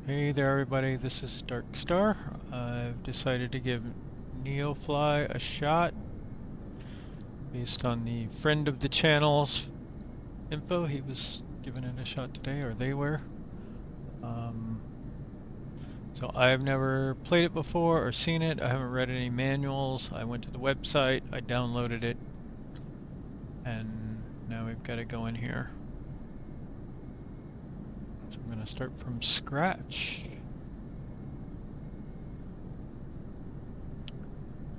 Hey there everybody, this is Dark Star. I've decided to give NeoFly a shot based on the friend of the channel's info. He was giving it a shot today, or they were. Um, so I've never played it before or seen it. I haven't read any manuals. I went to the website, I downloaded it, and now we've got to go in here. So I'm going to start from scratch.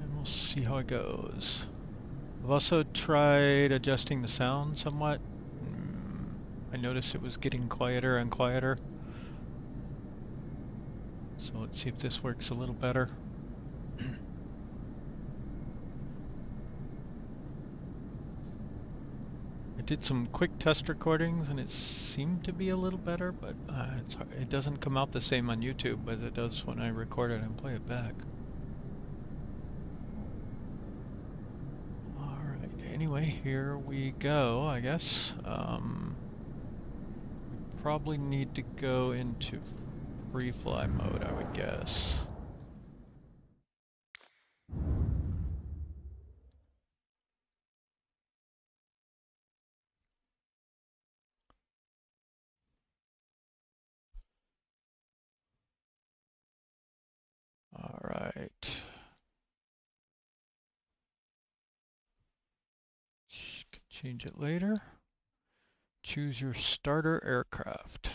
And we'll see how it goes. I've also tried adjusting the sound somewhat. I noticed it was getting quieter and quieter. So let's see if this works a little better. I did some quick test recordings and it seemed to be a little better, but it doesn't come out the same on YouTube as it does when I record it and play it back. Alright, anyway, here we go, I guess. We probably need to go into free fly mode, I would guess. Alright. Change it later. Choose your starter aircraft.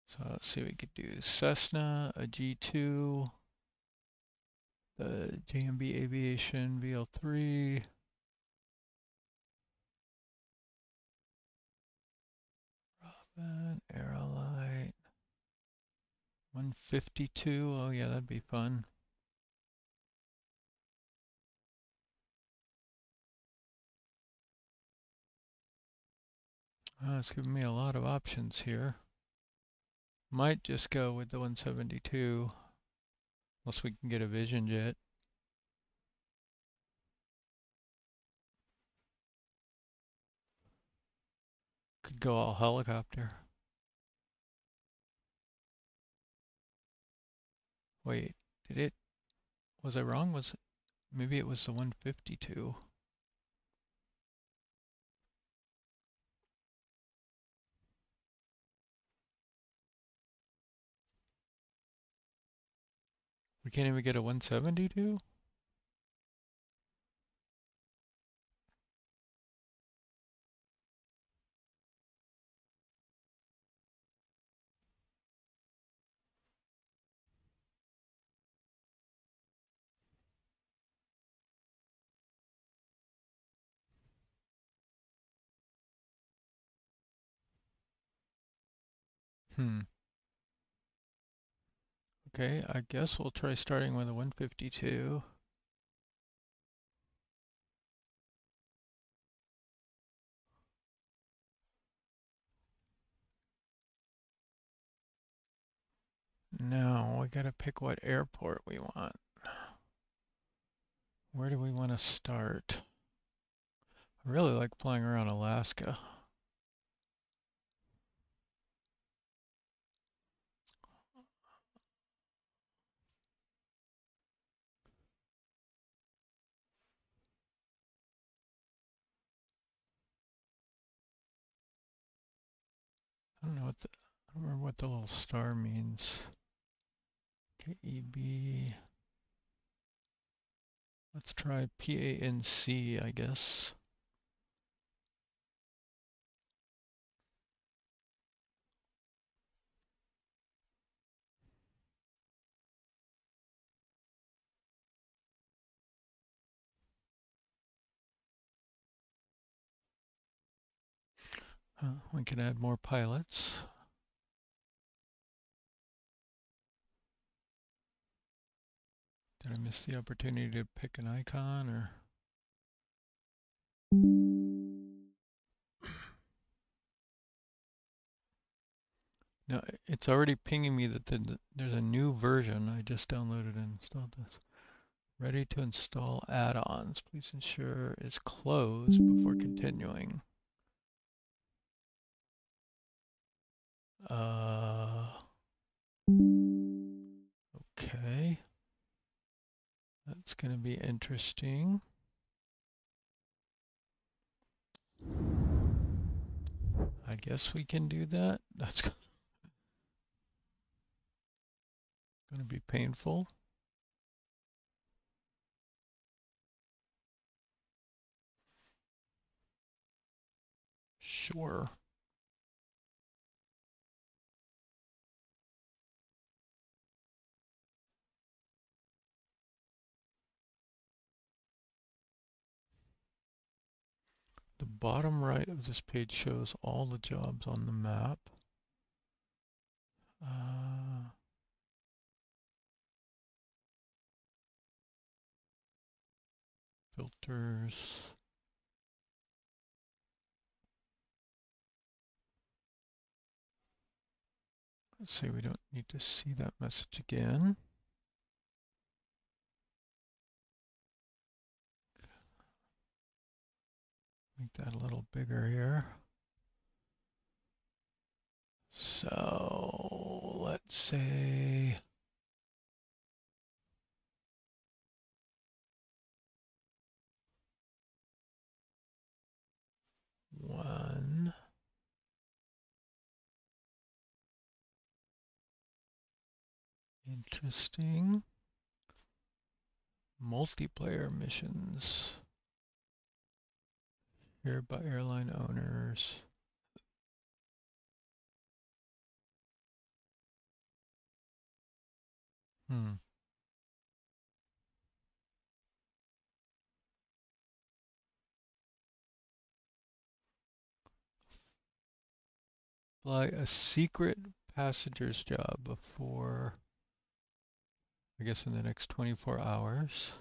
So let's see, we could do Cessna, a G2, the JMB Aviation VL3, Robin, Aerolite, 152. Oh yeah, that'd be fun. Oh, it's giving me a lot of options here. Might just go with the 172, unless we can get a Vision jet. Could go all helicopter. Wait, was I wrong? Maybe it was the 152. We can't even get a 172? Okay, I guess we'll try starting with a 152. Now we gotta pick what airport we want. Where do we want to start? I really like flying around Alaska. I don't know what I don't remember what the little star means. KEB. Let's try PANC, I guess. We can add more pilots. Did I miss the opportunity to pick an icon or? No, it's already pinging me that there's a new version. I just downloaded and installed this. Ready to install add-ons. Please ensure it's closed before continuing. Okay. That's going to be interesting. I guess we can do that. That's going to be painful. Sure. The bottom right of this page shows all the jobs on the map. Filters. Let's say we don't need to see that message again. Make that a little bigger here. So let's say one. Interesting. Multiplayer missions. Shared by airline owners. Fly a secret passenger's job before, I guess, in the next 24 hours.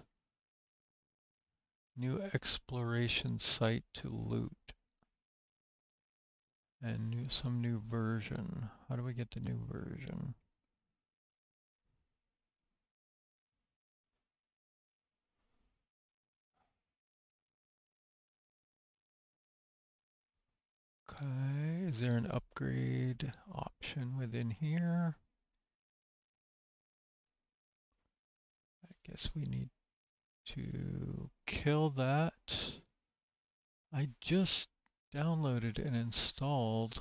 New exploration site to loot. And some new version. How do we get the new version? Okay, is there an upgrade option within here? I guess we need to kill that. I just downloaded and installed.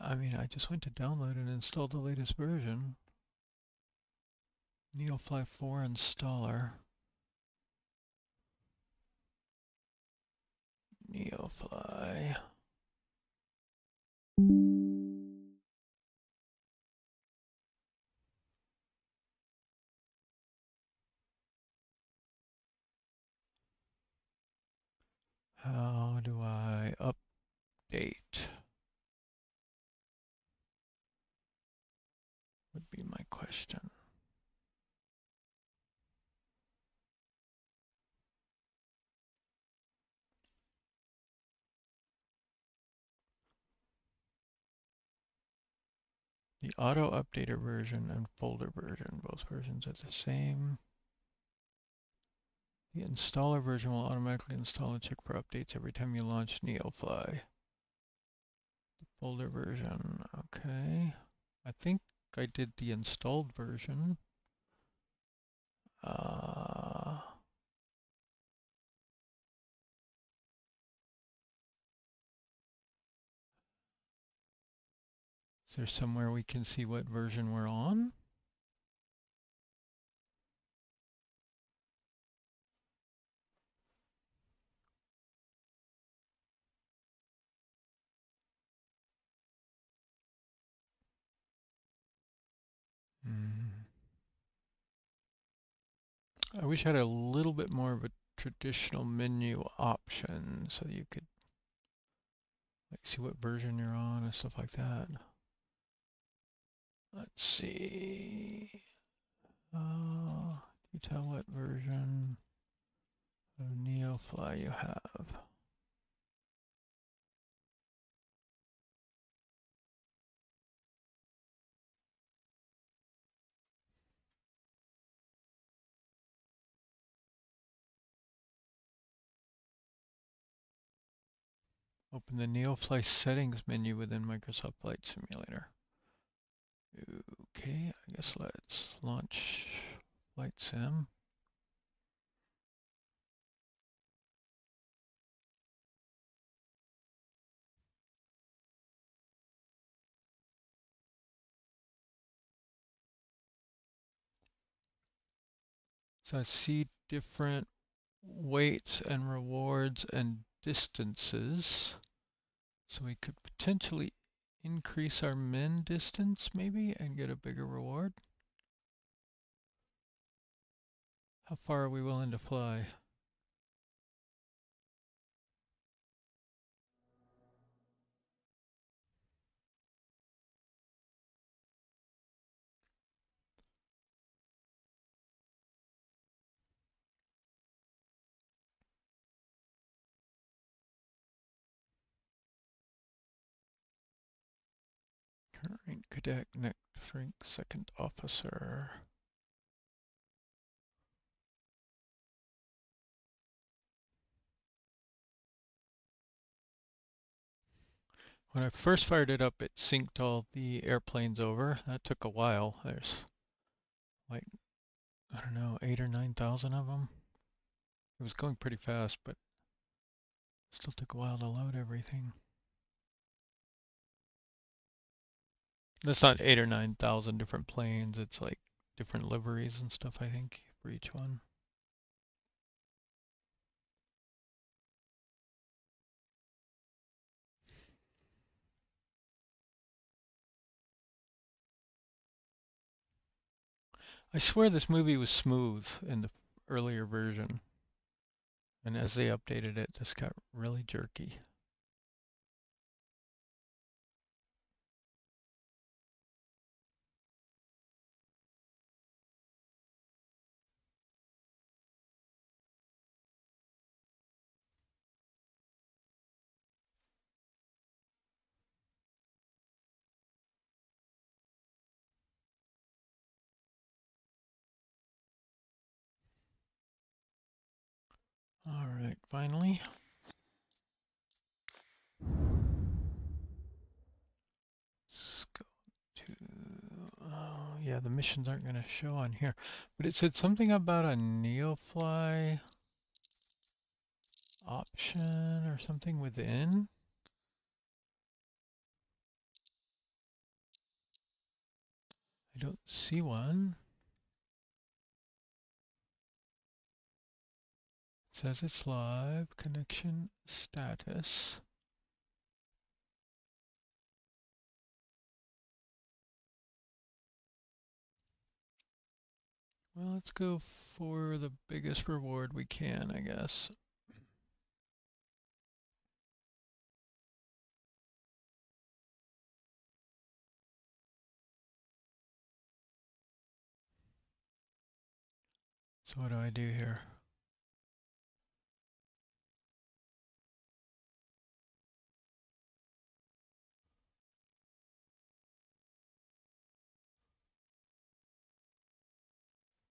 I mean, I just went to download and install the latest version. NeoFly 4 installer. NeoFly. How do I update? Would be my question. The auto updater version and folder version, both versions are the same. The installer version will automatically install and check for updates every time you launch NeoFly. The folder version, okay. I think I did the installed version. Is there somewhere we can see what version we're on? I wish I had a little bit more of a traditional menu option so you could like see what version you're on and stuff like that. Let's see. You tell what version of NeoFly you have. Open the NeoFly settings menu within Microsoft Flight Simulator. Okay, I guess let's launch Flight Sim. So I see different weights and rewards and distances. So we could potentially increase our min distance maybe and get a bigger reward. How far are we willing to fly? Current rank cadet, next rank second officer. When I first fired it up, it synced all the airplanes over. That took a while. There's like, I don't know, 8 or 9,000 of them. It was going pretty fast, but it still took a while to load everything. That's not 8 or 9,000 different planes. It's like different liveries and stuff, I think, for each one. I swear this movie was smooth in the earlier version. And as they updated it, this got really jerky. All right, finally. Let's go to, oh yeah, the missions aren't going to show on here. But it said something about a NeoFly option or something within. I don't see one. It says it's live, connection status. Well, let's go for the biggest reward we can, I guess. So what do I do here?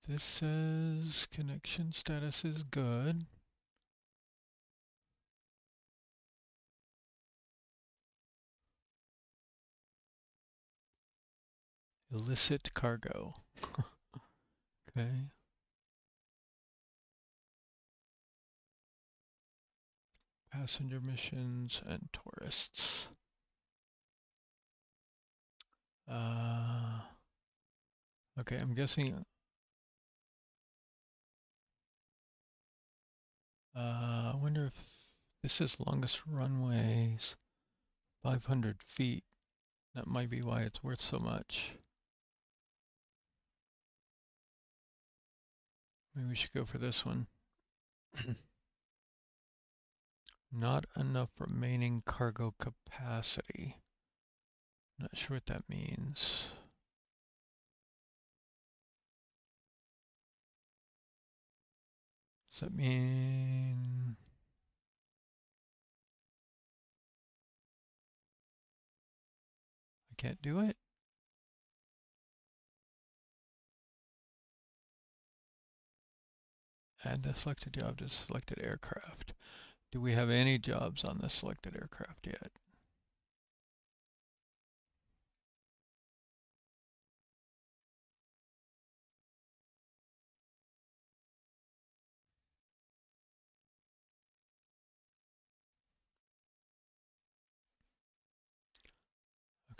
This says connection status is good. Illicit cargo. Okay. Passenger missions and tourists. Okay, I'm guessing. I wonder if this is longest runways, 500 feet. That might be why it's worth so much. Maybe we should go for this one. Not enough remaining cargo capacity. Not sure what that means. Does that mean I can't do it? Add the selected job to selected aircraft. Do we have any jobs on the selected aircraft yet?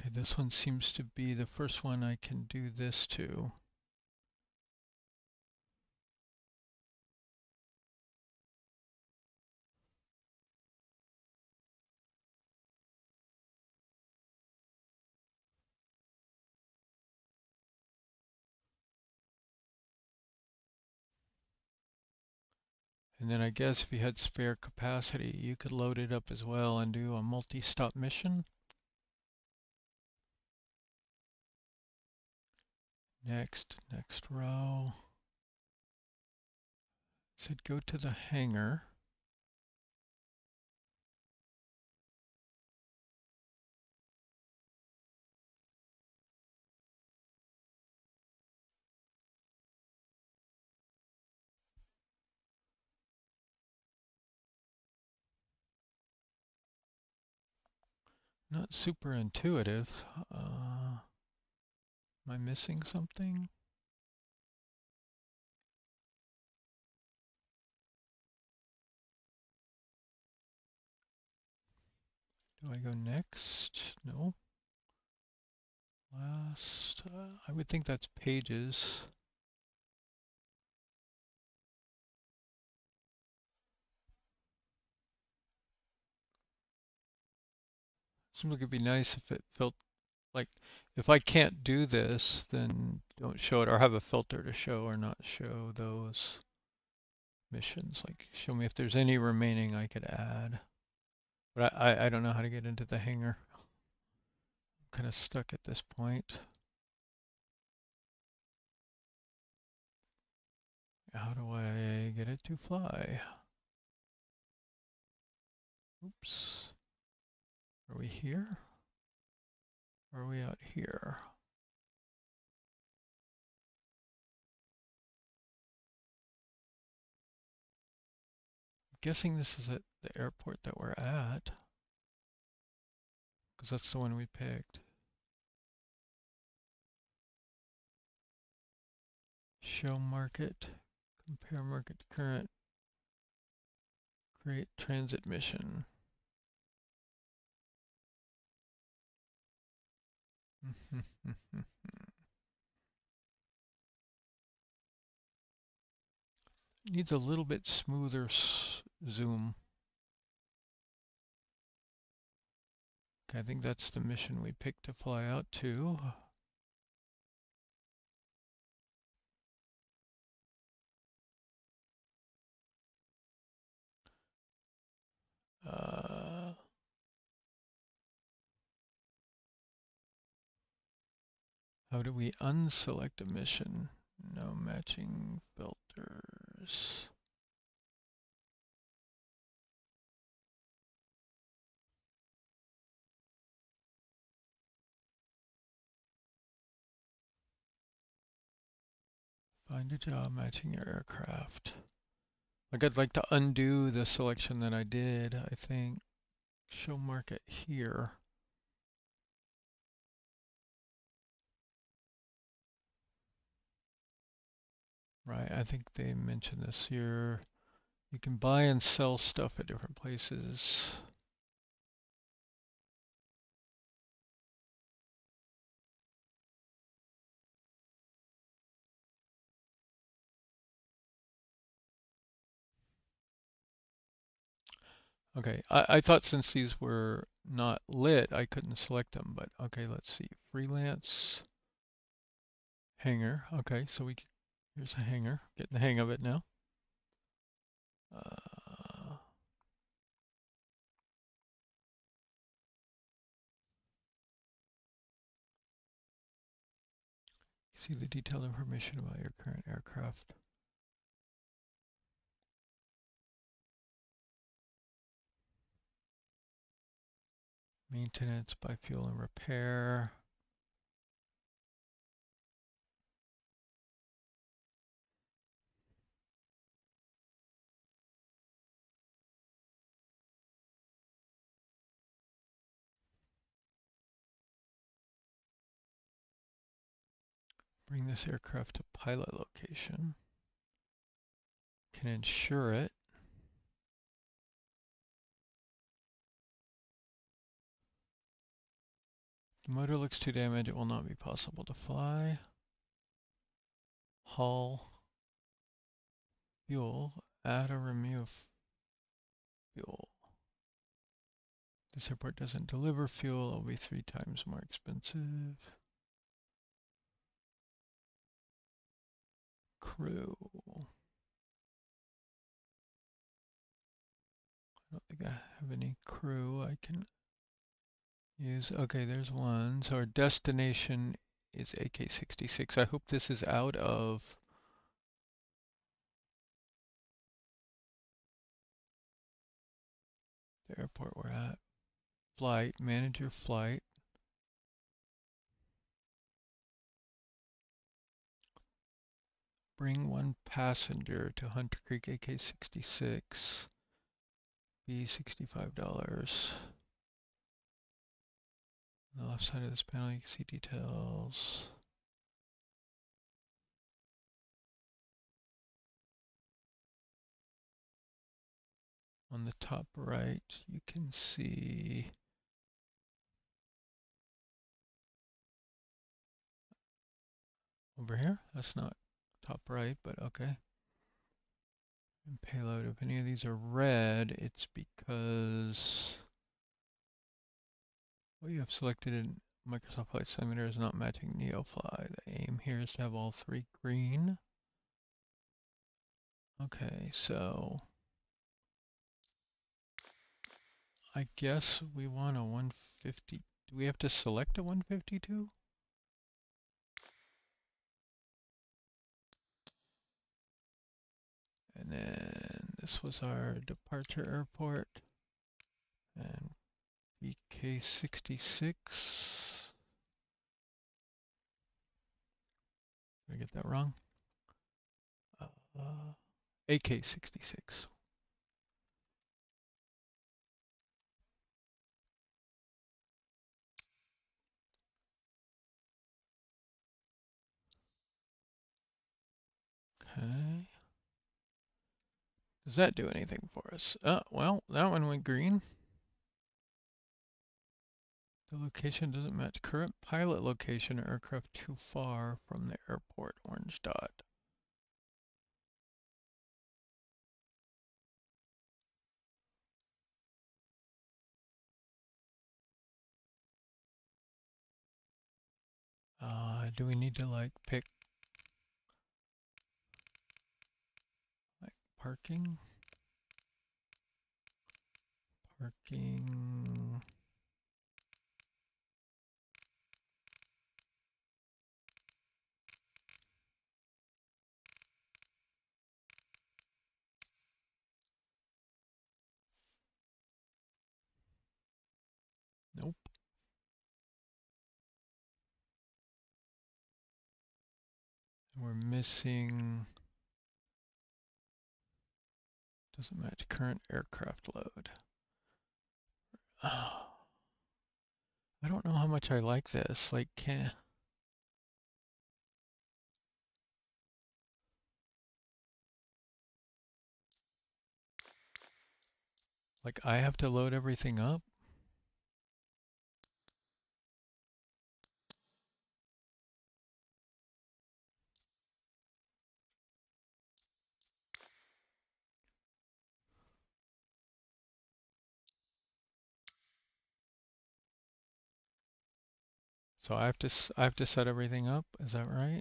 Okay, this one seems to be the first one I can do this to. And then I guess if you had spare capacity, you could load it up as well and do a multi-stop mission. Next row. Said go to the hangar. Not super intuitive. Am I missing something? Do I go next? No. Last. I would think that's pages. Seems like it'd be nice if it felt like if I can't do this, then don't show it or have a filter to show or not show those missions. Like show me if there's any remaining I could add. But I don't know how to get into the hangar. I'm kind of stuck at this point. How do I get it to fly? Oops. Are we here? Or are we out here? I'm guessing this is at the airport that we're at, because that's the one we picked. Show market, compare market to current, create transit mission. Needs a little bit smoother zoom. Okay, I think that's the mission we picked to fly out to. How do we unselect a mission? No matching filters. Find a job matching your aircraft. Like I'd like to undo the selection that I did, I think. Show market here. Right, I think they mentioned this here. You can buy and sell stuff at different places. Okay, I thought since these were not lit, I couldn't select them, but okay, let's see. Freelance, hangar. Okay, so here's a hangar. Getting the hang of it now. Uh, see the detailed information about your current aircraft. Maintenance, buy fuel and repair. Bring this aircraft to pilot location. Can insure it. The motor looks too damaged. It will not be possible to fly. Hull. Fuel. Add or remove fuel. This airport doesn't deliver fuel. It will be 3 times more expensive. Crew. I don't think I have any crew I can use. Okay, there's one. So our destination is AK-66. I hope this is out of the airport we're at. Flight, manage your flight. Bring 1 passenger to Hunter Creek AK-66. Be $65. On the left side of this panel, you can see details. On the top right, you can see over here. That's not top right, but okay. And payload, if any of these are red, it's because what you have selected in Microsoft Flight Simulator is not matching NeoFly. The aim here is to have all 3 green. Okay, so I guess we want a 150. Do we have to select a 152? And then this was our departure airport. And VK66. Did I get that wrong? AK66. Okay. Does that do anything for us? Well, that one went green. The location doesn't match current pilot location or aircraft too far from the airport. Orange dot. Do we need to like pick like parking? Parking. Nope. We're missing. Doesn't match current aircraft load. Oh, I don't know how much I like this. Like, I have to load everything up. So I have to set everything up. Is that right?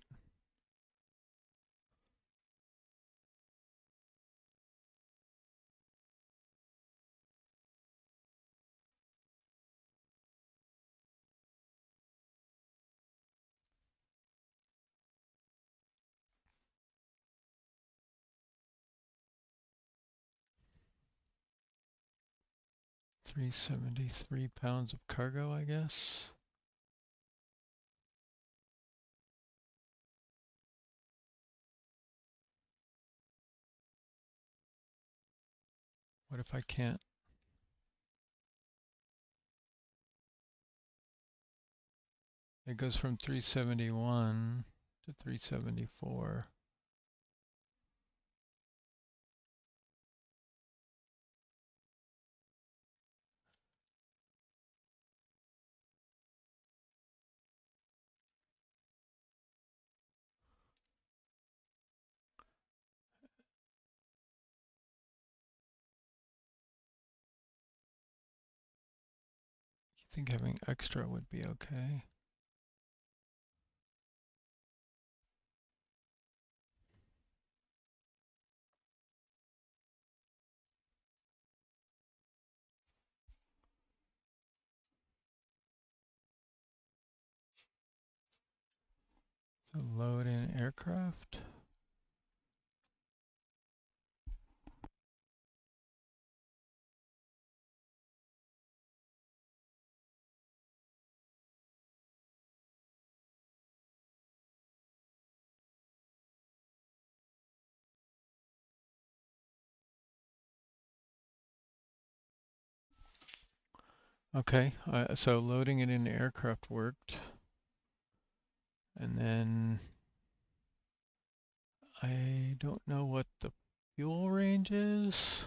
£373 of cargo, I guess. What if I can't? It goes from 371. to 374. You think having extra would be okay? So load in aircraft. Okay, so loading it in aircraft worked. And then I don't know what the fuel range is.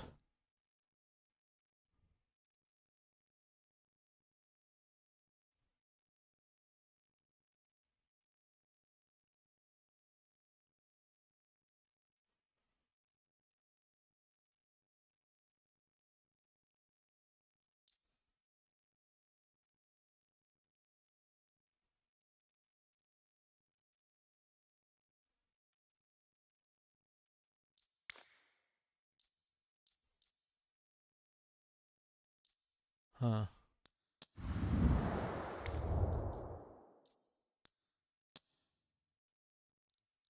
Huh.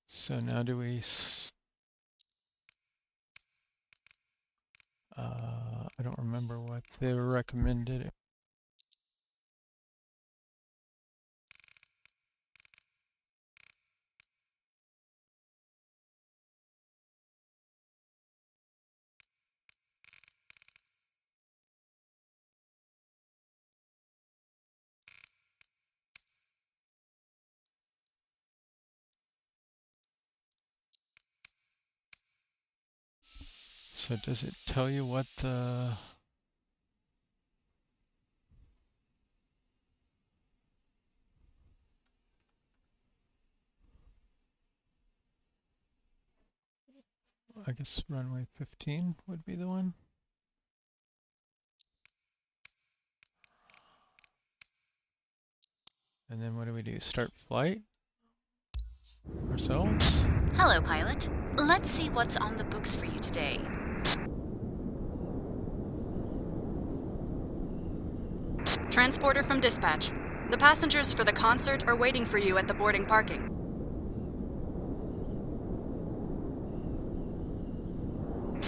So now do we, I don't remember what they recommended. So does it tell you what the, I guess runway 15 would be the one? And then what do we do? Start flight ourselves? Hello, pilot. Let's see what's on the books for you today. Transporter from dispatch. The passengers for the concert are waiting for you at the boarding parking.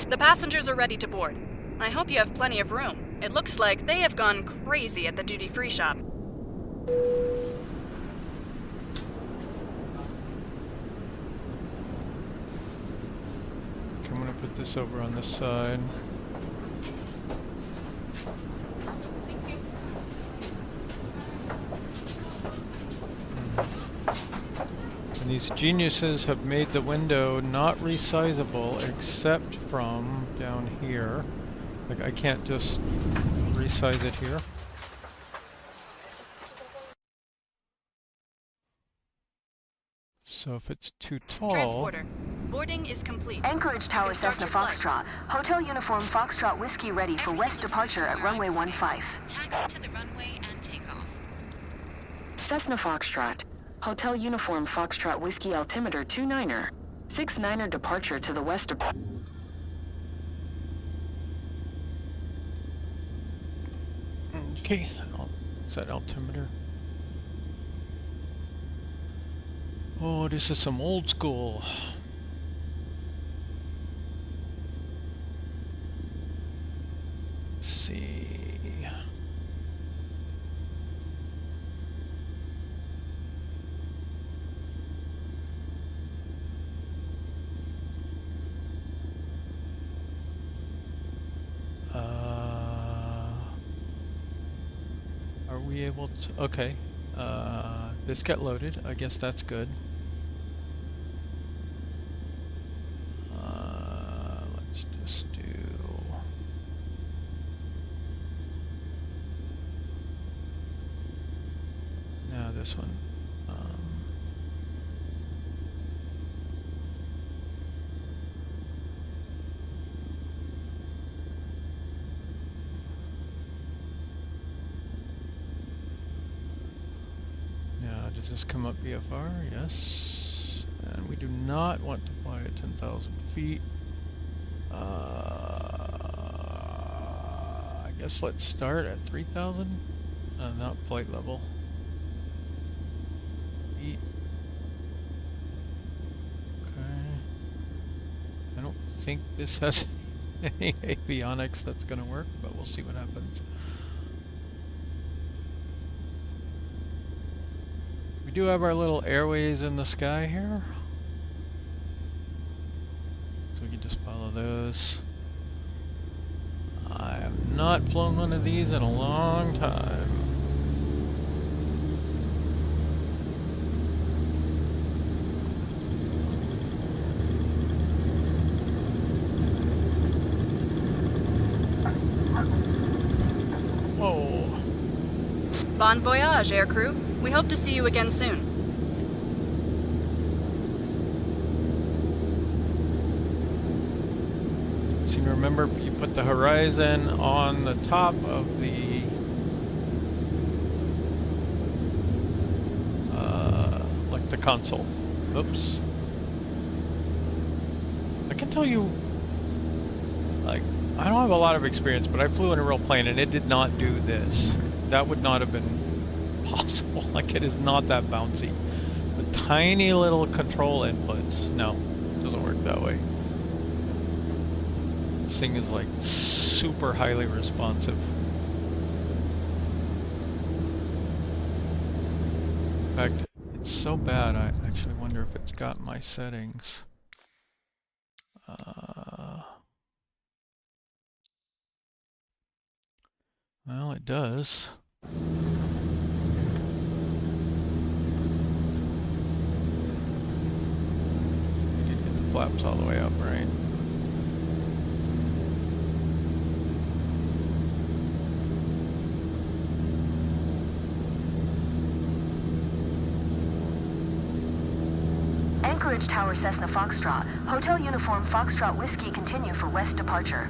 The passengers are ready to board. I hope you have plenty of room. It looks like they have gone crazy at the duty-free shop. I'm gonna put this over on this side. And these geniuses have made the window not resizable except from down here. Like I can't just resize it here. So if it's too tall... Transporter. Boarding is complete. Anchorage Tower Cessna Foxtrot. Hotel uniform Foxtrot Whiskey ready for west departure at runway 15. Taxi to the runway and take off. Cessna Foxtrot. Hotel uniform Foxtrot Whiskey altimeter 29er. 69er departure to the west departure. Okay, I'll set altimeter. Oh, this is some old school. Let's see. Are we able to? Okay. This got loaded. I guess that's good. Let's do... No, this one. Now, does this come up VFR? Yes. And we do not want to fly at 10,000 feet. I guess let's start at 3,000. Not flight level. Feet. Okay. I don't think this has any avionics that's going to work, but we'll see what happens. We do have our little airways in the sky here. So we can just follow those. I have not flown one of these in a long time. Whoa. Bon voyage, aircrew. We hope to see you again soon. So you remember you put the horizon on the top of the like the console. Oops. I can tell you, like, I don't have a lot of experience, but I flew in a real plane and it did not do this. That would not have been possible. Like, it is not that bouncy. The tiny little control inputs. No, it doesn't work that way. This thing is like super highly responsive. In fact, it's so bad I actually wonder if it's got my settings. Well, it does. I did get the flaps all the way up, right? Anchorage Tower Cessna Foxtrot. Hotel Uniform Foxtrot Whiskey continue for west departure.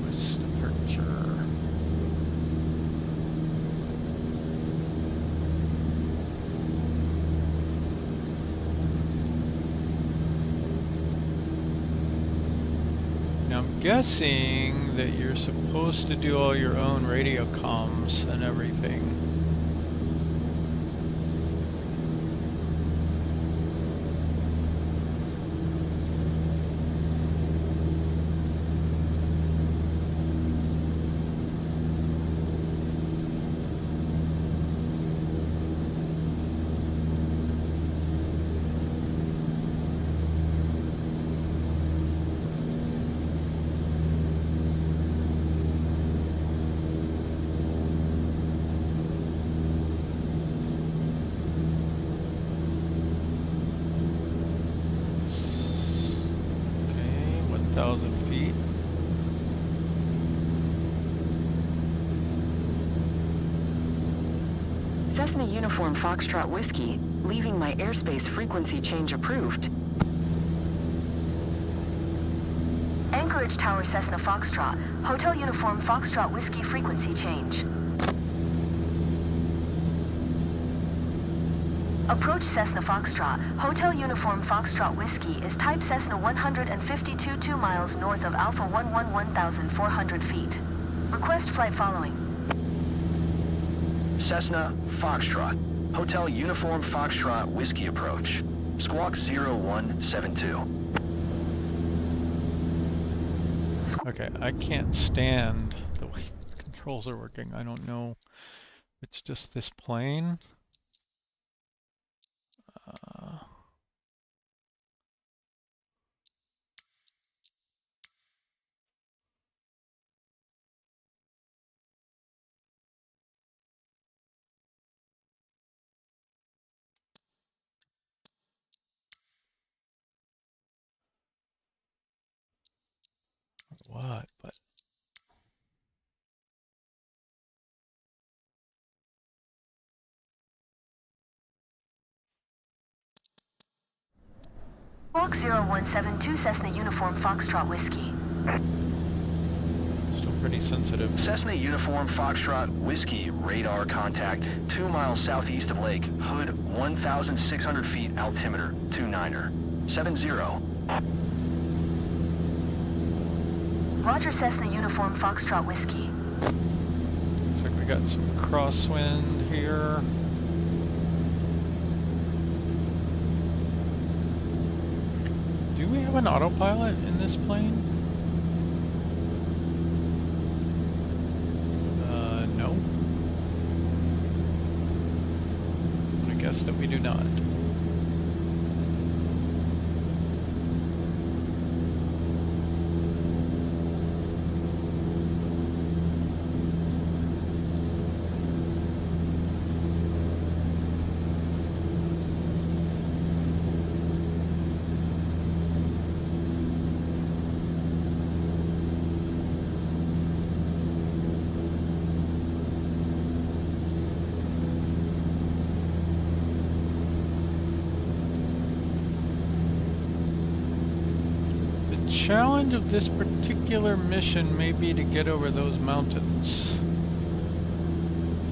West departure. Now I'm guessing that you're supposed to do all your own radio comms and everything. Okay, 1,000 feet. Cessna Uniform Foxtrot Whiskey, leaving my airspace frequency change approved. Anchorage Tower Cessna Foxtrot, Hotel Uniform Foxtrot Whiskey frequency change. Approach Cessna Foxtrot, Hotel Uniform Foxtrot Whiskey is type Cessna 152 2 miles north of Alpha 111,400 feet. Request flight following. Cessna Foxtrot, Hotel Uniform Foxtrot Whiskey approach. Squawk 0172. Okay, I can't stand the way the controls are working. I don't know if it's just this plane. spot, but Squawk 0172 Cessna Uniform Foxtrot Whiskey. still pretty sensitive. Cessna Uniform Foxtrot Whiskey, radar contact 2 miles southeast of Lake, Hood 1,600 feet, altimeter 29er, 70. Roger, Cessna Uniform Foxtrot Whiskey. Looks like we got some crosswind here. Do we have an autopilot in this plane? No. I'm gonna guess that we do not. The challenge of this particular mission may be to get over those mountains.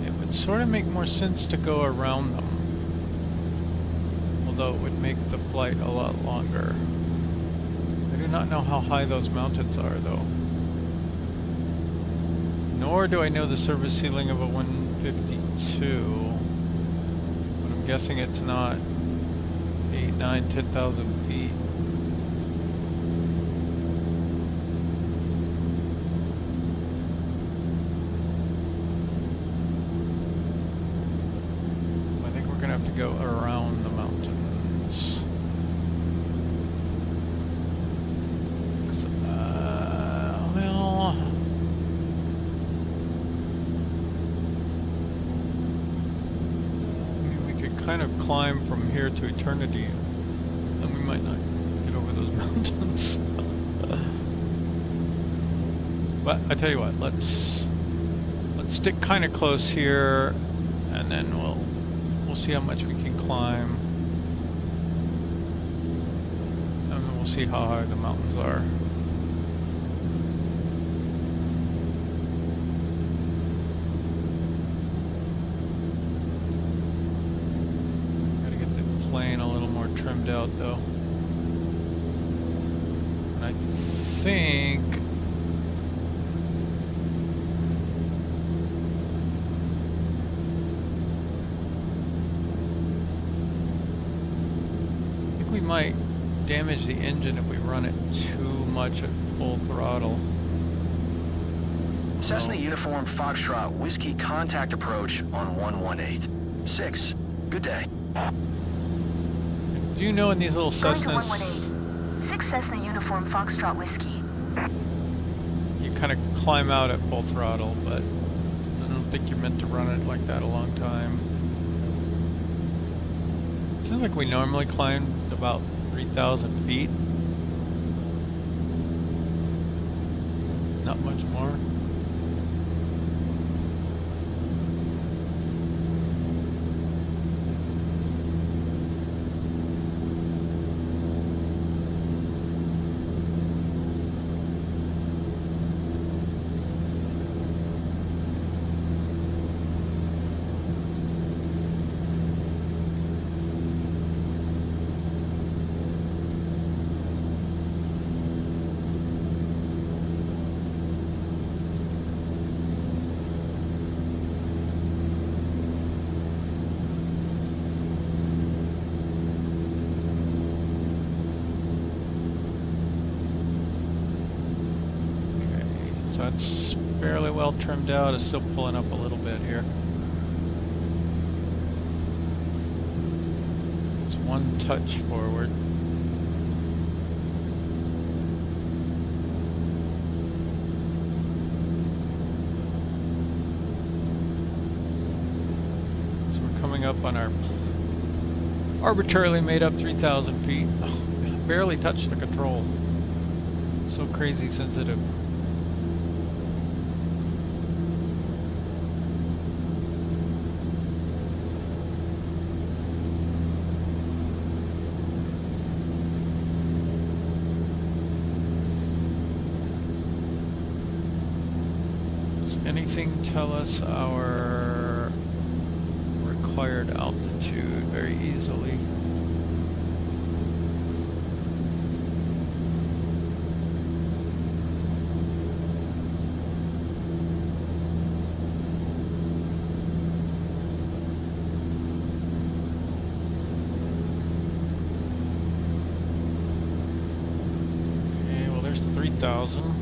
It would sort of make more sense to go around them, although it would make the flight a lot longer. I do not know how high those mountains are, though. Nor do I know the service ceiling of a 152, but I'm guessing it's not 8, 9, 10,000 feet. I think we're gonna have to go around the mountains. Well, I mean, we could kind of climb from here to eternity, and we might not get over those mountains. But I tell you what, let's stick kind of close here, and then we'll see how much we can climb, and then we'll see how high the mountains are. Gotta get the plane a little more trimmed out, though. And I think we might damage the engine if we run it too much at full throttle. Cessna Uniform Foxtrot Whiskey, contact approach on 118. 6. Good day. Do you know in these little Going to Cessnas, 118. 6 Cessna Uniform Foxtrot Whiskey. you kind of climb out at full throttle, but I don't think you're meant to run it like that a long time. Seems like we normally climb about 3,000 feet. Not much more. So it's fairly well trimmed out. It's still pulling up a little bit here. It's one touch forward. So we're coming up on our arbitrarily made up 3,000 feet. Oh, barely touched the control. So crazy sensitive. anything tell us our required altitude very easily? Okay, well there's 3,000.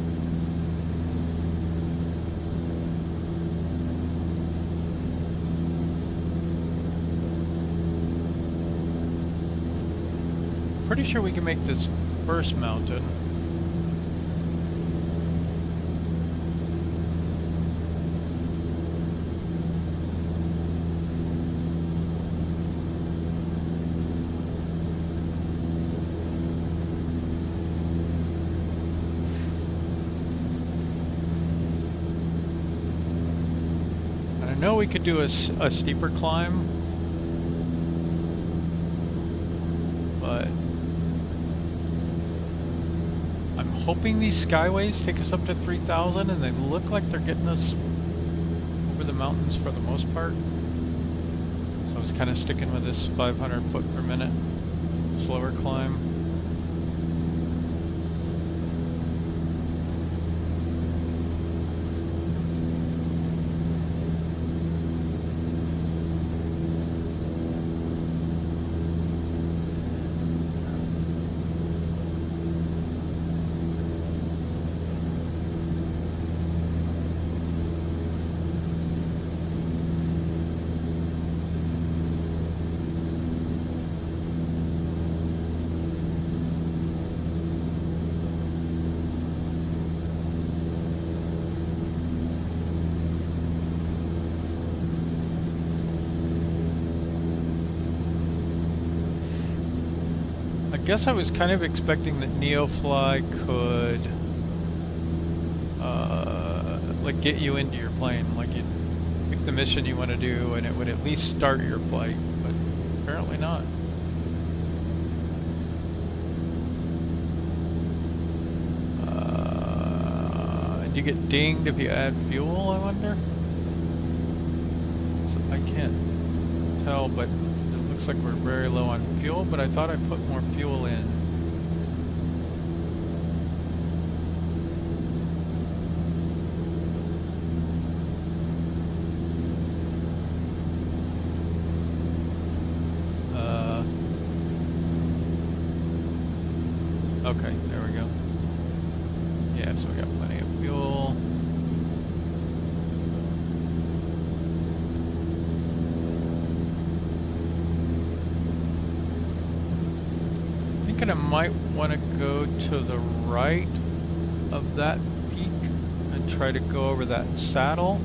Pretty sure we can make this first mountain. And I know we could do a steeper climb, but I'm hoping these skyways take us up to 3,000, and they look like they're getting us over the mountains for the most part. So I was kind of sticking with this 500 foot per minute slower climb. I guess I was kind of expecting that NeoFly could like get you into your plane, like you'd pick the mission you want to do and it would at least start your flight, but apparently not. And you get dinged if you add fuel, I wonder? So I can't tell, but it looks like we're very low on fuel, but I thought I put more fuel in. Okay, there we go. Yeah, so we got plenty of fuel. Thinking I might want to go to the right of that peak and try to go over that saddle.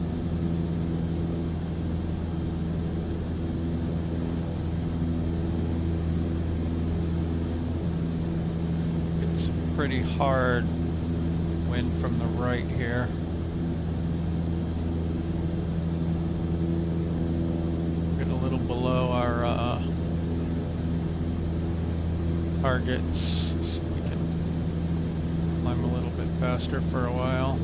Pretty hard wind from the right here. Get a little below our targets so we can climb a little bit faster for a while.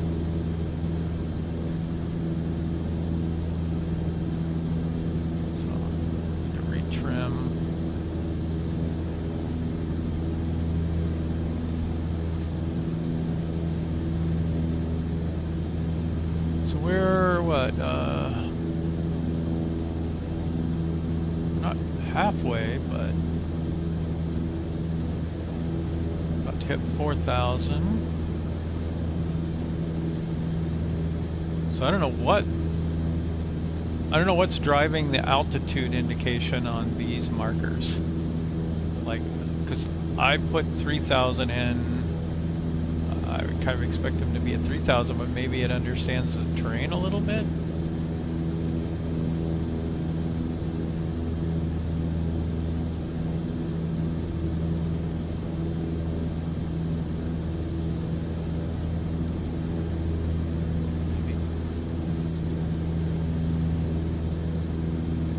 So, retrim. We're what, not halfway, but about to hit 4,000. So I don't know what's driving the altitude indication on these markers. Like, because I put 3,000 in. I would kind of expect them to be at 3,000, but maybe it understands the terrain a little bit. I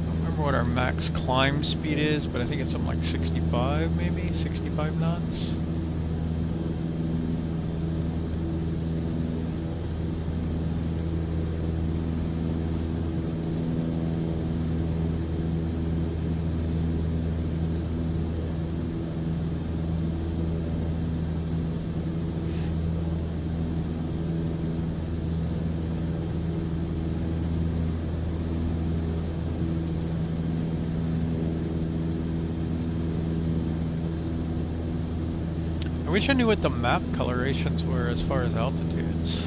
don't remember what our max climb speed is, but I think it's something like 65, maybe 65 knots. wish I knew what the map colorations were as far as altitudes.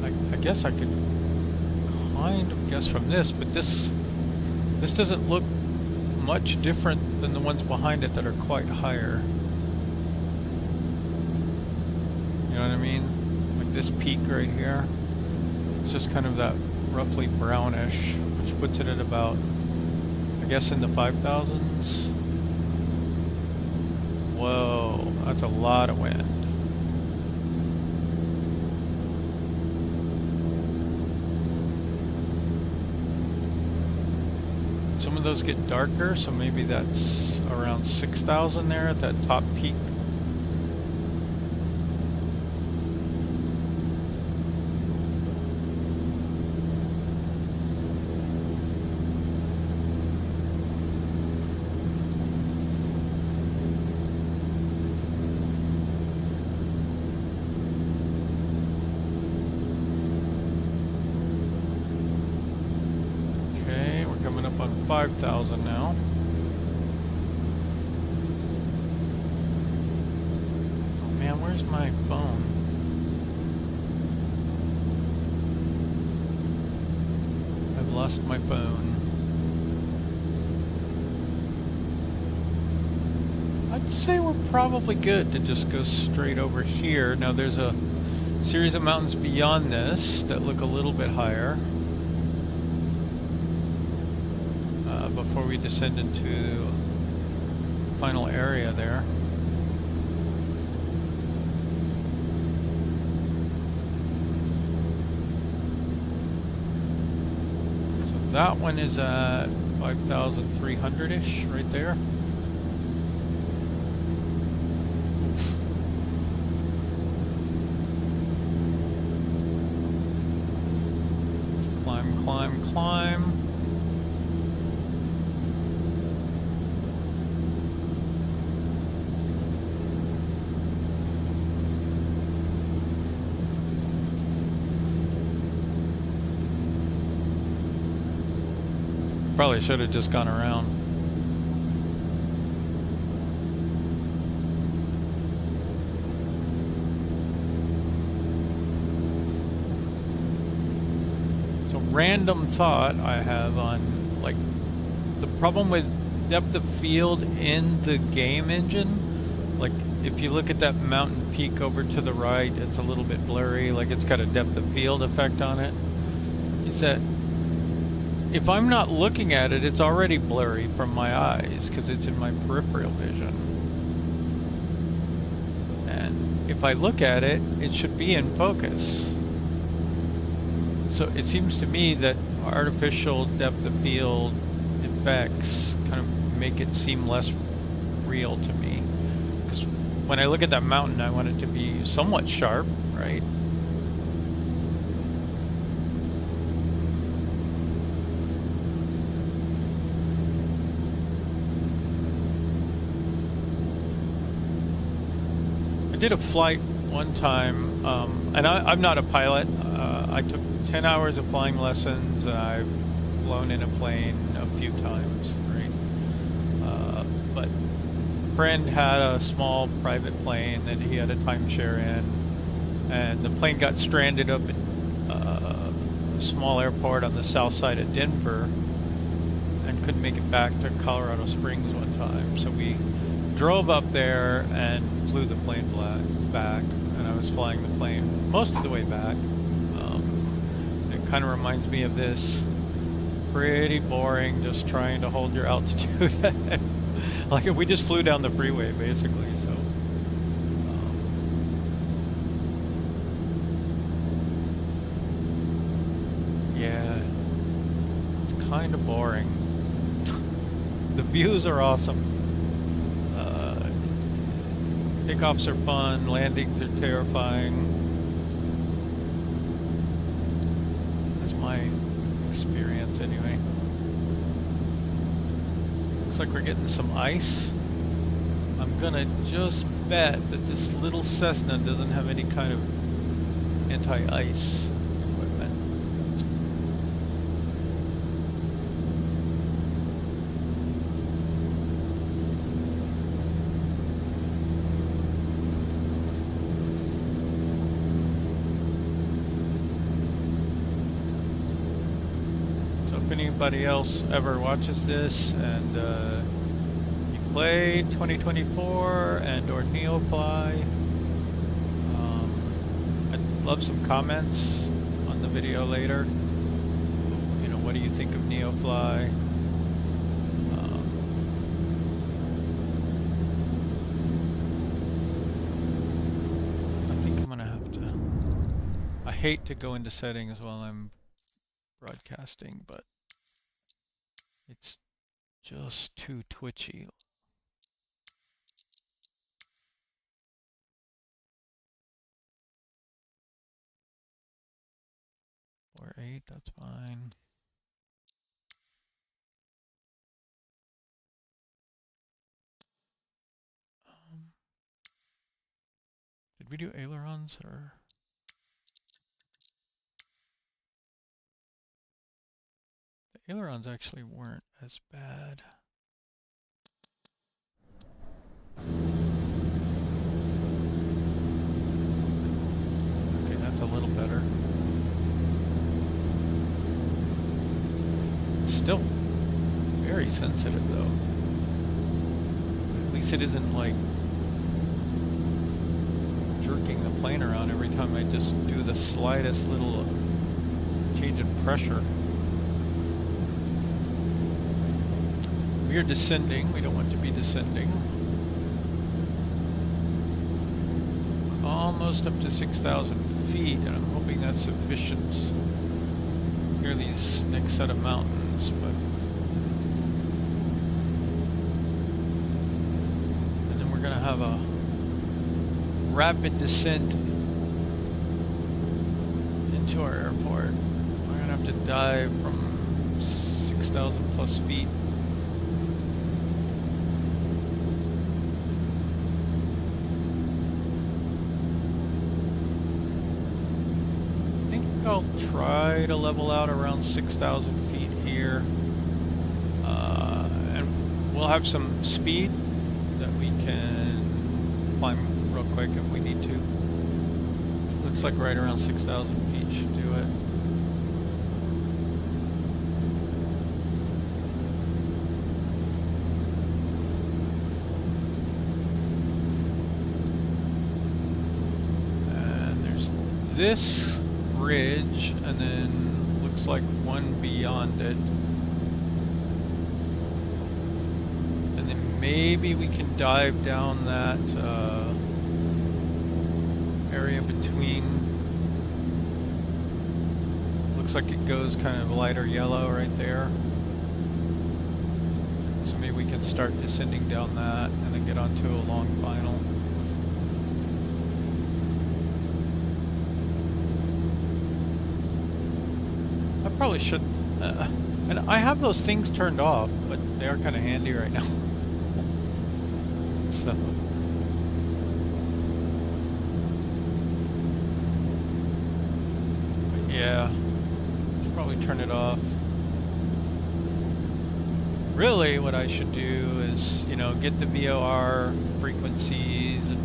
I guess I could kind of guess from this, but this doesn't look much different than the ones behind it that are quite higher. You know what I mean? Like this peak right here. It's just kind of that roughly brownish, which puts it at about, I guess, in the 5,000s. Whoa, that's a lot of wind. Some of those get darker, so maybe that's around 6,000 there at that top peak. Okay, we're coming up on 5,000 now. Oh man, where's my phone? I've lost my phone. I'd say we're probably good to just go straight over here. Now there's a series of mountains beyond this that look a little bit higher. Before we descend into the final area there. So that one is at 5,300-ish right there. Oof. Let's climb, climb, climb. Probably should have just gone around. So random thought I have on like the problem with depth of field in the game engine. Like if you look at that mountain peak over to the right, it's a little bit blurry, like it's got a depth of field effect on it. Is that if I'm not looking at it, it's already blurry from my eyes because it's in my peripheral vision. And if I look at it, it should be in focus. So it seems to me that artificial depth of field effects kind of make it seem less real to me. Because when I look at that mountain, I want it to be somewhat sharp, right? I did a flight one time, and I'm not a pilot. I took 10 hours of flying lessons, and I've flown in a plane a few times, right? But a friend had a small private plane that he had a timeshare in, and the plane got stranded up at a small airport on the south side of Denver and couldn't make it back to Colorado Springs one time. So we drove up there and flew the plane back, and I was flying the plane most of the way back. It kind of reminds me of this. Pretty boring, just trying to hold your altitude. Like if we just flew down the freeway, basically. So, yeah, it's kind of boring. The views are awesome. Takeoffs are fun, landings are terrifying. That's my experience anyway. Looks like we're getting some ice. I'm gonna just bet that this little Cessna doesn't have any kind of anti-ice equipment. if anybody else ever watches this and you played 2024 and or NeoFly, I'd love some comments on the video later. You know, what do you think of NeoFly? I think I'm gonna have to. I hate to go into settings while I'm broadcasting, but it's just too twitchy. Or 8, that's fine. Did we do ailerons or? The ailerons actually weren't as bad. Okay, that's a little better. Still very sensitive though. At least it isn't like jerking the plane around every time I just do the slightest little change in pressure. We are descending. We don't want to be descending. Almost up to 6,000 feet, and I'm hoping that's sufficient to clear these next set of mountains. But and then we're going to have a rapid descent into our airport. We're going to have to dive from 6,000 plus feet. I'll try to level out around 6,000 feet here, and we'll have some speed that we can climb real quick if we need to. Looks like right around 6,000 feet should do it. And there's this bridge, and then looks like one beyond it, and then maybe we can dive down that area between. Looks like it goes kind of lighter yellow right there, so maybe we can start descending down that and then get onto a long final. Probably should, and I have those things turned off, but they are kind of handy right now. So, but yeah, should probably turn it off. Really, what I should do is, you know, get the VOR frequencies and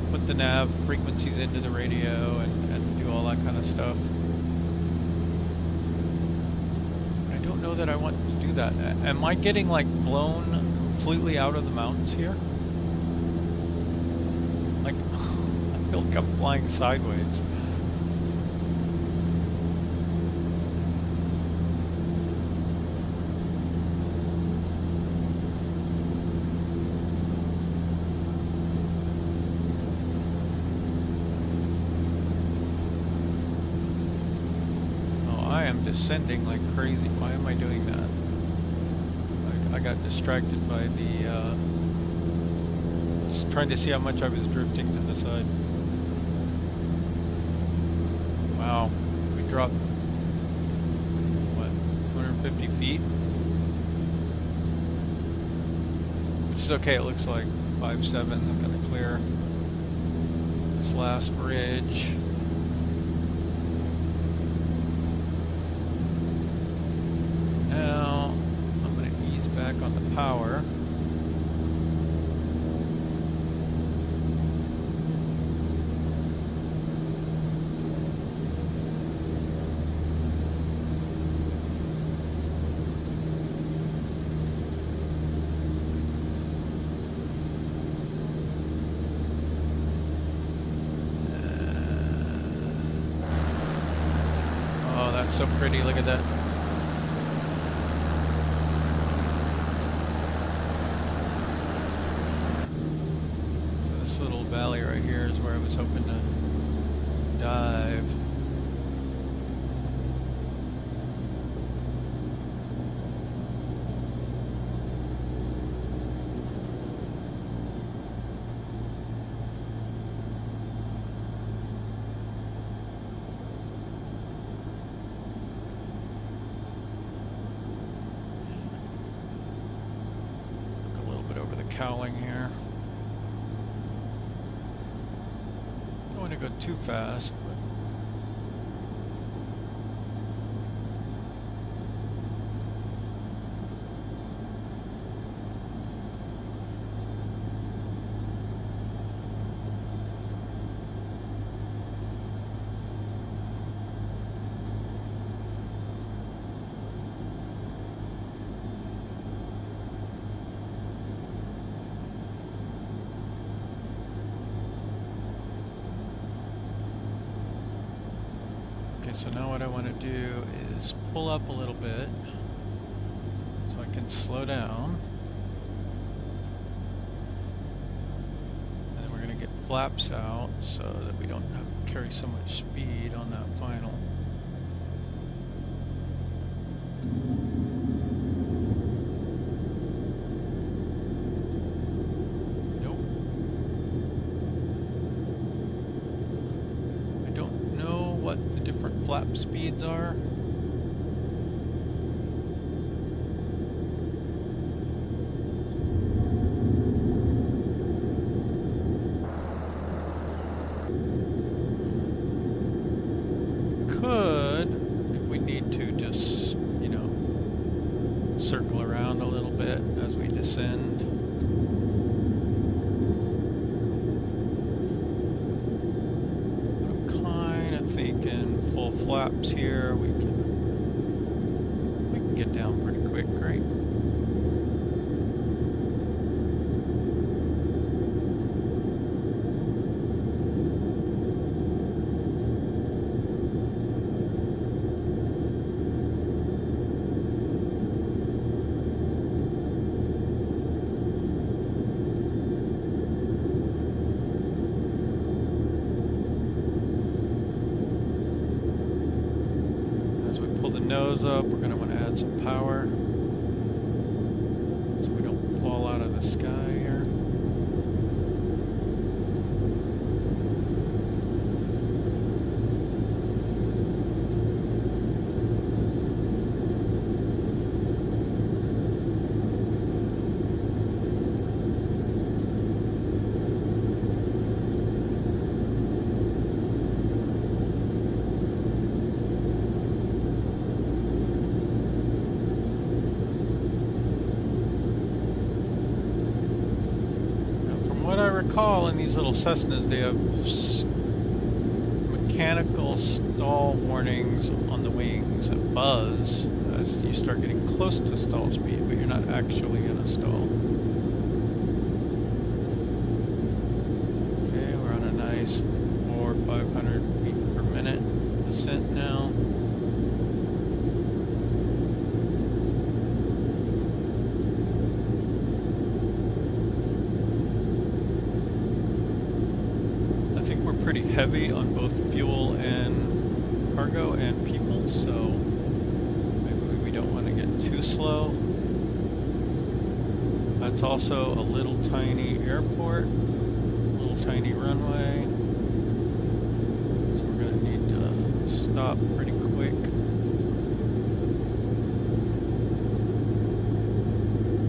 put the nav frequencies into the radio and do all that kind of stuff. Know that I want to do that. Am I getting like blown completely out of the mountains here? Like, I feel like I'm flying sideways. Descending like crazy. Why am I doing that? I got distracted by the just trying to see how much I was drifting to the side. Wow, we dropped what, 250 feet? Which is okay, it looks like 5.7. I'm gonna clear this last ridge. Now, I'm going to ease back on the power. so pretty, look at that. So this little valley right here is where I was hoping to dive. Cowling here. Don't want to go too fast, but so now what I want to do is pull up a little bit so I can slow down. And then we're going to get flaps out so that we don't have to carry so much speed on that final. Flap speeds are. Could, if we need to, just, you know, circle around a little bit as we descend. Flaps here, we can get down pretty quick, right? Nose up, we're going to want to add some power so we don't fall out of the sky here. In these little Cessnas, they have mechanical stall warnings on the wings that buzz as you start getting close to stall speed, but you're not actually in a stall. Okay, we're on a nice 400 or 500 feet per minute descent now. Pretty heavy on both fuel and cargo and people, so maybe we don't want to get too slow. That's also a little tiny airport, little tiny runway, so we're going to need to stop pretty quick.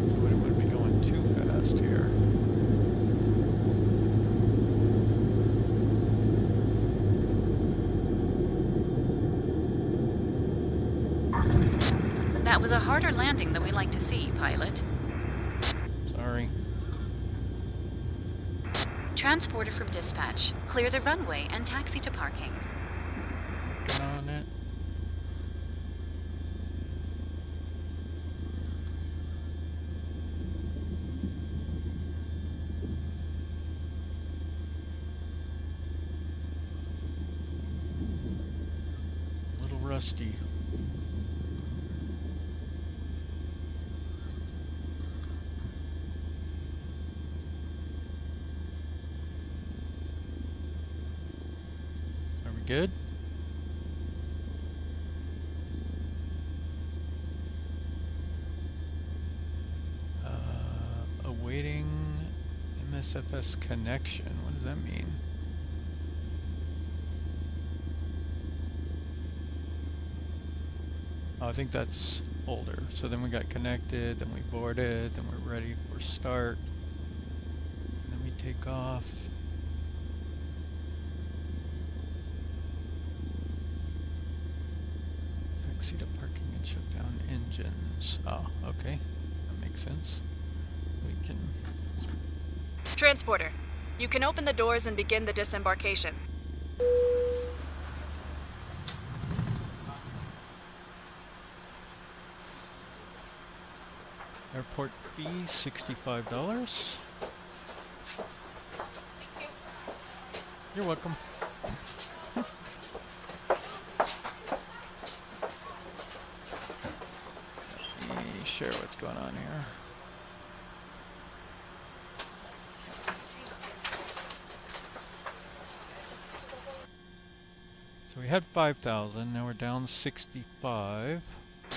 So we don't want to be going too fast here. That was a harder landing than we like to see, pilot. Sorry. Transporter from dispatch. Clear the runway and taxi to parking. Get on it. A little rusty. good. Awaiting MSFS connection. What does that mean? Oh, I think that's older. So then we got connected, then we boarded, then we're ready for start. And then we take off. Taxi to parking and shut down engines. Oh, okay. That makes sense. We can... Transporter, you can open the doors and begin the disembarkation. Airport fee, $65. You're welcome. Let me share what's going on here. So we had 5,000, now we're down 65.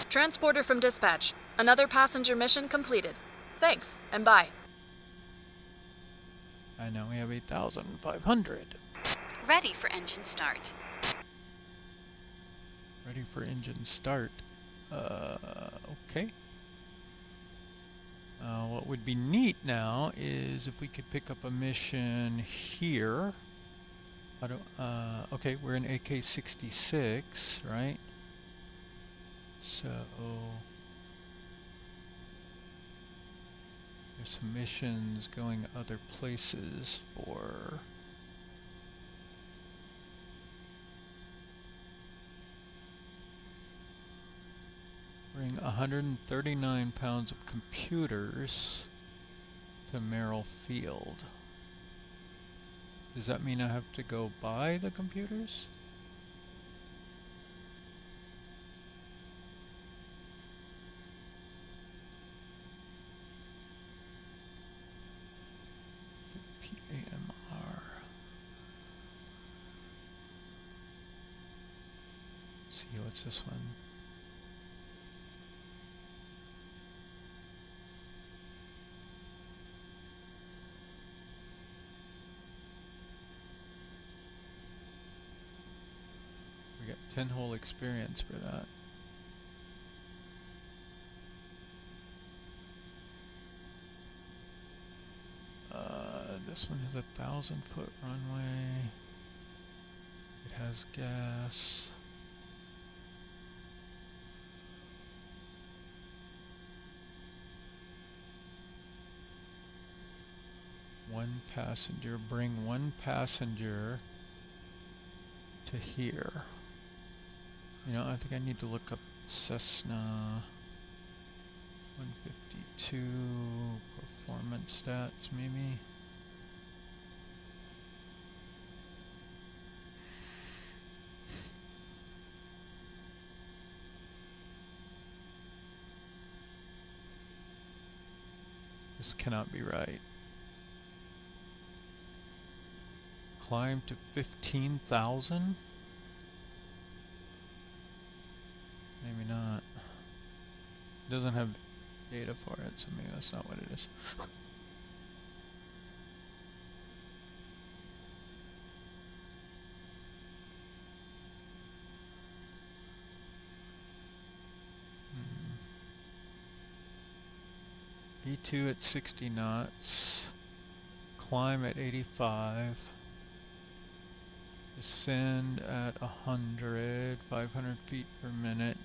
Transporter from dispatch. Another passenger mission completed. Thanks, and bye. And now we have 8,500. Ready for engine start. Ready for engine start. Okay. What would be neat now is if we could pick up a mission here. I don't, okay, we're in AK-66, right? So there's some missions going other places for bring 139 pounds of computers to Merrill Field. Does that mean I have to go buy the computers? PAMR. Let's see, what's this one? We got 10 whole experience for that. This one has a 1,000-foot runway. It has gas. One passenger, bring one passenger to here. You know, I think I need to look up Cessna 152 performance stats, maybe. This cannot be right. Climb to 15,000? Maybe not. It doesn't have data for it, so maybe that's not what it is. V2 at 60 knots. Climb at 85. Descend at 100, 500 feet per minute.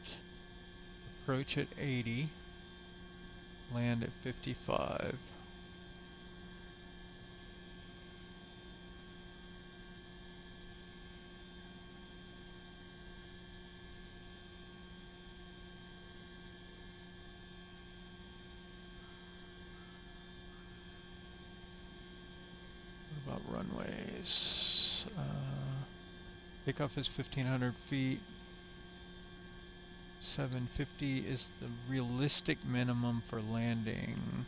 Approach at 80. Land at 55. What about runways? Takeoff is 1,500 feet. 750 is the realistic minimum for landing.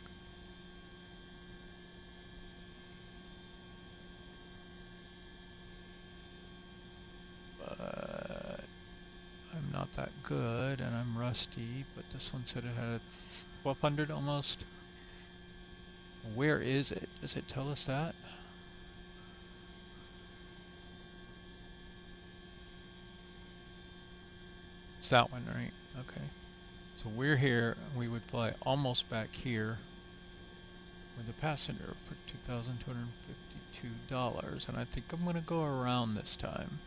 that good, and I'm rusty, but this one said it had 1200 almost. Where is it? Does it tell us that? It's that one, right? Okay. So we're here, we would fly almost back here with a passenger for $2,252, and I think I'm gonna go around this time.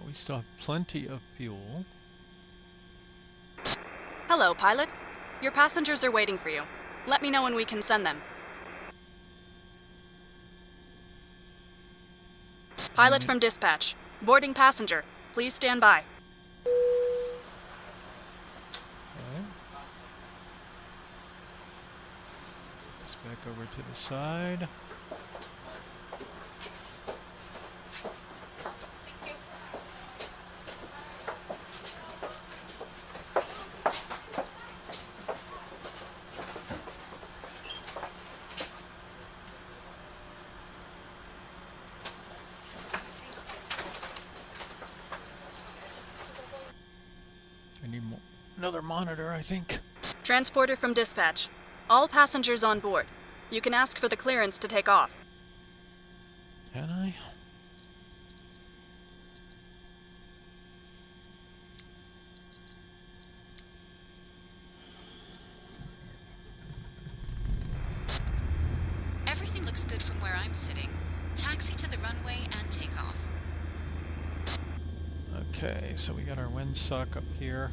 We still have plenty of fuel. Hello, pilot. Your passengers are waiting for you. Let me know when we can send them. Pilot from dispatch. Boarding passenger. Please stand by. Okay. Let's back over to the side. I need another monitor, I think. Transporter from dispatch. All passengers on board. You can ask for the clearance to take off. Can I? Everything looks good from where I'm sitting. Taxi to the runway and take off. Okay, so we got our windsock up here.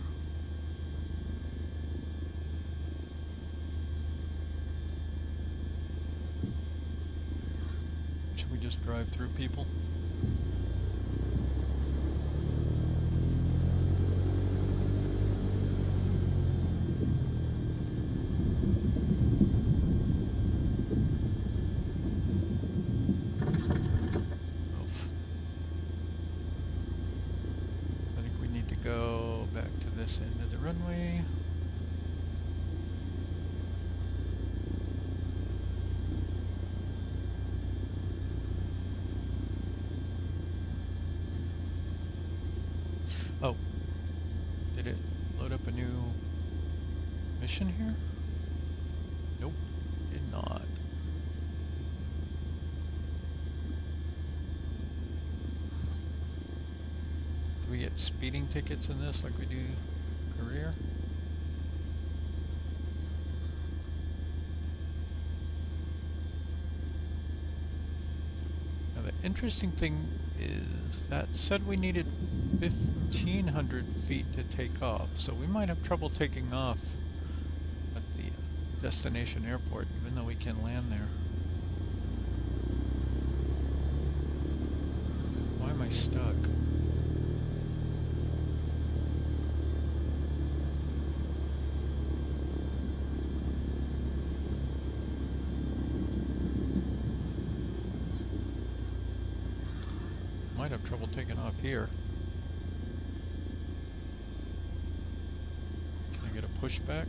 Should we just drive through people? Go back to this end of the runway. Oh, did it load up a new mission here? Nope, did not. Do we get speeding tickets in this like we do career? Now the interesting thing is that said we needed 1,500 feet to take off, so we might have trouble taking off at the destination airport, even though we can land there. Why am I stuck? Might have trouble taking off here. Can I get a pushback?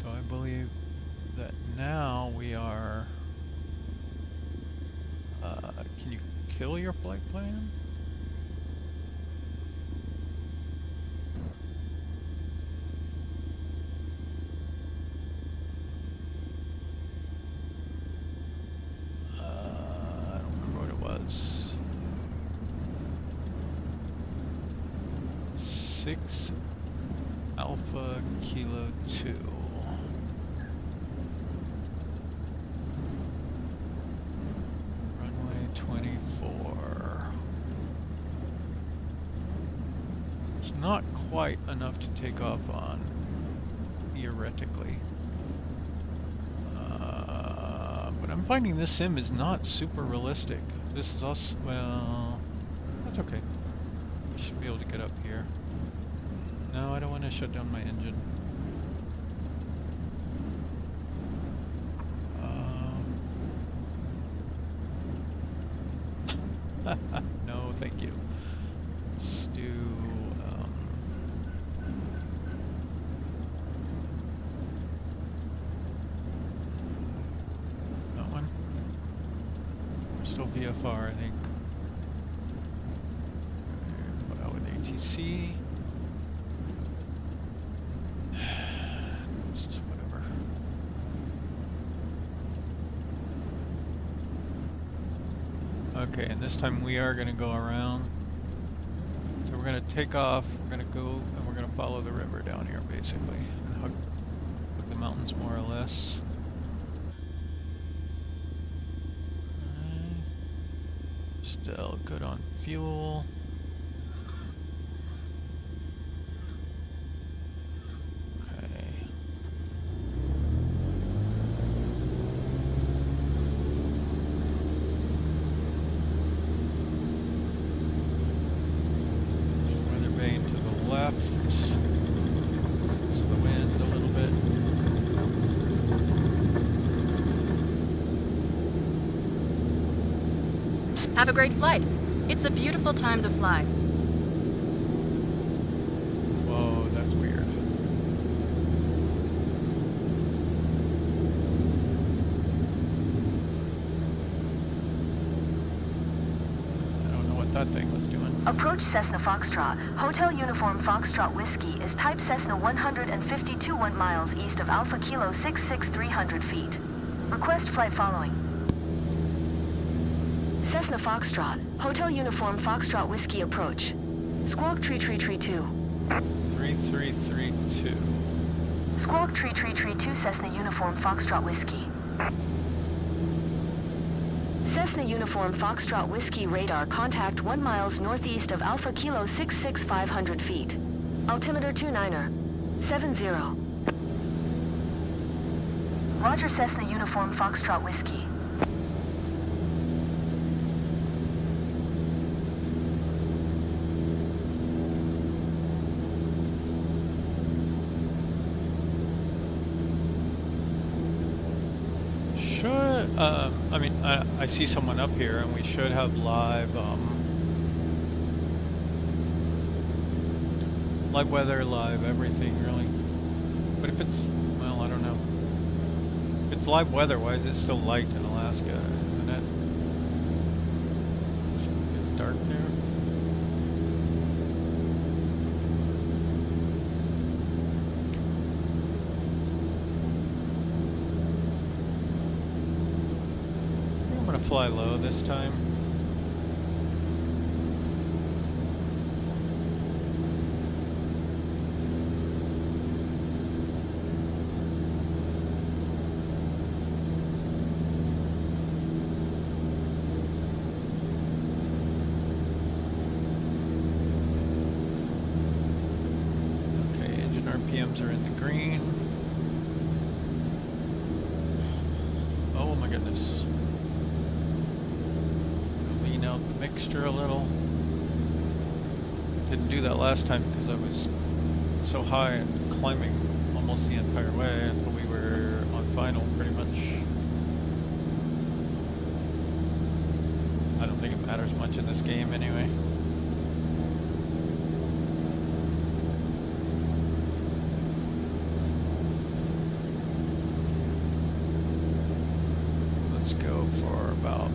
So I believe that now we are, can you kill your flight plan? I don't remember what it was. 6 Alpha Kilo 2. Runway 24. It's not quite enough to take off on, theoretically. But I'm finding this sim is not super realistic. This is also, well, that's okay. We should be able to get up here. No, I don't want to shut down my engine. No, thank you. Let's do, that one. We're still VFR, I think. Put out with ATC. Just whatever. Okay, and this time we are going to go around. So we're going to take off, we're going to go, and we're going to follow the river down here, basically. And hug the mountains, more or less. Still good on fuel. Okay. Weather vane to the left. So the wind a little bit. Have a great flight. It's a beautiful time to fly. Whoa, that's weird. I don't know what that thing was doing. Approach Cessna Foxtrot. Hotel Uniform Foxtrot Whiskey is type Cessna 152 1 miles east of Alpha Kilo 66 300 feet. Request flight following. Cessna Foxtrot. Hotel Uniform Foxtrot Whiskey approach. Squawk Tree 2. 3332. Squawk Tree 2 Cessna Uniform Foxtrot Whiskey. Cessna Uniform Foxtrot Whiskey radar contact 1 miles northeast of Alpha Kilo 66 500 feet. Altimeter 29er. 70. Roger Cessna Uniform Foxtrot Whiskey. I mean, I see someone up here, and we should have live weather, live everything, really. But if it's, well, I don't know. If it's live weather, why is it still light in Alaska? Isn't it? Should get dark there. Fly low this time. Okay, engine RPMs are in the green. Oh my goodness. Out the mixture a little. Didn't do that last time because I was so high and climbing almost the entire way until we were on final, pretty much. I don't think it matters much in this game anyway. Let's go for about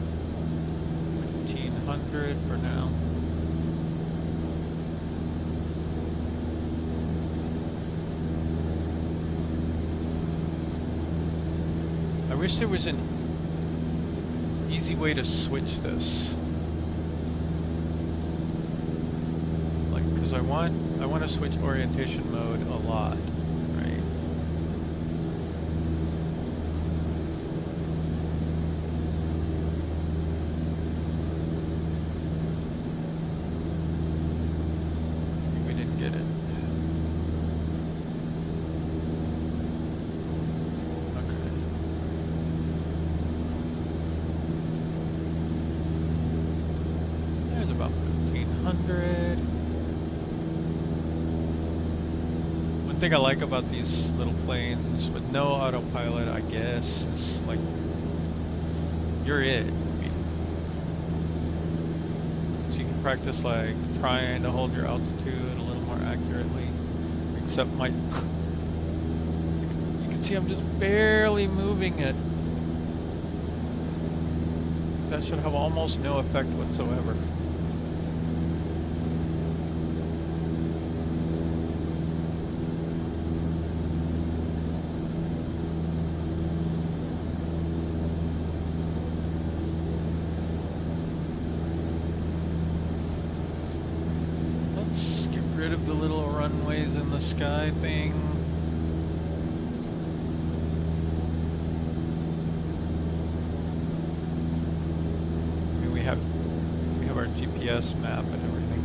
100 for now. I wish there was an easy way to switch this. Like, because I want to switch orientation mode a lot, right? thing I like about these little planes with no autopilot, I guess, is like you're it. So you can practice like trying to hold your altitude a little more accurately. Except my, you can see I'm just barely moving it. That should have almost no effect whatsoever. Let's get rid of the little runways in the sky thing. We have our GPS map and everything.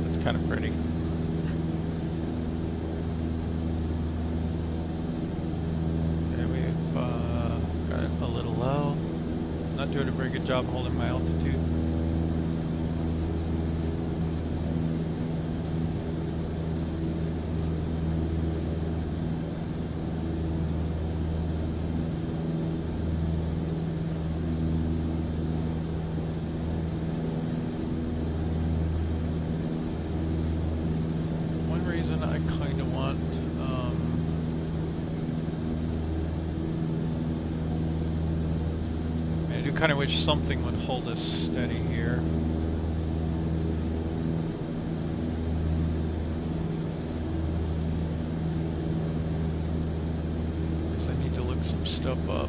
That's kind of pretty. Not doing a very good job holding my altitude. One reason I kind of want I do kind of wish something would hold us steady here. Guess I need to look some stuff up.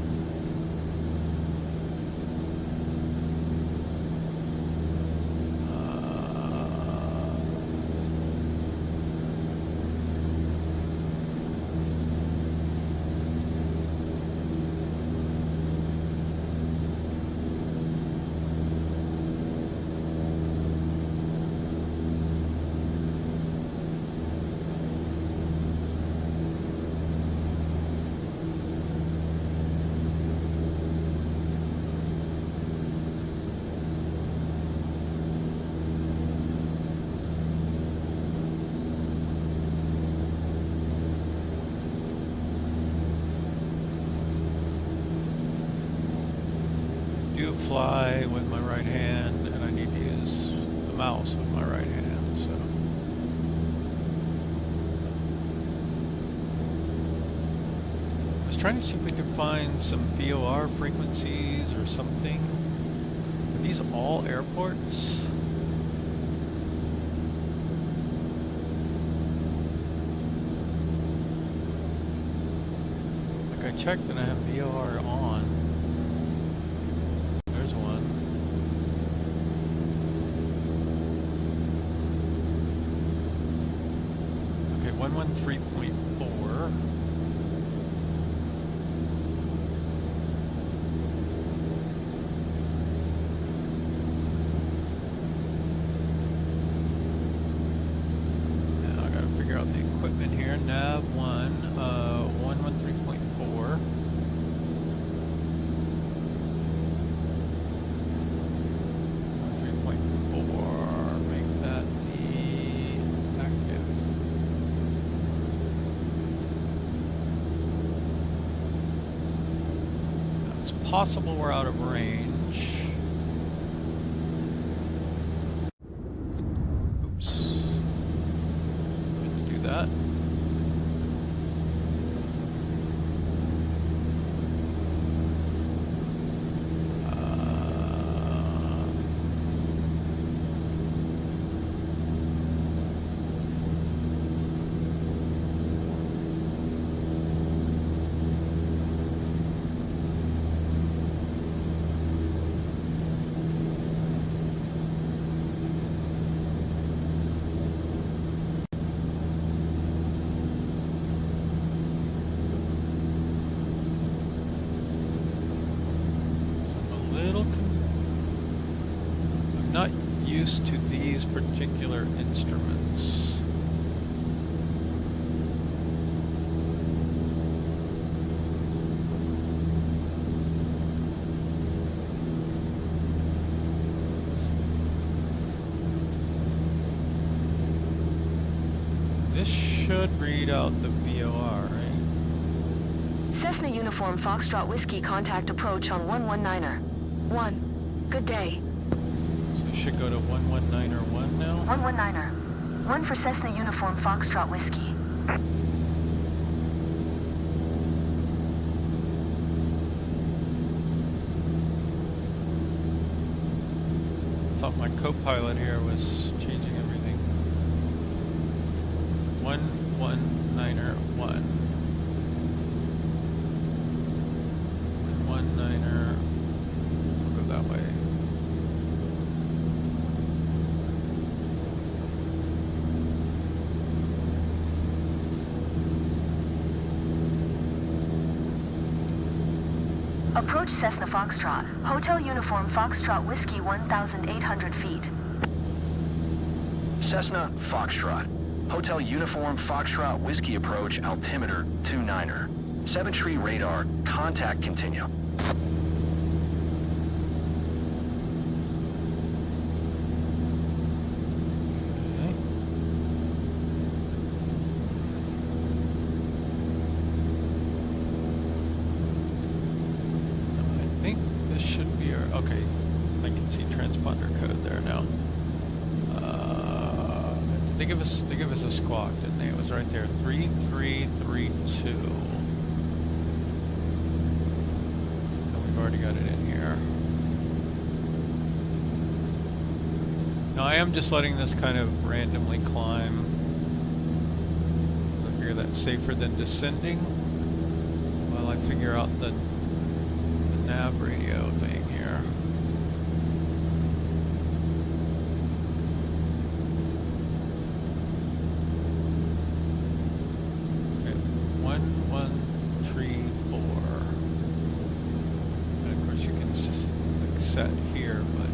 Fly with my right hand, and I need to use the mouse with my right hand, so. I was trying to see if we could find some VOR frequencies or something. Are these all airports? Like I checked and I have VOR on. Okay, 113.4. Now I gotta figure out the equipment here. Nav 1, 113.4. Possible we're out of range. Oops. Meant to do that. these particular instruments. This should read out the VOR, right? Cessna Uniform Foxtrot Whiskey, contact approach on 119er. 1. Good day. So it should go to 119er 1 now? 119er. 1 for Cessna Uniform Foxtrot Whiskey. I thought my co-pilot here was changing everything. 119er 1. 119er. We'll go that way. Approach Cessna Foxtrot. Hotel Uniform Foxtrot Whiskey 1,800 feet. Cessna Foxtrot. Hotel Uniform Foxtrot Whiskey approach altimeter 29er. 7 tree radar. Contact continue. Okay, I can see transponder code there now. They give us a squawk, didn't they? It was right there, 3332. And we've already got it in here. Now I am just letting this kind of randomly climb. I figure that's safer than descending while I figure out the nav radio thing here. Okay, 1134. And of course you can like set here, but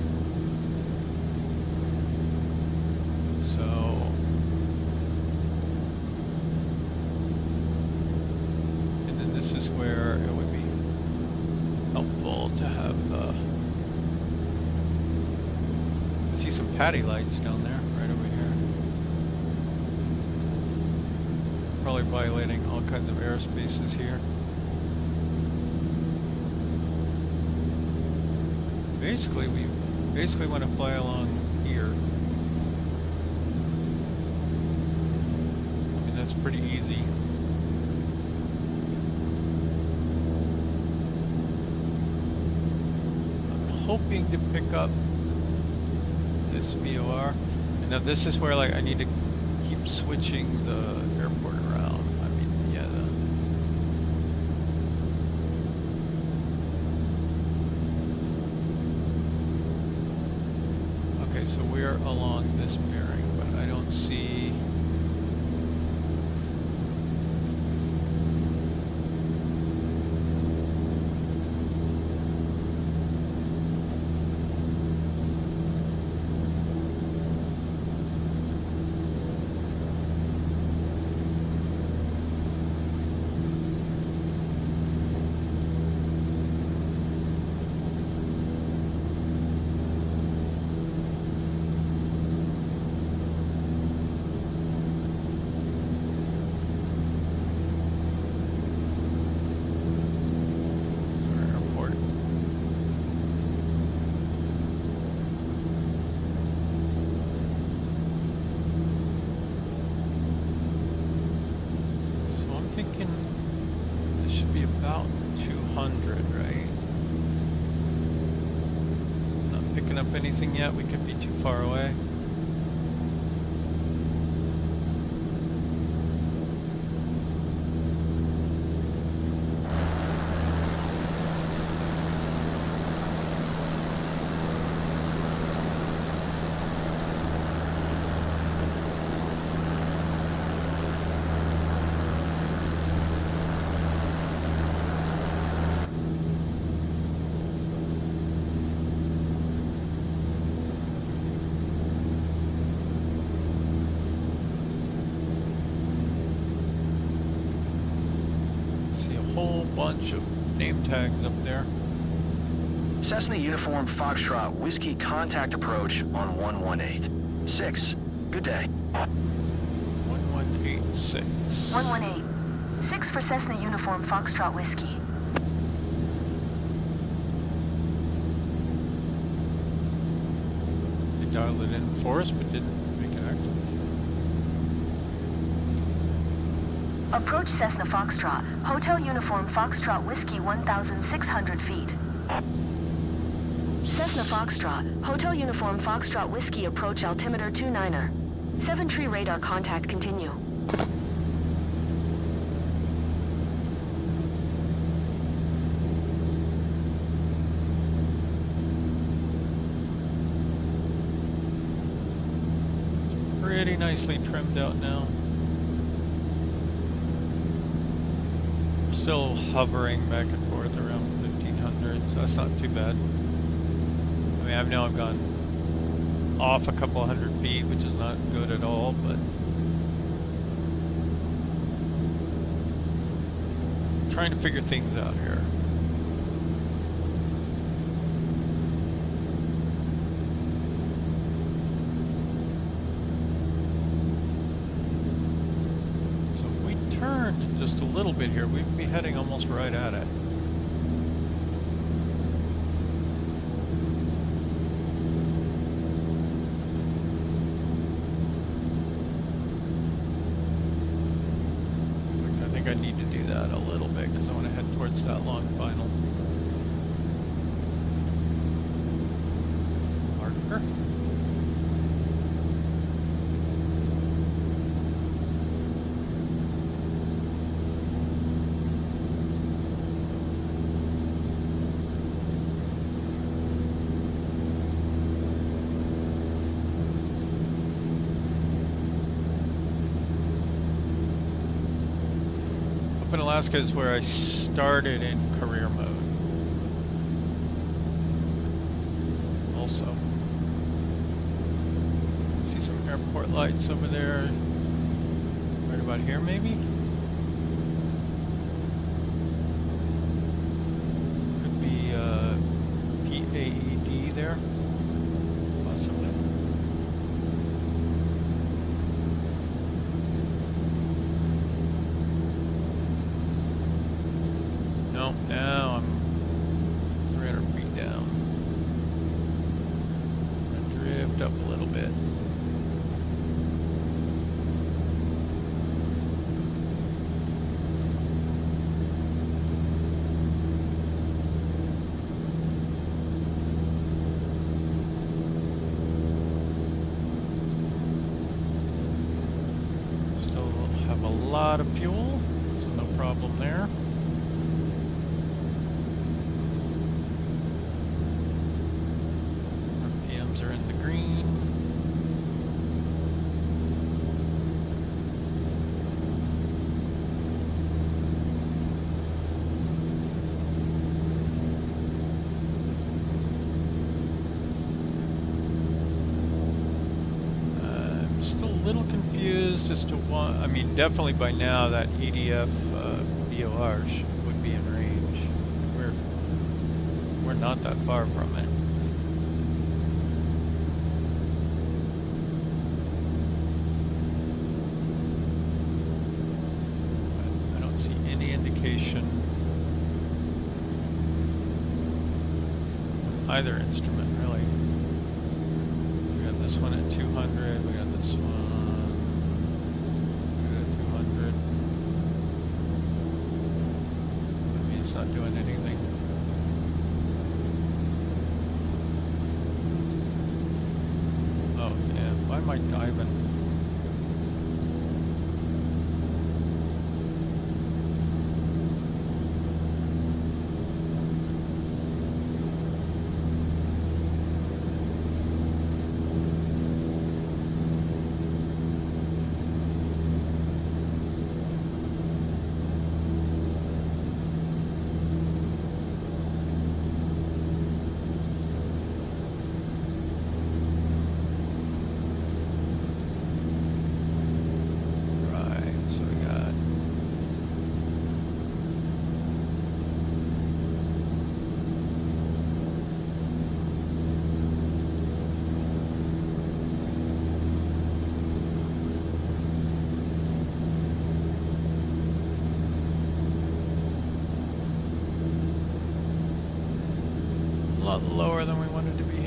so and then this is where it would be helpful to have I see some patty lights down there, right over here. Probably violating all kinds of airspaces here. Basically, we want to fly along here. I mean, that's pretty easy. Hoping to pick up this VOR, and now this is where like I need to keep switching the airport around. I mean, yeah. Okay, so we're along this bearing, but I don't see. Thinking this should be about 200, right? Not picking up anything yet. We could be too far away. whole bunch of name tags up there. Cessna Uniform Foxtrot Whiskey contact approach on 118. 6. Good day. 1186. 118. 6 for Cessna Uniform Foxtrot Whiskey. They dialed it in for us, but didn't make it active. Approach Cessna Foxtrot. Hotel Uniform Foxtrot Whiskey 1,600 feet. Cessna Foxtrot. Hotel Uniform Foxtrot Whiskey approach altimeter 29er. 7 tree radar contact continue. Pretty nicely trimmed out now. Still hovering back and forth around 1500, so that's not too bad. I mean, I've gone off a couple hundred feet, which is not good at all, but trying to figure things out here. Just a little bit here, we'd be heading almost right at it. I think I need to do that a little bit because I want to head towards that long final marker. Up in Alaska is where I started in career mode. Also, see some airport lights over there. Right about here, maybe? Could be PAED there. Possibly. Now I'm 300 feet down. I drift up a little bit. Still have a lot of fuel, so no problem there. Are in the green. I'm still a little confused as to why. I mean, definitely by now that EDF BOR would be in range. We're not that far from it. Either instrument, really. We got this one at 200, we got this one, we got 200. I mean, it's not doing anything. Oh, yeah, why am I diving?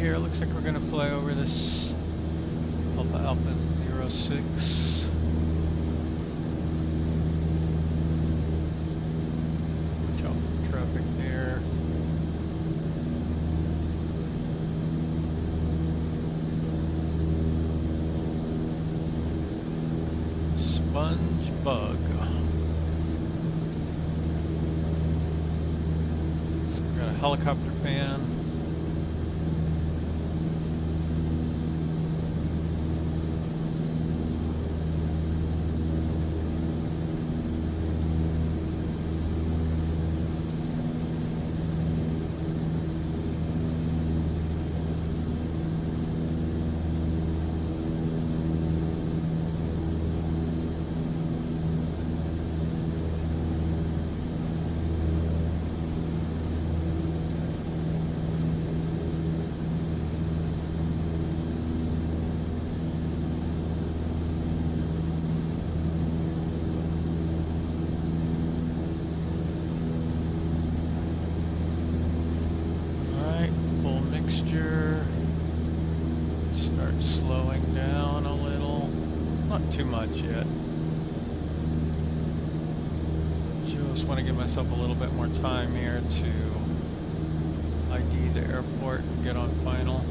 here. Looks like we're gonna fly over this Alpha 06. Watch out for traffic there. Sponge bug. So we got a helicopter fan. Too much yet. Just want to give myself a little bit more time here to ID the airport and get on final.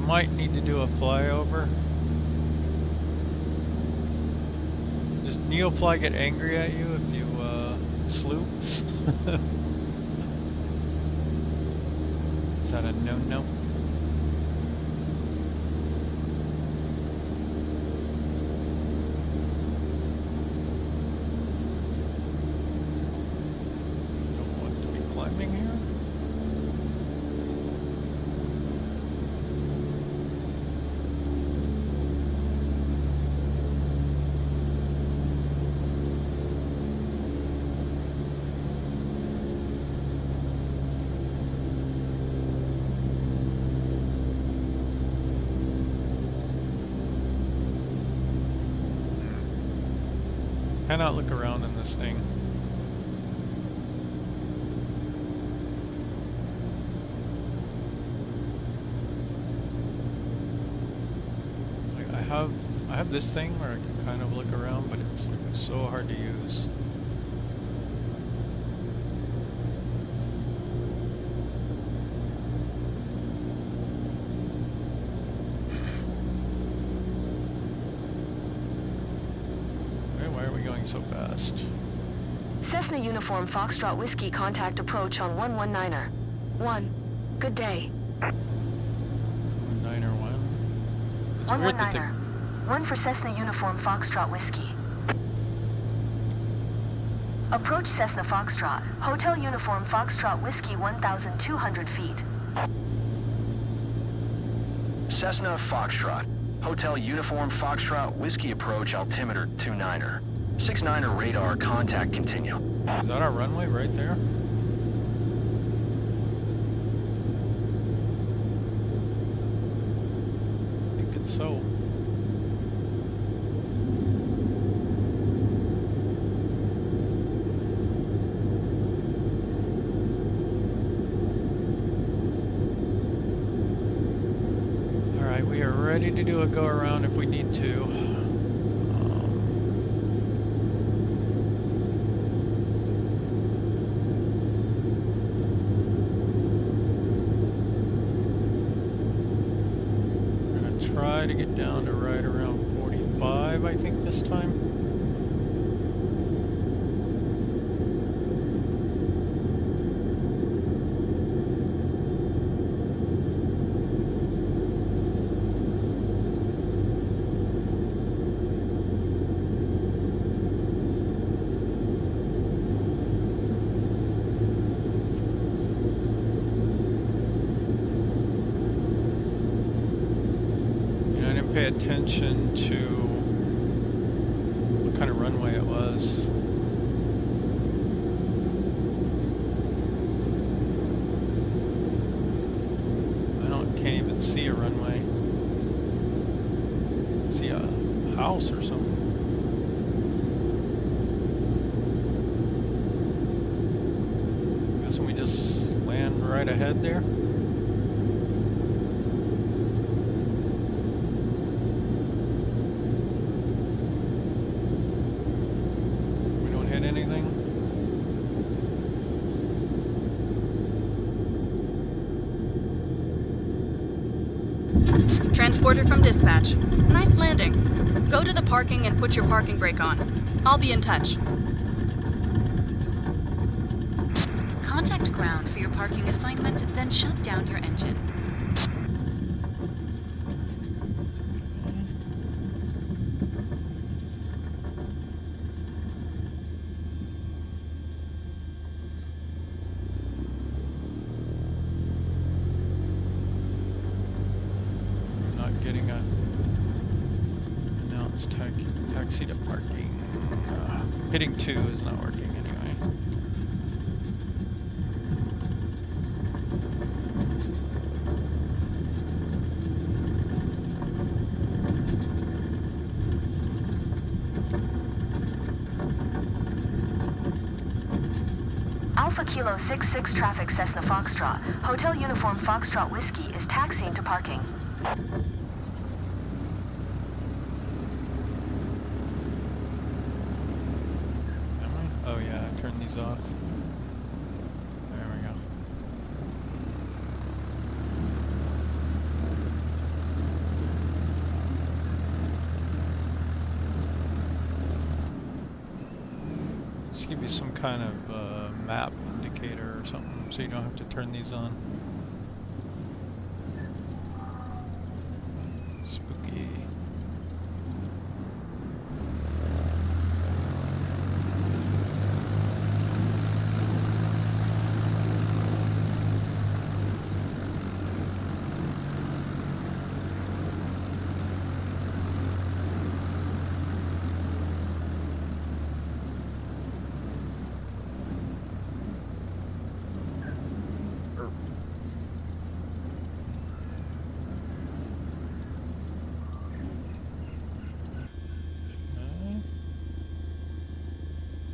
Might need to do a flyover. Does NeoFly get angry at you if you sloop? Is that a no-no? Cannot look around in this thing. Like I have this thing where I can kind of look around, but it's like so hard to use. So fast. Cessna Uniform Foxtrot Whiskey, contact approach on 119er. 1. Good day. 119er 1. 119er. 1 for Cessna Uniform Foxtrot Whiskey. Approach Cessna Foxtrot. Hotel Uniform Foxtrot Whiskey 1,200 feet. Cessna Foxtrot. Hotel Uniform Foxtrot Whiskey approach altimeter 29er. 69er radar contact continue. Is that our runway right there? I think it's so. Alright, we are ready to do a go around if we need to. To get down to right around 45, I think, this time. Pay attention to what kind of runway it was. Can't even see a runway. See a house or something. Guessing we just land right ahead there. Transporter from dispatch. Nice landing. Go to the parking and put your parking brake on. I'll be in touch. Contact ground for your parking assignment, then shut down your engine. Taxi to parking. Hitting 2 is not working anyway. Alpha Kilo 66 traffic Cessna Foxtrot. Hotel uniform Foxtrot Whiskey is taxiing to parking. Oh yeah, I turned these off. There we go. Let's give you some kind of map indicator or something so you don't have to turn these on. Spooky.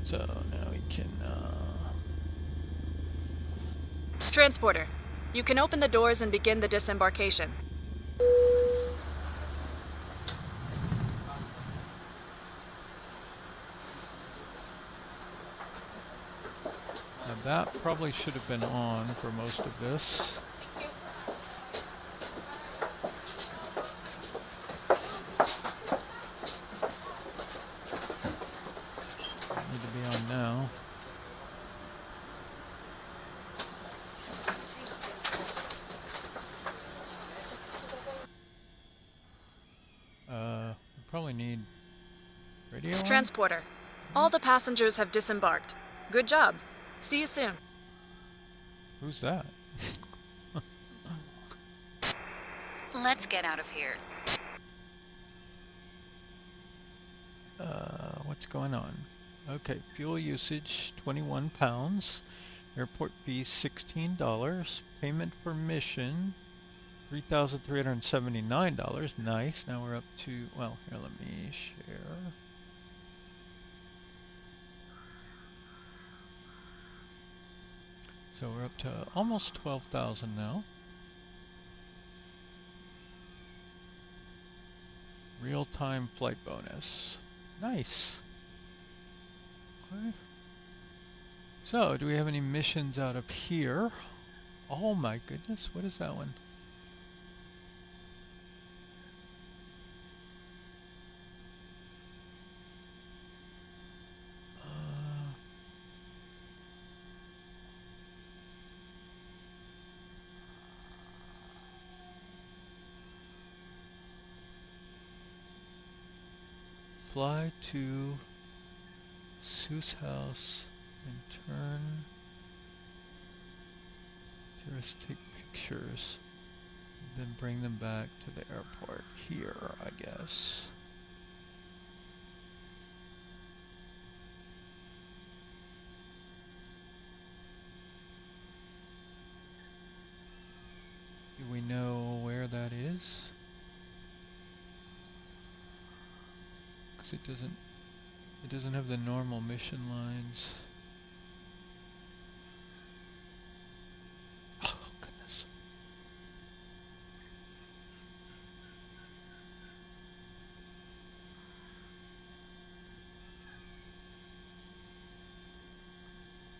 So now we can, Transporter, you can open the doors and begin the disembarkation. now that probably should have been on for most of this. Need to be on now. We probably need radio on? Transporter, all the passengers have disembarked. Good job. See you soon. Who's that? Let's get out of here. What's going on? Okay, fuel usage 21 pounds. Airport fees $16. Payment for mission $3,379. Nice. Now we're up to, well, here, let me share. So we're up to almost 12,000 now. Real-time flight bonus. Nice. Okay. So, do we have any missions out of here? Oh my goodness, what is that one? Fly to Sue's house and turn. Tourists take pictures, then bring them back to the airport here, I guess. Do we know where that is? Because it doesn't have the normal mission lines. Oh goodness.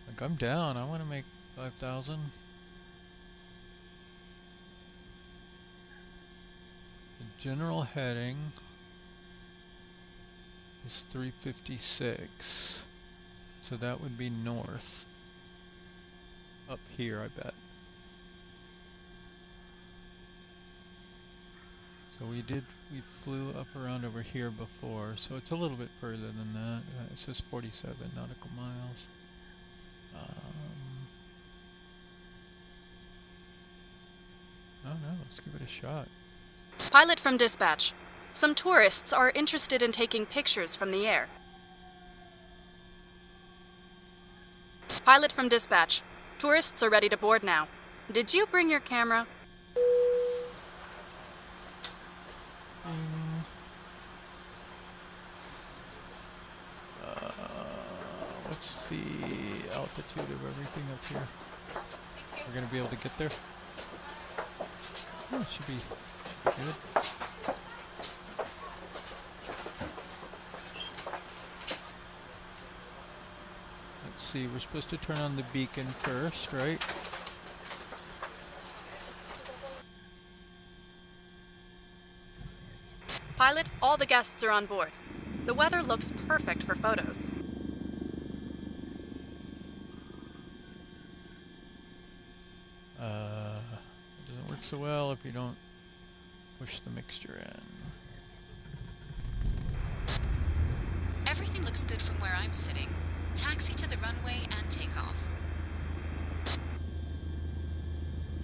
Like, I'm down. I want to make 5,000. general heading is 356. So that would be north. Up here, I bet. So we flew up around over here before, so it's a little bit further than that. It says 47 nautical miles. Oh no, let's give it a shot. Pilot from dispatch. Some tourists are interested in taking pictures from the air. Pilot from dispatch. Tourists are ready to board now. Did you bring your camera? What's the altitude of everything up here? We're gonna be able to get there? Oh, should be good. Let's see, we're supposed to turn on the beacon first, right? Pilot, all the guests are on board. The weather looks perfect for photos. It doesn't work so well if you don't push the mixture in. Everything looks good from where I'm sitting. Taxi to the runway and take off.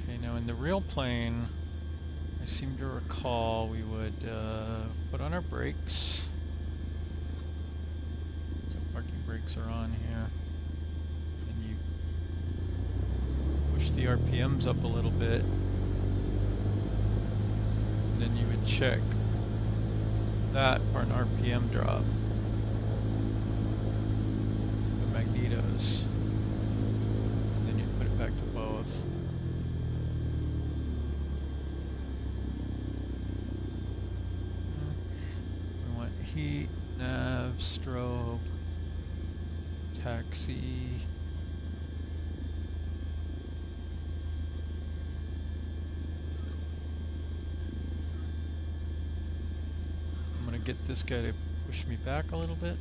Okay, now in the real plane, I seem to recall we would put on our brakes. So parking brakes are on here. And you push the RPMs up a little bit. And then you would check that for an RPM drop. The magnetos. And then you put it back to both. We want heat, nav, strobe, taxi. I'm gonna get this guy to push me back a little bit.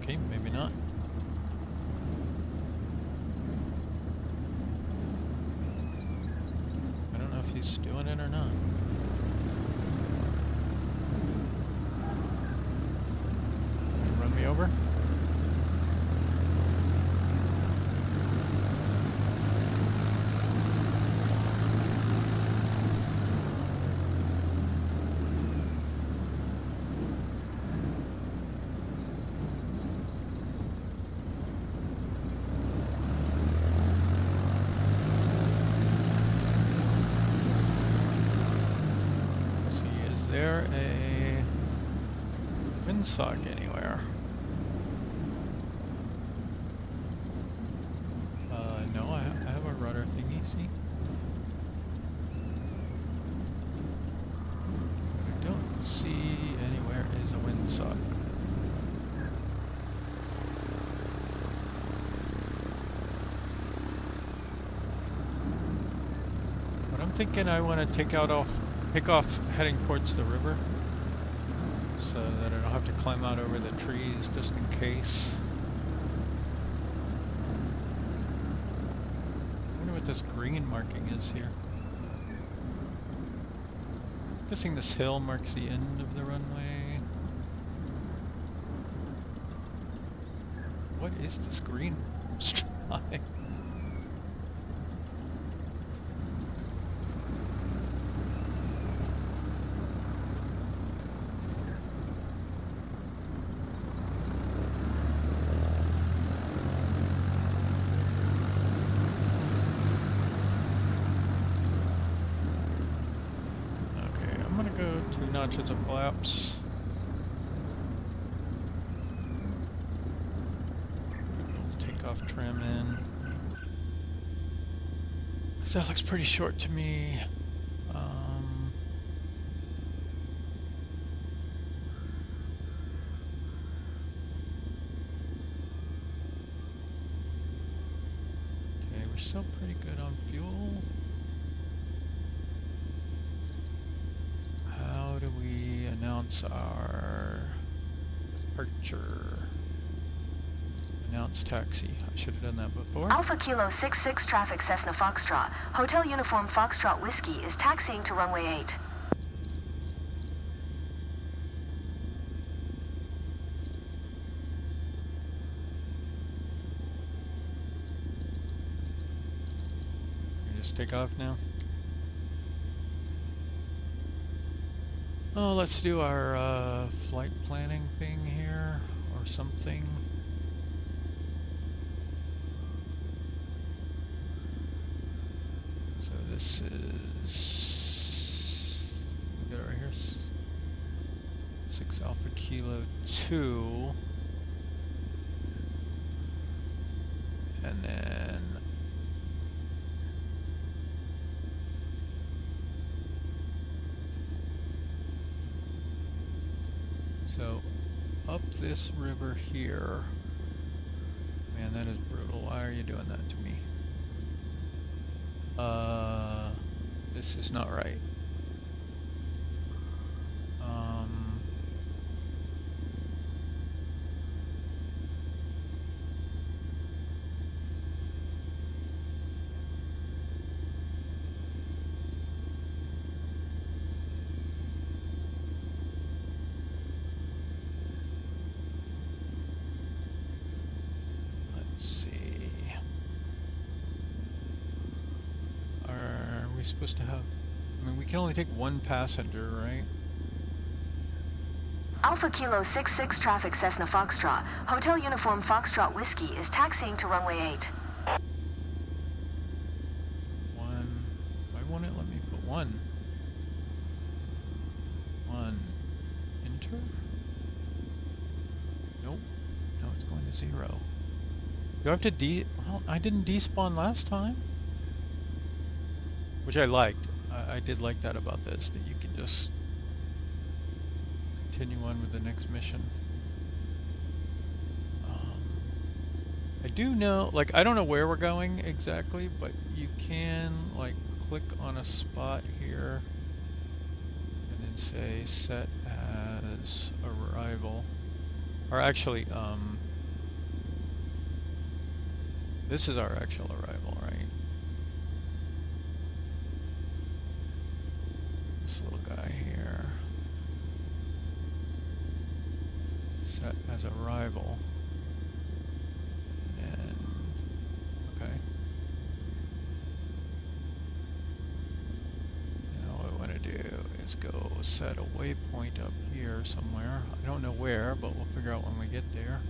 Okay, maybe not. I don't know if he's doing it or not. Run me over? Is there a windsock anywhere? No, I have a rudder thingy, see? What I don't see anywhere is a windsock. But I'm thinking I want to pick off heading towards the river so that I don't have to climb out over the trees just in case. I wonder what this green marking is here. I'm guessing this hill marks the end of the runway. What is this green stripe? Notches of flaps. Take off trim in. 'Cause that looks pretty short to me. Okay, we're still pretty good on fuel. How do we announce our departure? Announce taxi. I should have done that before. Alpha Kilo 66 traffic Cessna Foxtrot. Hotel Uniform Foxtrot Whiskey is taxiing to runway 8. You just take off now. Oh, let's do our flight planning thing here or something. So this is, we got it right here, 6 Alpha Kilo 2, and then so up this river here. Man, that is brutal. Why are you doing that to me? This is not right. Let's see. Are we supposed to have, I mean, we can only take one passenger, right? Alpha Kilo 66 traffic Cessna Foxtrot. Hotel Uniform Foxtrot Whiskey is taxiing to runway 8. One. Why won't it let me put one? One. Enter? Nope. No, it's going to 0. Do I have to well, I didn't despawn last time. Which I liked. I did like that about this, that you can just continue on with the next mission. I do know, like, I don't know where we're going exactly, but you can, like, click on a spot here and then say set as arrival. Or actually, this is our actual arrival, right? This little guy here. Set as arrival. And okay. Now what I want to do is go set a waypoint up here somewhere. I don't know where, but we'll figure out when we get there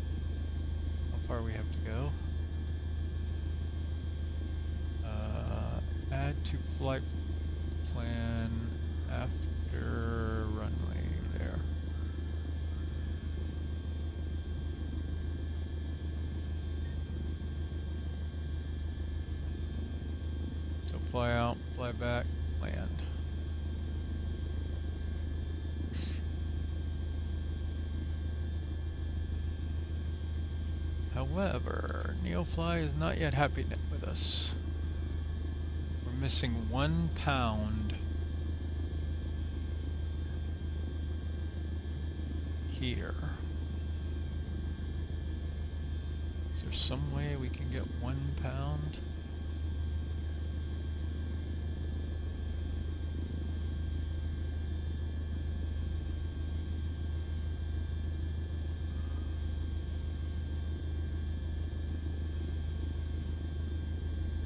how far we have to go. Add to flight plan after runway there. So fly out, fly back, land. However, NeoFly is not yet happy with us. We're missing 1 pound here. Is there some way we can get 1 pound?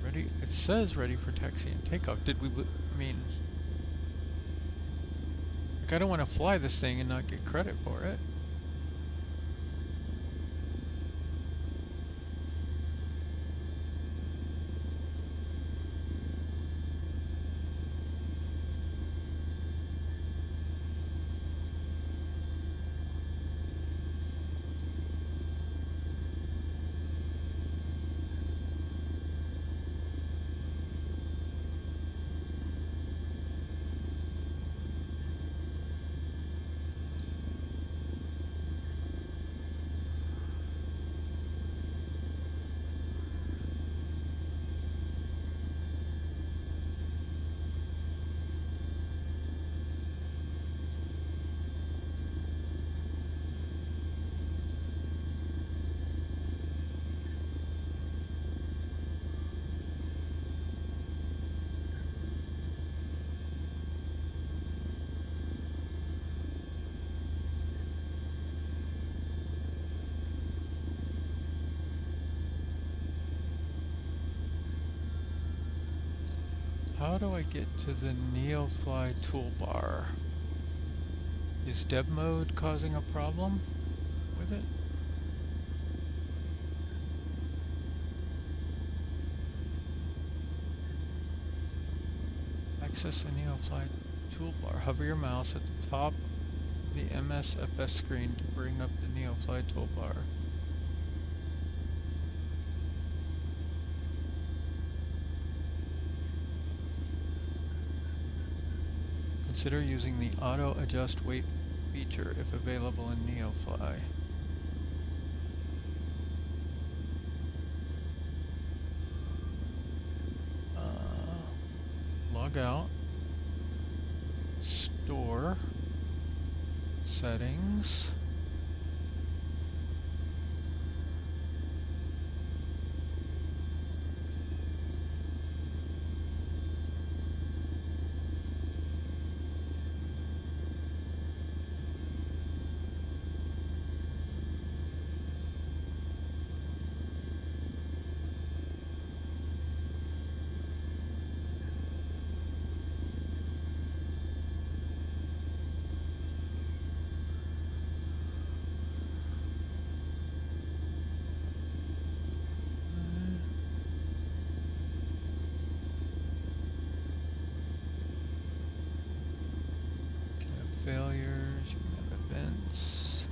Ready? It says ready for taxi and takeoff. Did we, I mean, like, I don't want to fly this thing and not get credit for it. how do I get to the NeoFly toolbar? Is dev mode causing a problem with it? Access the NeoFly toolbar. Hover your mouse at the top of the MSFS screen to bring up the NeoFly toolbar. Consider using the auto adjust weight feature if available in NeoFly. Log out, store, settings, failures, you can have events.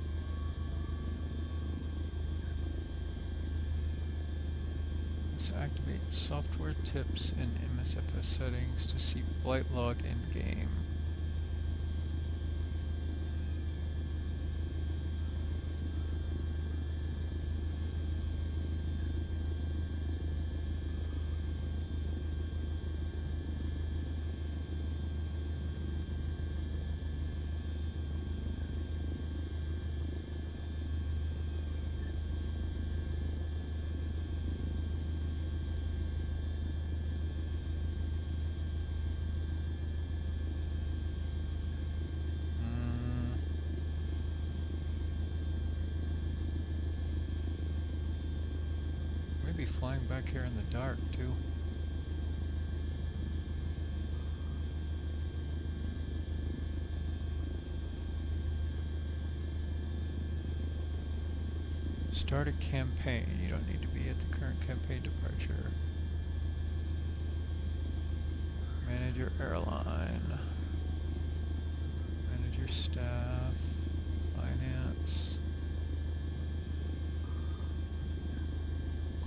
Let's activate software tips in MSFS settings to see flight log in game. Maybe flying back here in the dark too. Start a campaign. You don't need to be at the current campaign departure. Manage your airline. Manage your staff. Finance.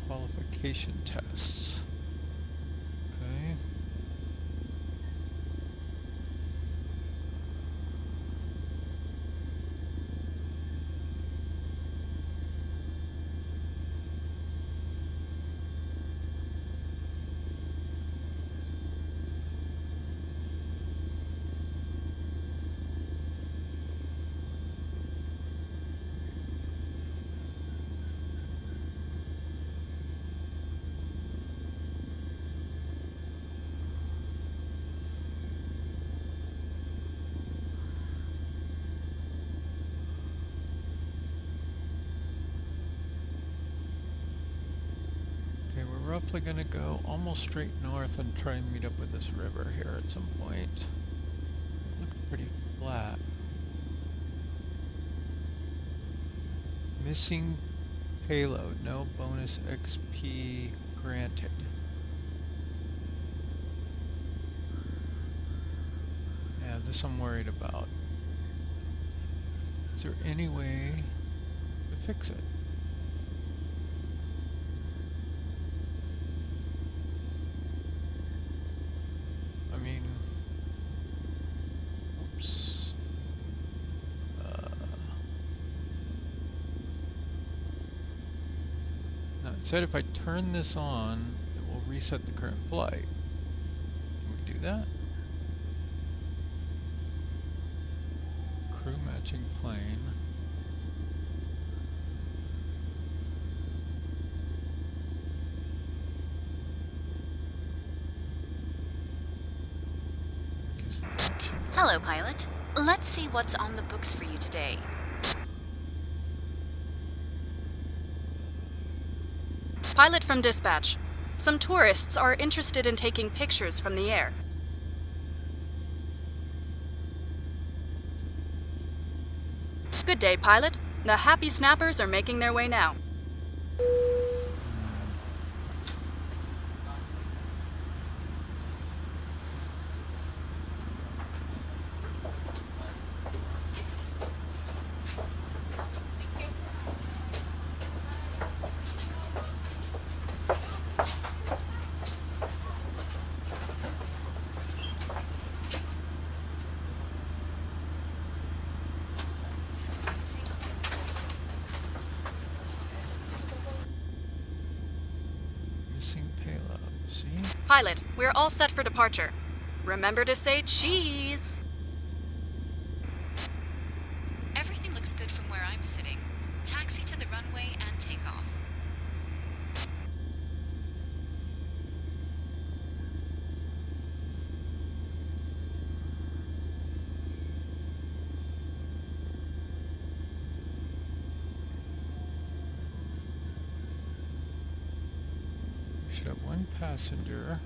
Qualification tests. Okay. Roughly gonna go almost straight north and try and meet up with this river here at some point. Looks pretty flat. Missing payload, no bonus XP granted. Yeah, this I'm worried about. Is there any way to fix it? It said if I turn this on, it will reset the current flight. Can we do that? Crew matching plane. Hello, pilot. Let's see what's on the books for you today. Pilot from dispatch. Some tourists are interested in taking pictures from the air. Good day, pilot. The happy snappers are making their way now. Pilot, we're all set for departure. Remember to say cheese! Everything looks good from where I'm sitting. Taxi to the runway and take off. We should have one passenger.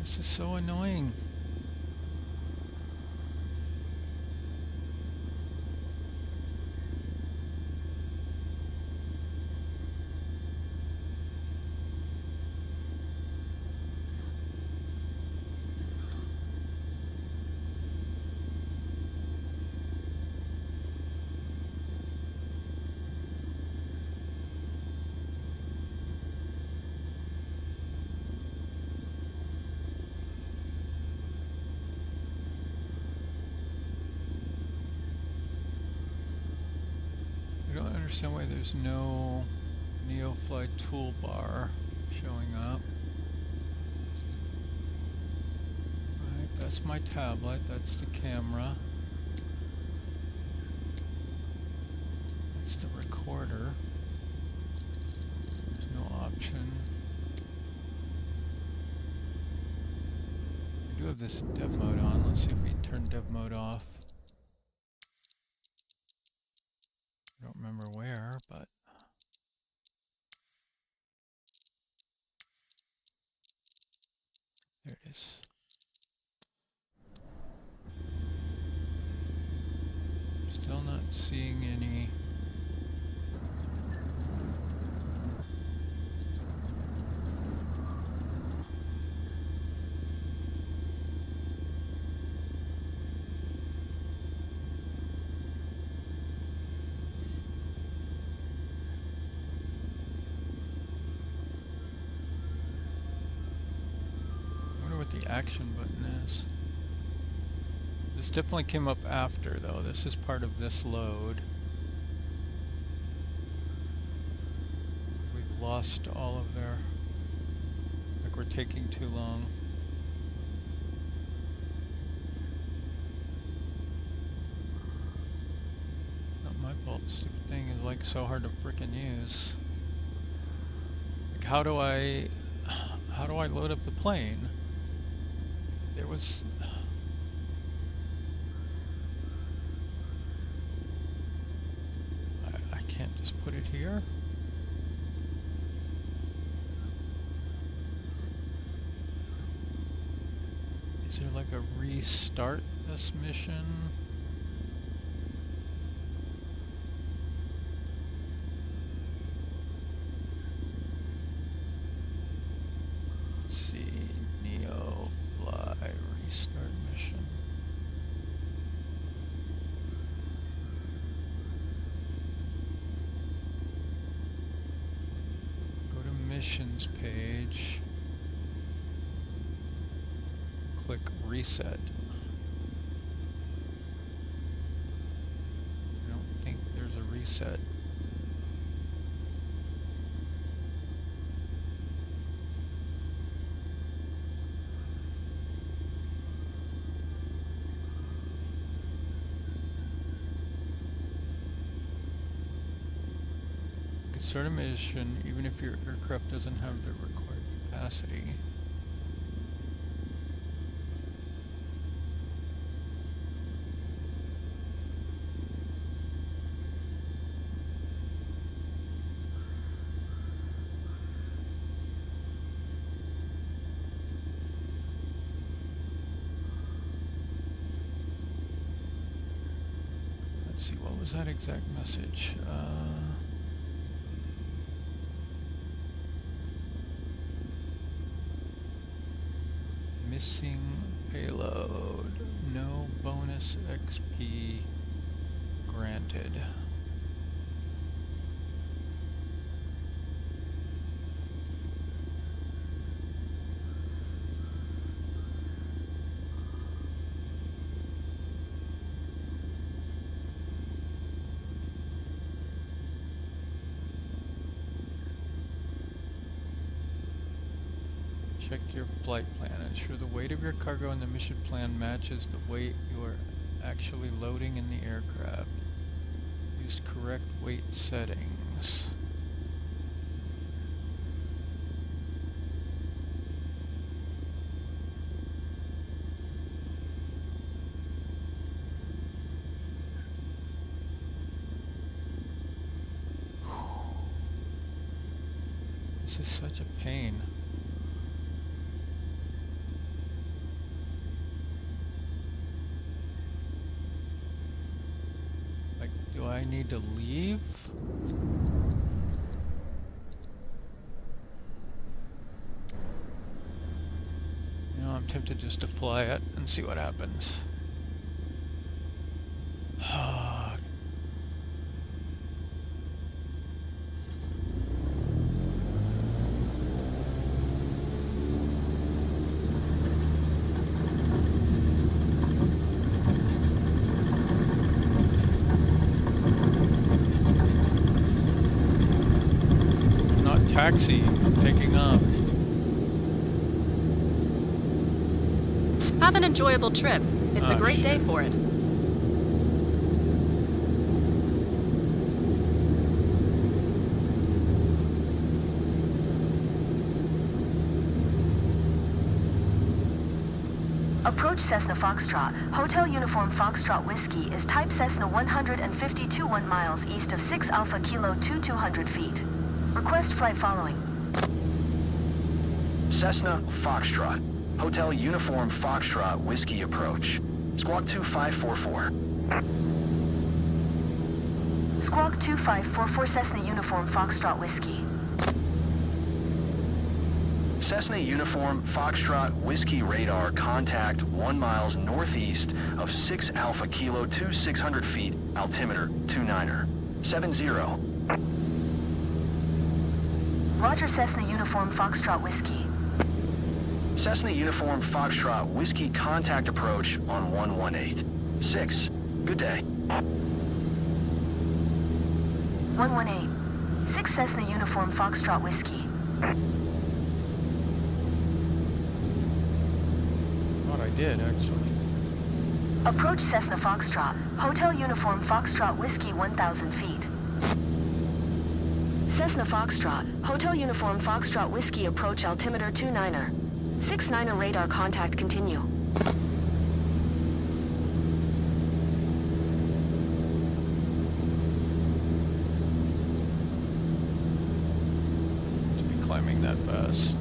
This is so annoying. I don't understand why there's no NeoFly toolbar showing up. Right, that's my tablet, that's the camera. That's the recorder. There's no option. We do have this dev mode on. Let's see if we can turn dev mode off. I don't remember where, but there it is. Still not seeing any. The action button is. This definitely came up after though. This is part of this load. We've lost all of their, like we're taking too long. Not my fault, the stupid thing is like so hard to frickin' use. Like how do I load up the plane? There was I can't just put it here. Is there like a restart this mission? Let's see, NeoFly restart mission. Go to missions page. Click reset. I don't think there's a reset. Start a mission even if your aircraft doesn't have the required capacity. Let's see, what was that exact message? Missing payload. No bonus XP granted. Check your flight plan. Ensure the weight of your cargo in the mission plan matches the weight you are actually loading in the aircraft. Use correct weight settings. This is such a pain. Do I need to leave? You know, I'm tempted just to fly it and see what happens. Taxi, taking off. Have an enjoyable trip. It's a great day for it. Approach Cessna Foxtrot. Hotel Uniform Foxtrot Whiskey is type Cessna 152 1 miles east of 6 Alpha Kilo 200 feet. Request flight following. Cessna Foxtrot. Hotel Uniform Foxtrot Whiskey approach. Squawk 2544. Squawk 2544 Cessna Uniform Foxtrot Whiskey. Cessna Uniform Foxtrot Whiskey radar contact 1 miles northeast of 6 Alpha Kilo 600 feet, altimeter 29er. 70. Roger Cessna Uniform Foxtrot Whiskey. Cessna Uniform Foxtrot Whiskey contact approach on 118. 6. Good day. 118. 6 Cessna Uniform Foxtrot Whiskey. What I did, actually. Approach Cessna Foxtrot. Hotel Uniform Foxtrot Whiskey 1,000 feet. Cessna Foxtrot. Hotel Uniform Foxtrot Whiskey approach altimeter 29er. 69er radar contact continue. To be climbing that fast.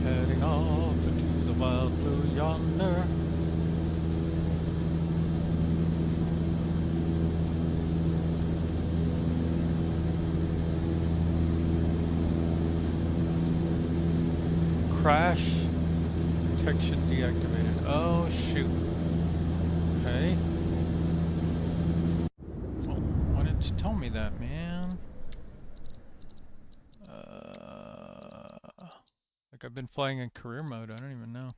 Heading off into the wild blue yonder. Crash detection deactivated. Oh shoot. Okay. Well, why didn't you tell me that, man? Like I've been flying in career mode, I don't even know.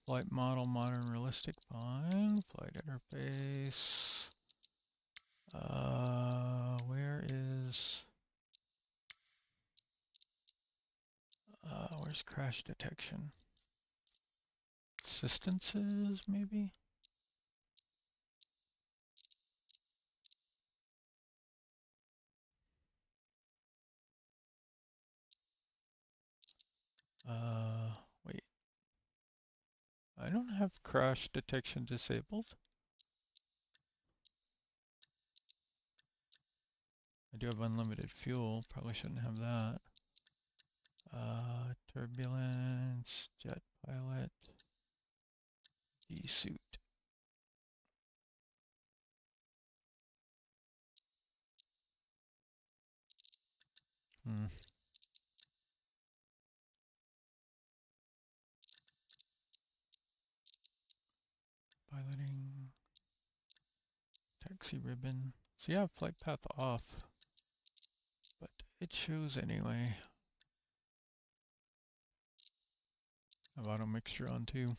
Flight model, modern realistic, fine. Flight interface. Where is... where's crash detection? assistances, maybe? Wait. I don't have crash detection disabled. I do have unlimited fuel, probably shouldn't have that. Turbulence, jet pilot, D-suit. Piloting, taxi ribbon. So yeah, flight path off, but it shows anyway. Have auto mixture on too.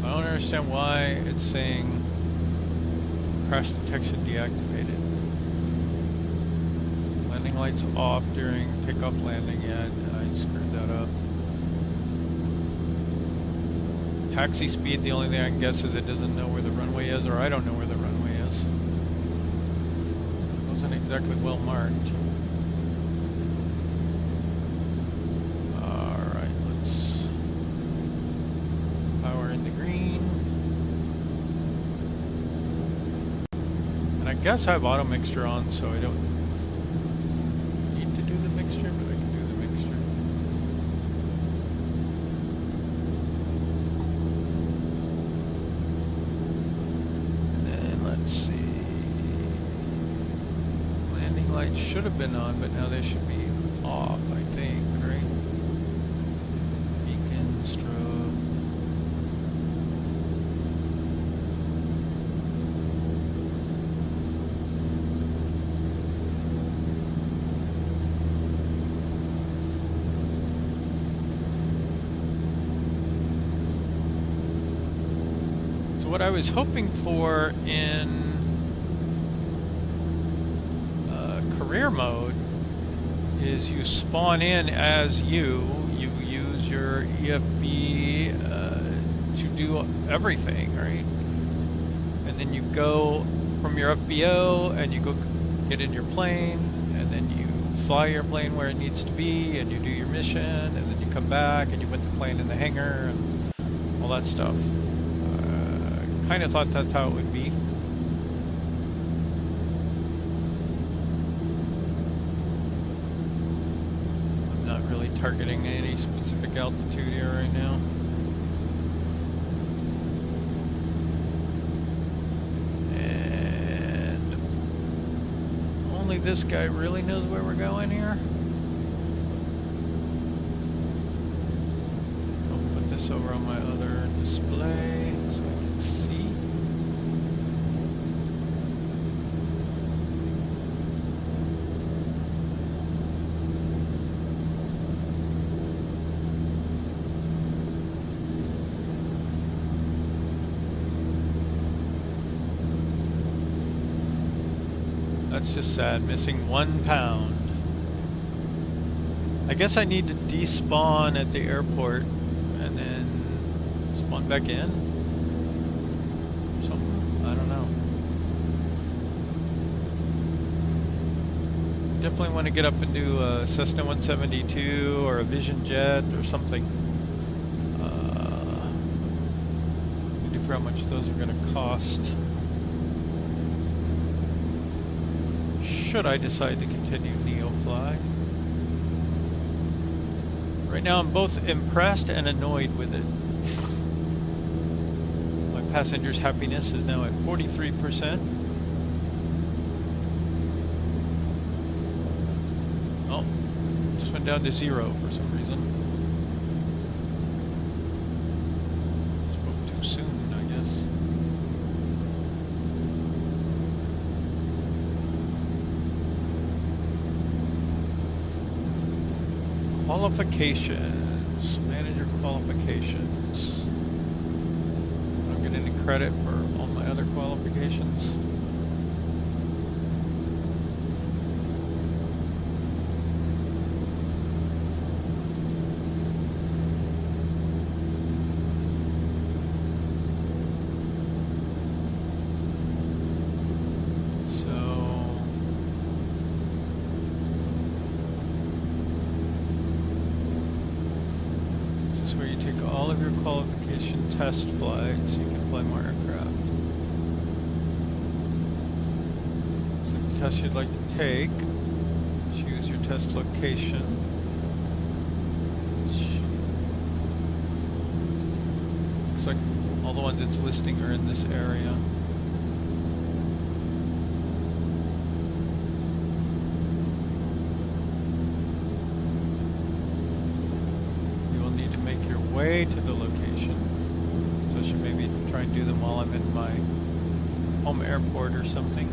I don't understand why it's saying crash detection deactivated. Landing lights off during takeoff landing. Yeah, I screwed that up. Taxi speed, the only thing I can guess is it doesn't know where the runway is, or I don't know where the runway is. It wasn't exactly well marked. Alright, let's power in the green. And I guess I have auto mixture on, so I don't need to do the mixture, but I can do the mixture. And then let's see. Landing lights should have been on, but now they should be off, I think, right? Beacon, strobe. What I was hoping for in career mode is you spawn in as you use your EFB to do everything, right? And then you go from your FBO and you go get in your plane, and then you fly your plane where it needs to be, and you do your mission, and then you come back and you put the plane in the hangar and all that stuff. Kind of thought that's how it would be. I'm not really targeting any specific altitude here right now. And only this guy really knows where we're going here. I'll put this over on my other display. That's just sad, missing 1 pound. I guess I need to despawn at the airport and then spawn back in. Something, I don't know. Definitely want to get up and do a Cessna 172 or a Vision Jet or something. I do forget how much those are going to cost. Should I decide to continue NeoFly. Right now I'm both impressed and annoyed with it. My passenger's happiness is now at 43%. Oh, just went down to 0 for some reason. Spoke too soon, I guess. Qualifications. Manager qualifications. I don't get any credit for all my other qualifications. where you take all of your qualification test flights, you can fly more aircraft. So the test you'd like to take, choose your test location. Looks like all the ones it's listing are in this area. Way to the location, so I should maybe try and do them while I'm in my home airport or something.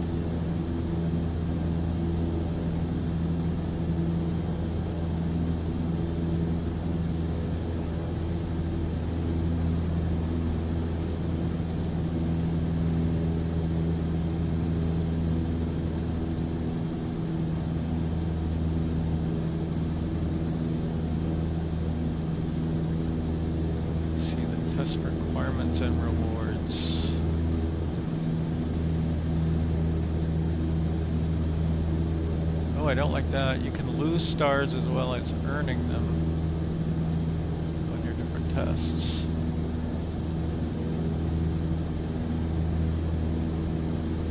Requirements and rewards. Oh, I don't like that. You can lose stars as well as earning them on your different tests.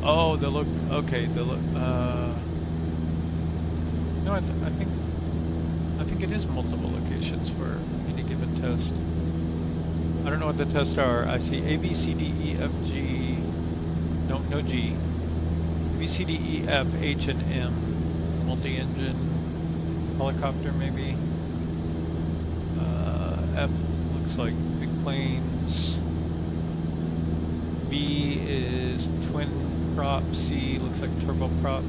Oh, the look. Okay, the look. No, I think it is multiple locations for any given test. I don't know what the tests are. I see A, B, C, D, E, F, G. No G. A, B, C, D, E, F, H, and M. Multi-engine. Helicopter, maybe. F looks like big planes. B is twin prop. C looks like turboprop.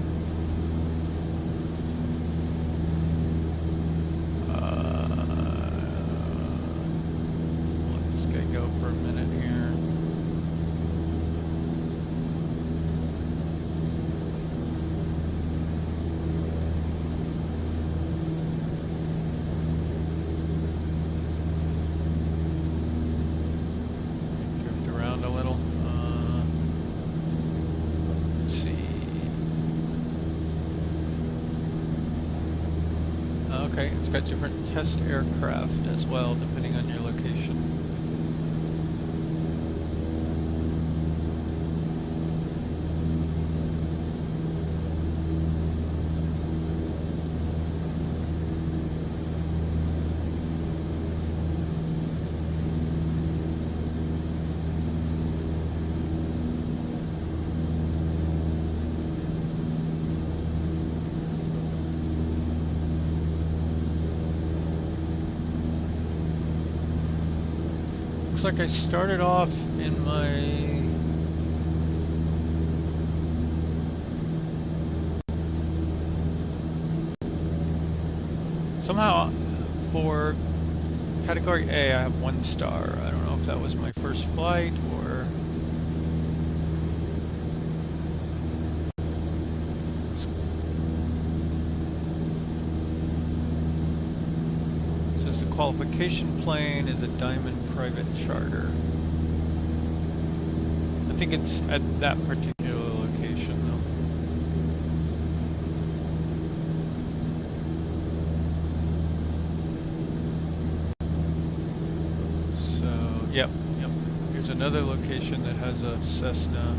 Go for a minute here. Drift around a little. Let's see. Okay, it's got different test aircraft as well, depending on your location. Looks like I started off in my somehow for category A I have 1 star. I don't know if that was my first flight or qualification plane is a Diamond private charter. I think it's at that particular location though. So, yep. Here's another location that has a Cessna.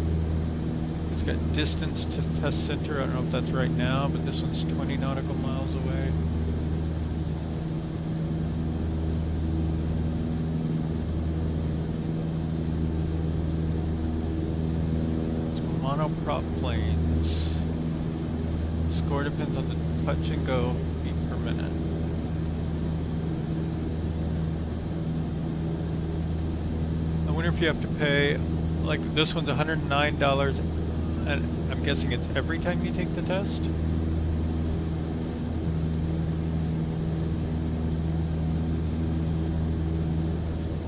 It's got distance to test center. I don't know if that's right now, but this one's 20 nautical miles away. Monoprop planes. Score depends on the touch and go feet per minute. I wonder if you have to pay, like this one's $109, and I'm guessing it's every time you take the test?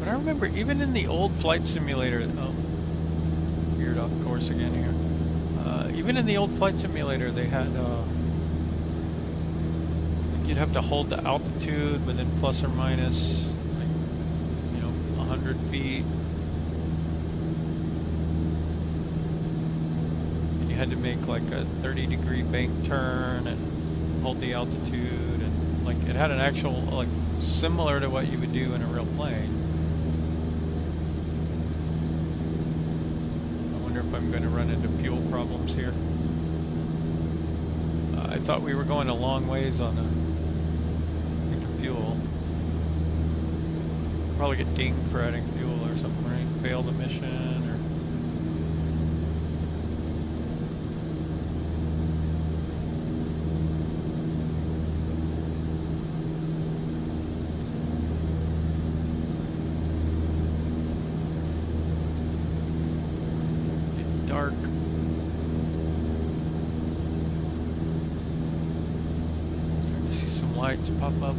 But I remember even in the old flight simulator, veered off course again here. Even in the old flight simulator, they had you'd have to hold the altitude within plus or minus, like, 100 feet. And you had to make like a 30-degree bank turn and hold the altitude. And Like it had an actual, like similar to what you would do in a real plane. I wonder if I'm going to run into fuel problems here. I thought we were going a long ways on a tank of fuel. Probably get dinged for adding fuel or something, right? Failed the mission or... It's dark. Starting to see some lights pop up.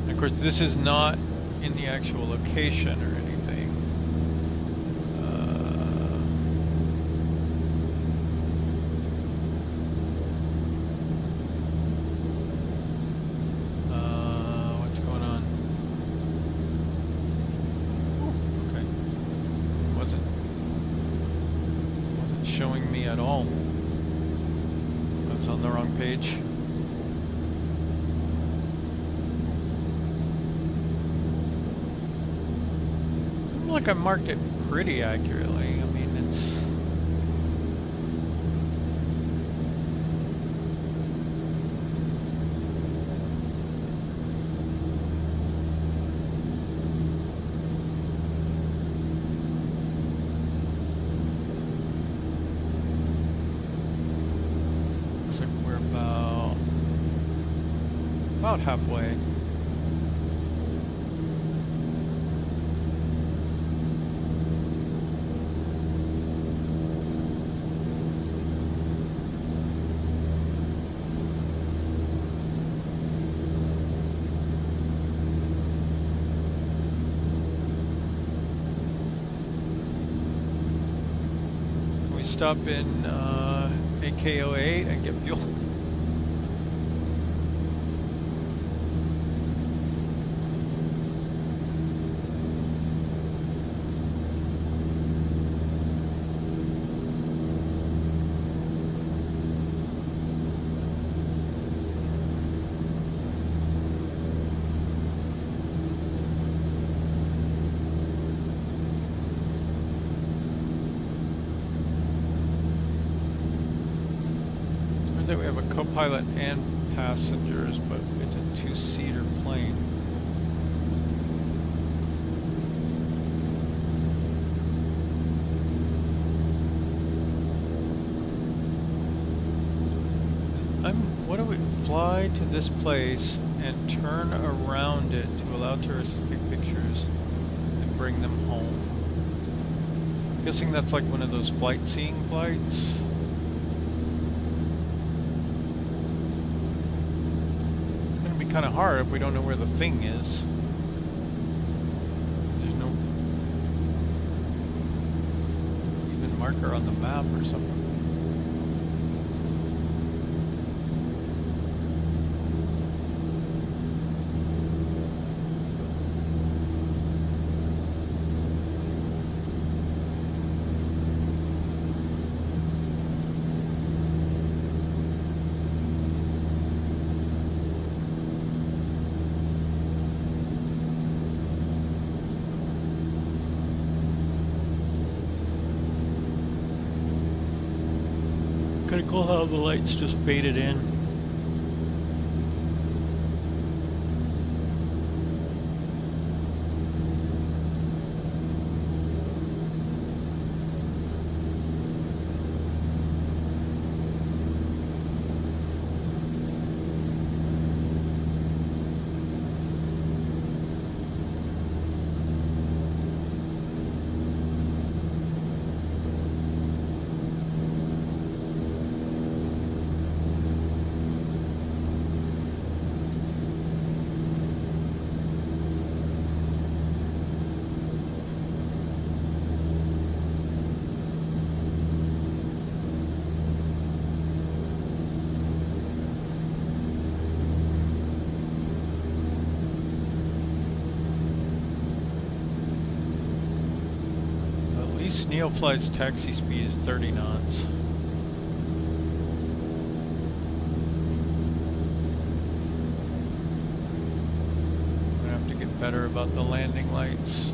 Of course, this is not in the actual location or anything. What's going on? Ooh, okay. Wasn't showing me at all. I was on the wrong page. Like I marked it pretty accurately. I mean, it's... Looks like we're about halfway. Stop in AK08 and get fuel. That we have a co-pilot and passengers, but it's a two-seater plane. What do we fly to this place and turn around it to allow tourists to take pictures and bring them home? I'm guessing that's like one of those flight seeing flights. Kind of hard if we don't know where the thing is. There's no even marker on the map or something. Kind of cool how the lights just faded in. NeoFly's taxi speed is 30 knots. I'm gonna have to get better about the landing lights.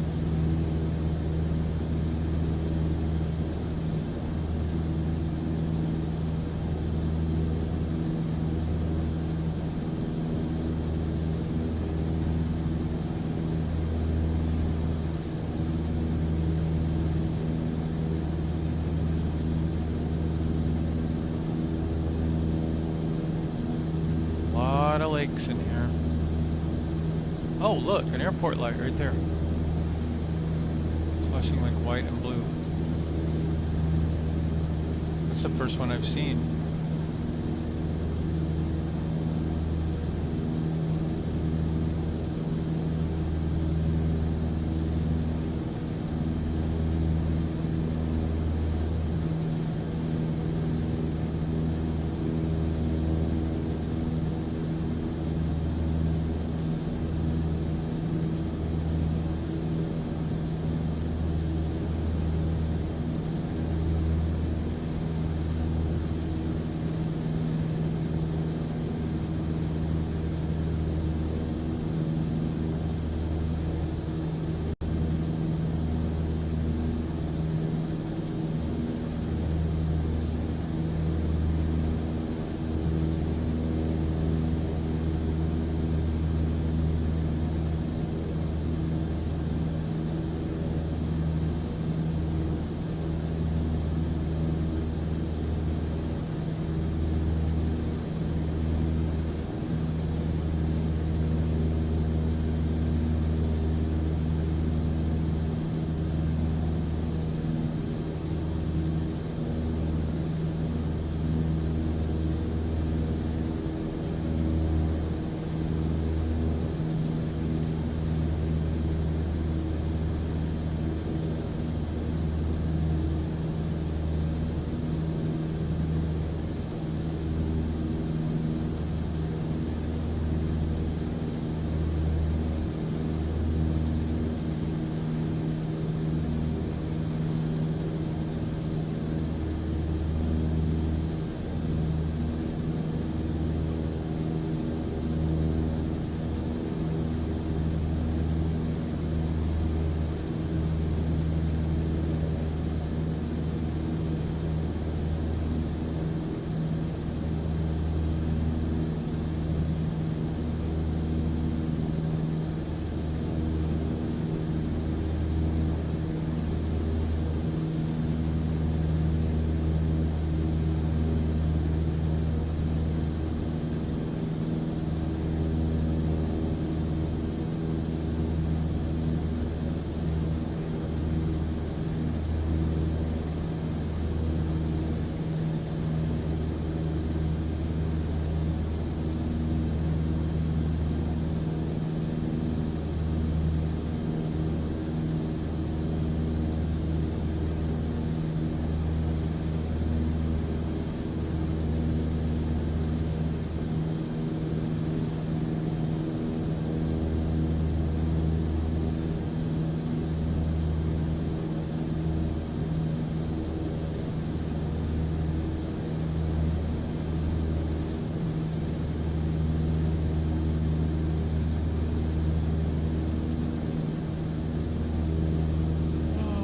Lot of lakes in here. Oh, look, an airport light right there. It's flashing like white and blue. That's the first one I've seen.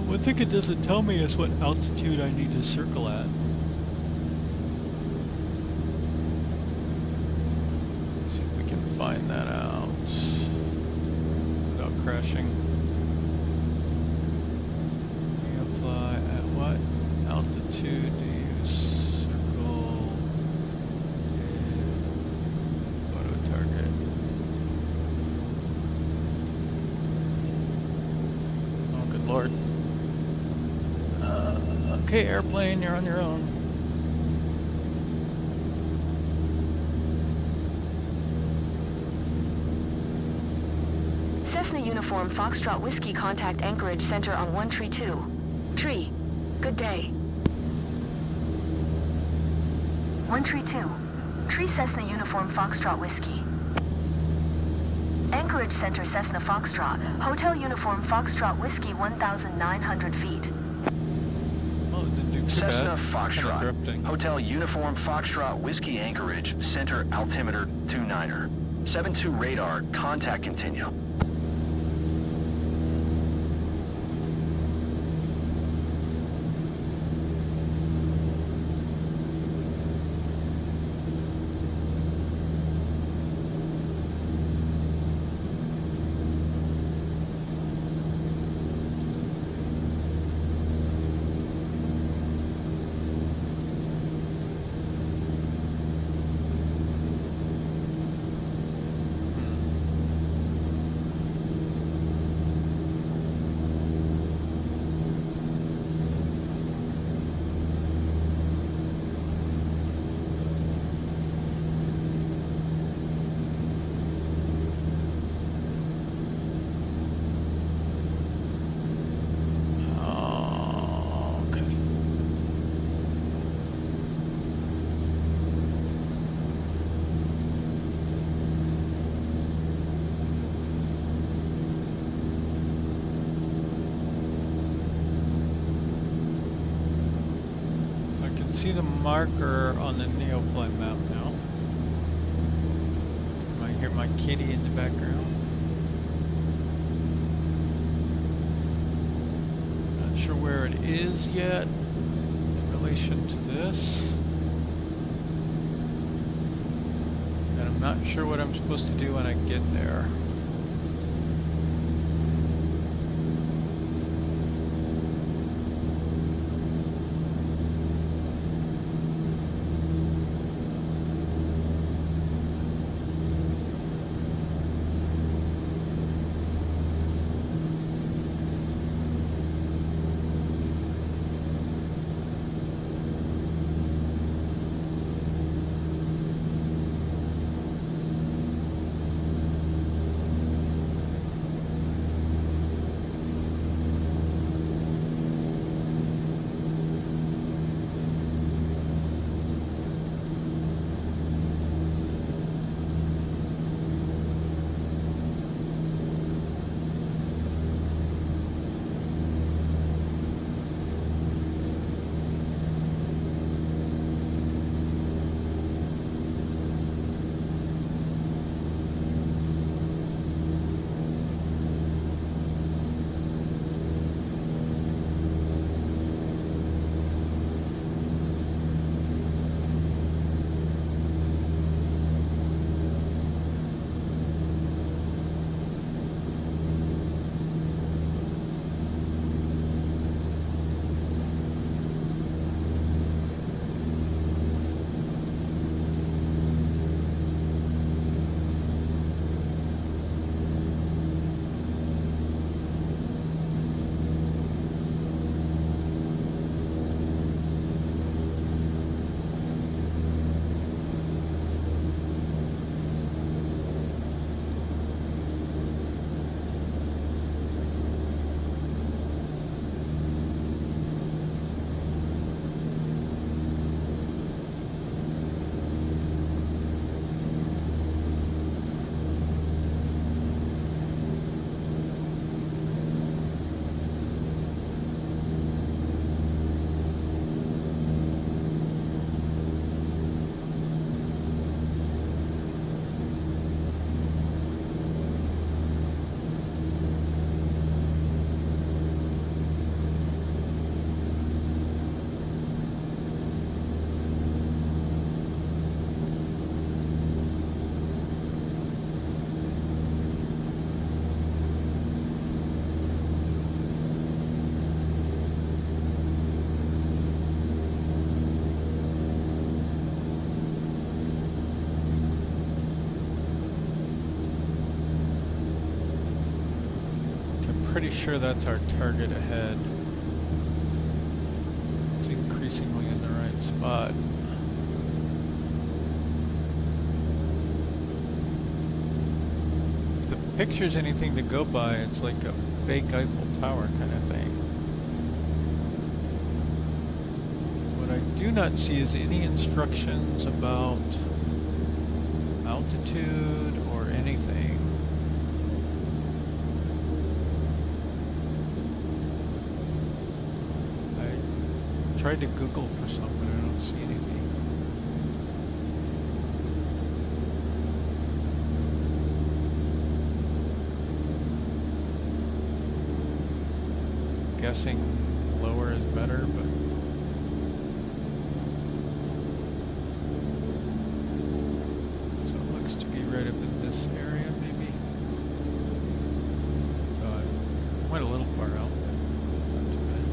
One thing it doesn't tell me is what altitude I need to circle at. See if we can find that out without crashing. NeoFly at what altitude do you circle in photo target? Oh, good lord. Okay, airplane, you're on your own. Cessna Uniform Foxtrot Whiskey, contact Anchorage Center on 132. Tree. Good day. 132. Tree Cessna Uniform Foxtrot Whiskey. Anchorage Center Cessna Foxtrot. Hotel Uniform Foxtrot Whiskey 1,900 feet. Cessna bad. Kinda Foxtrot. drifting. Hotel Uniform Foxtrot Whiskey Anchorage, center altimeter 29er. 72 radar, contact continue. See the marker on the NeoFly map now. You might hear my kitty in the background. Not sure where it is yet in relation to this. And I'm not sure what I'm supposed to do when I get there. Pretty sure that's our target ahead. It's increasingly in the right spot. If the picture's anything to go by, it's like a fake Eiffel Tower kind of thing. What I do not see is any instructions about altitude or anything. tried to Google for some, but I don't see anything. Guessing lower is better, but so it looks to be right up in this area, maybe. So I went a little far out, but not too bad.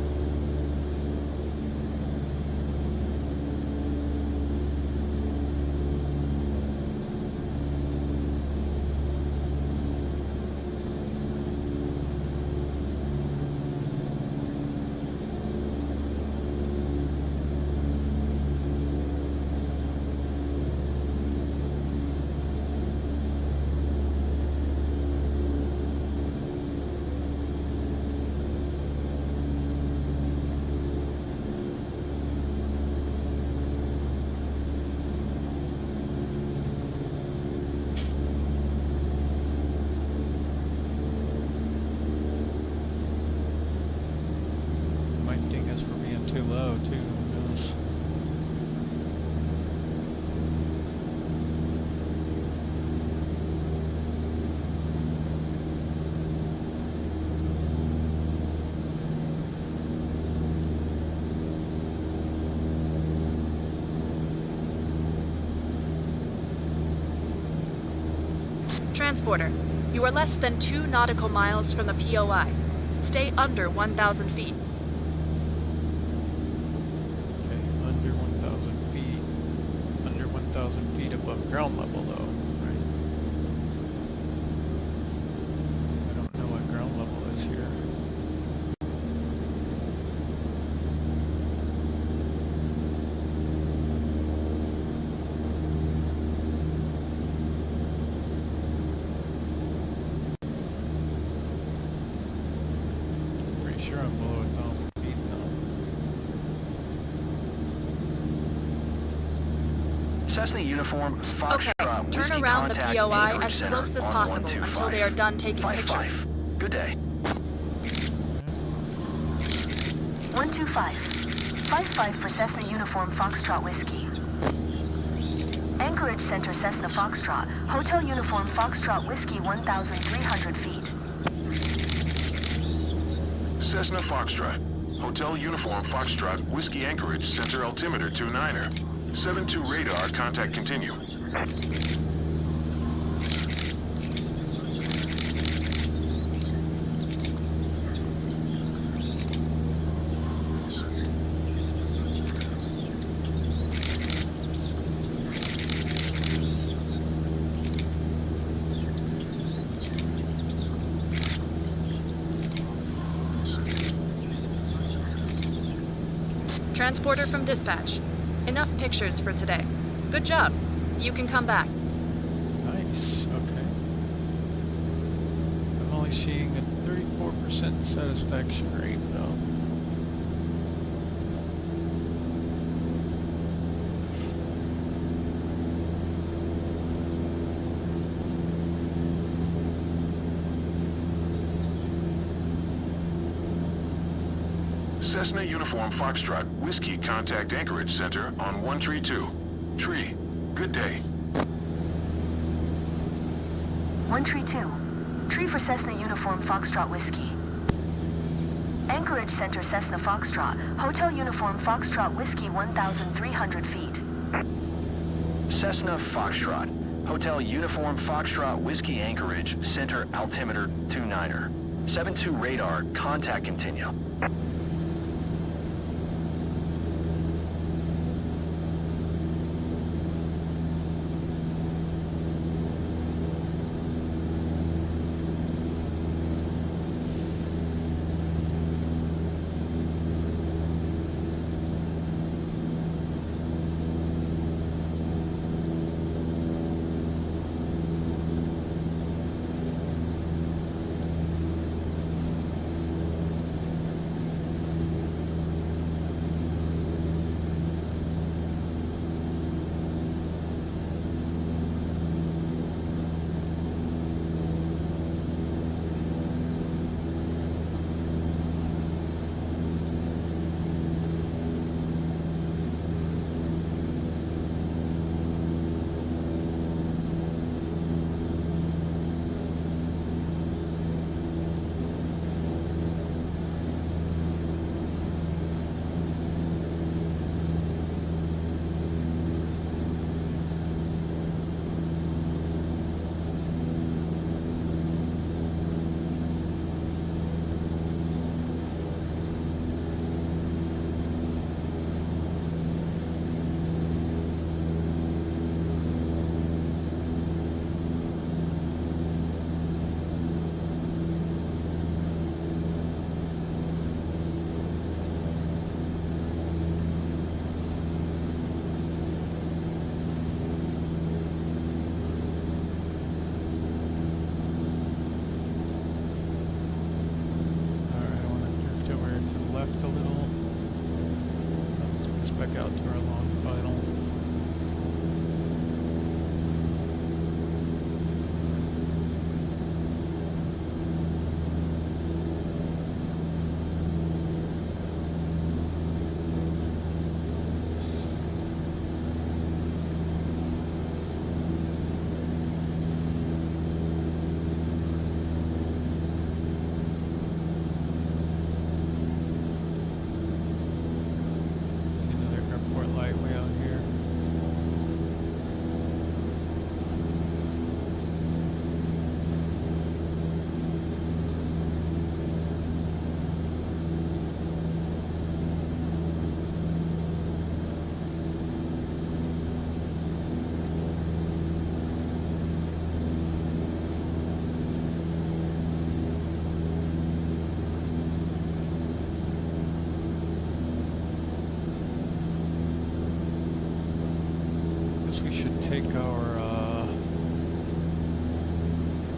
Might ding us for being too low, too. Who knows? Transporter, you are less than 2 nautical miles from the POI. Stay under 1,000 feet. Okay, under 1,000 feet. Under 1,000 feet above ground level, though, right? I don't know what ground level is here. Pretty sure I'm below 1,000 feet now. Cessna Uniform Foxtrot Okay, turn Whiskey around the contact POI Anchorage as Center close as on possible 125. until they are done taking 55. pictures. Good day. 125. 55 for Cessna Uniform Foxtrot Whiskey. Anchorage Center Cessna Foxtrot. Hotel Uniform Foxtrot Whiskey 1,300 feet. Cessna Foxtrot. Hotel Uniform Foxtrot Whiskey Anchorage Center Altimeter 29er. 72 radar contact continue. Transporter from dispatch. Enough pictures for today. Good job. You can come back. Nice, okay. I'm only seeing a 34% satisfaction rate, though. Cessna Uniform Foxtrot Whiskey contact Anchorage Center on 132. Tree. Good day. 132. Tree for Cessna Uniform Foxtrot Whiskey. Anchorage Center Cessna Foxtrot. Hotel Uniform Foxtrot Whiskey 1,300 feet. Cessna Foxtrot. Hotel Uniform Foxtrot Whiskey Anchorage Center Altimeter 29er. 72 radar contact continue.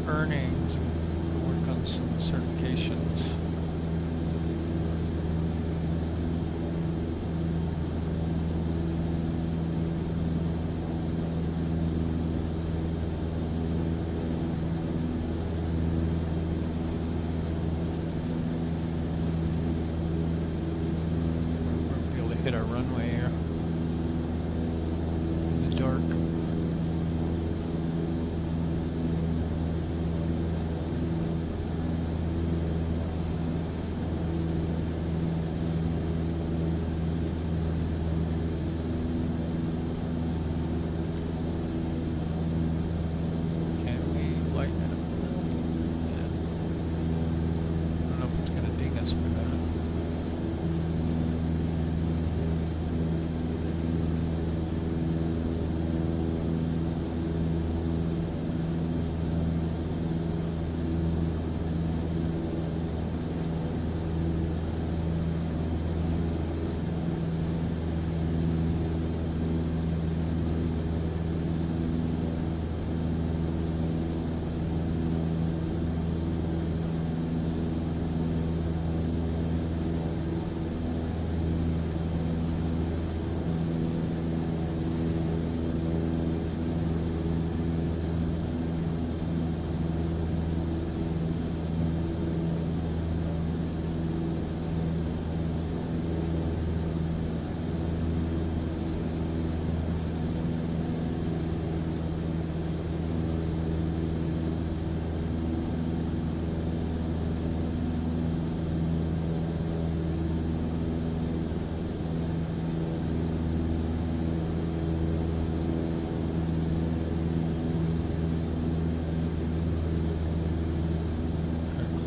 earnings and work on some certifications. We'll be able to hit our runway here in the dark.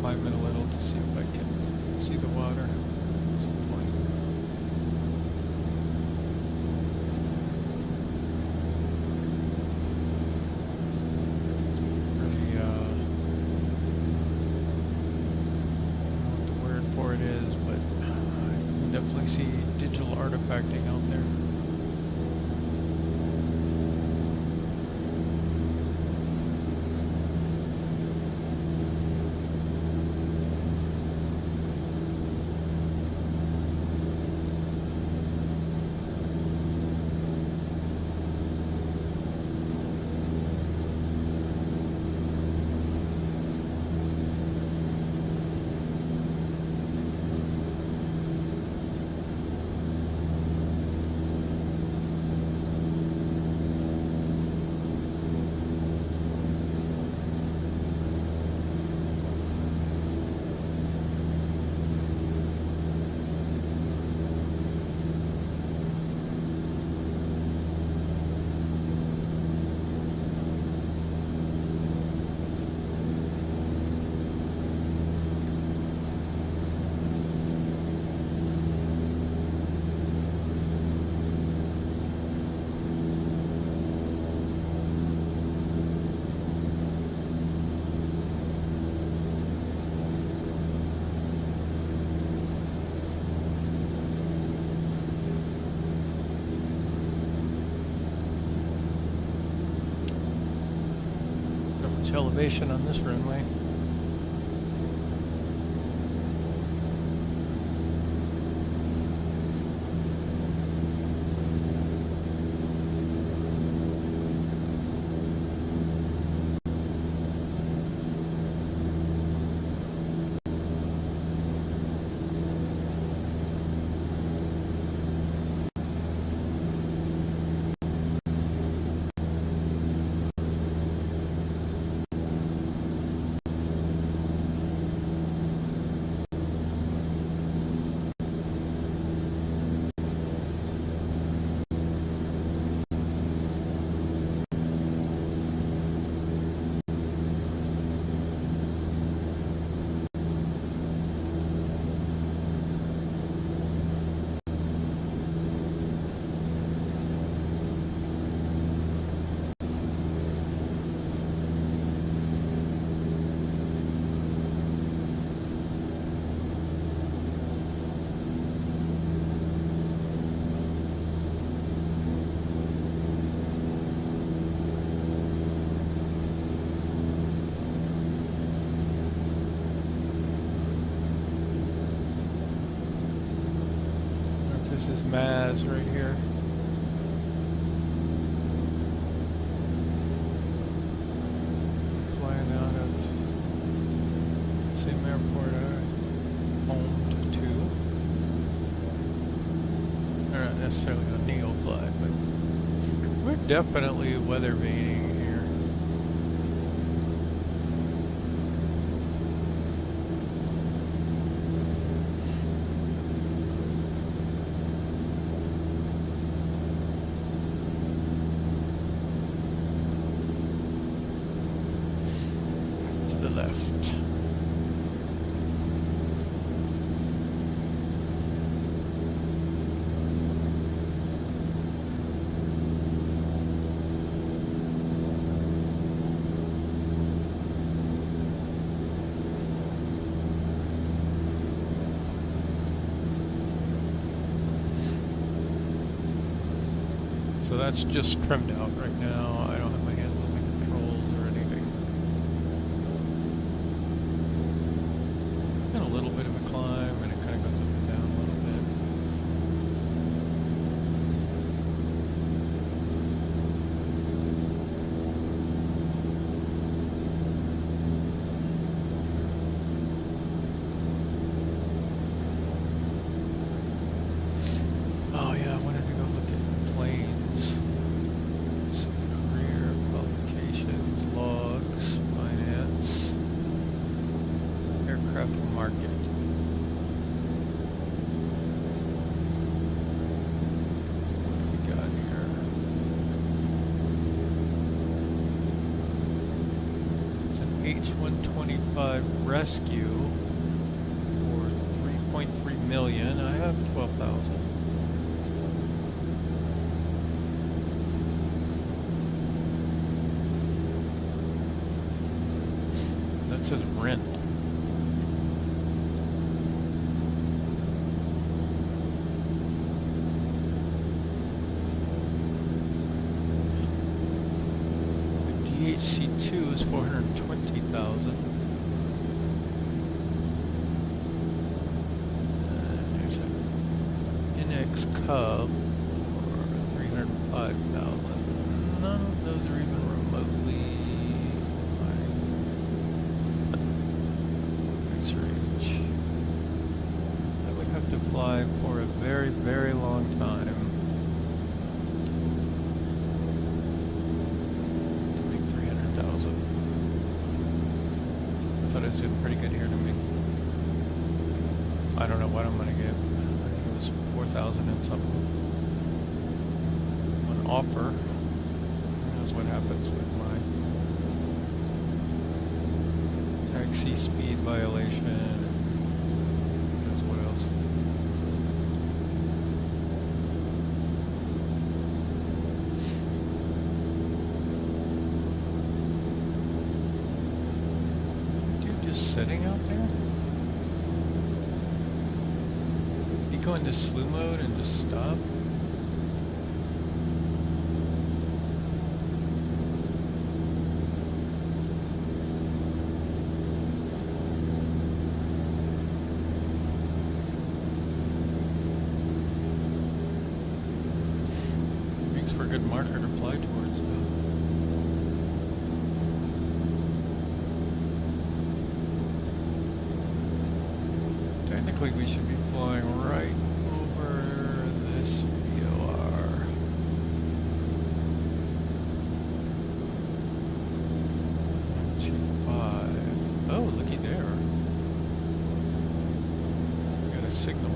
Climb it a little to see if I can see the water at some point. Really, I don't know what the word for it is, but I can definitely see digital artifacting out there. Elevation on this runway. Maz right here. Flying out of the same airport I homed to. They're not necessarily on NeoFly, but we're definitely weather vaning here. Left. So that's just trimmed out right now. I don't have my hands on the controls or anything. And a little bit of a climb, and it kind of goes up and down a little bit. Oh yeah, I wanted to go look at planes. Some career qualifications, logs, finance, aircraft market. H-125 Rescue for 3.3 million. I have 12,000. That says rent. DHC2 is 420,000. There's an NX Cub for 305,000. None of those are even remotely fixed range. I would have to fly for a very, very long time. It's doing pretty good here to me. I don't know what I'm gonna get. I think it was 4,000 and something on offer. Who knows what happens with my taxi speed violation and who knows what else. Sitting out there? You go into slew mode and just stop? Makes for a good marker to fly towards though. Technically, we should be flying right over this VOR. Oh, looky there. We got a signal.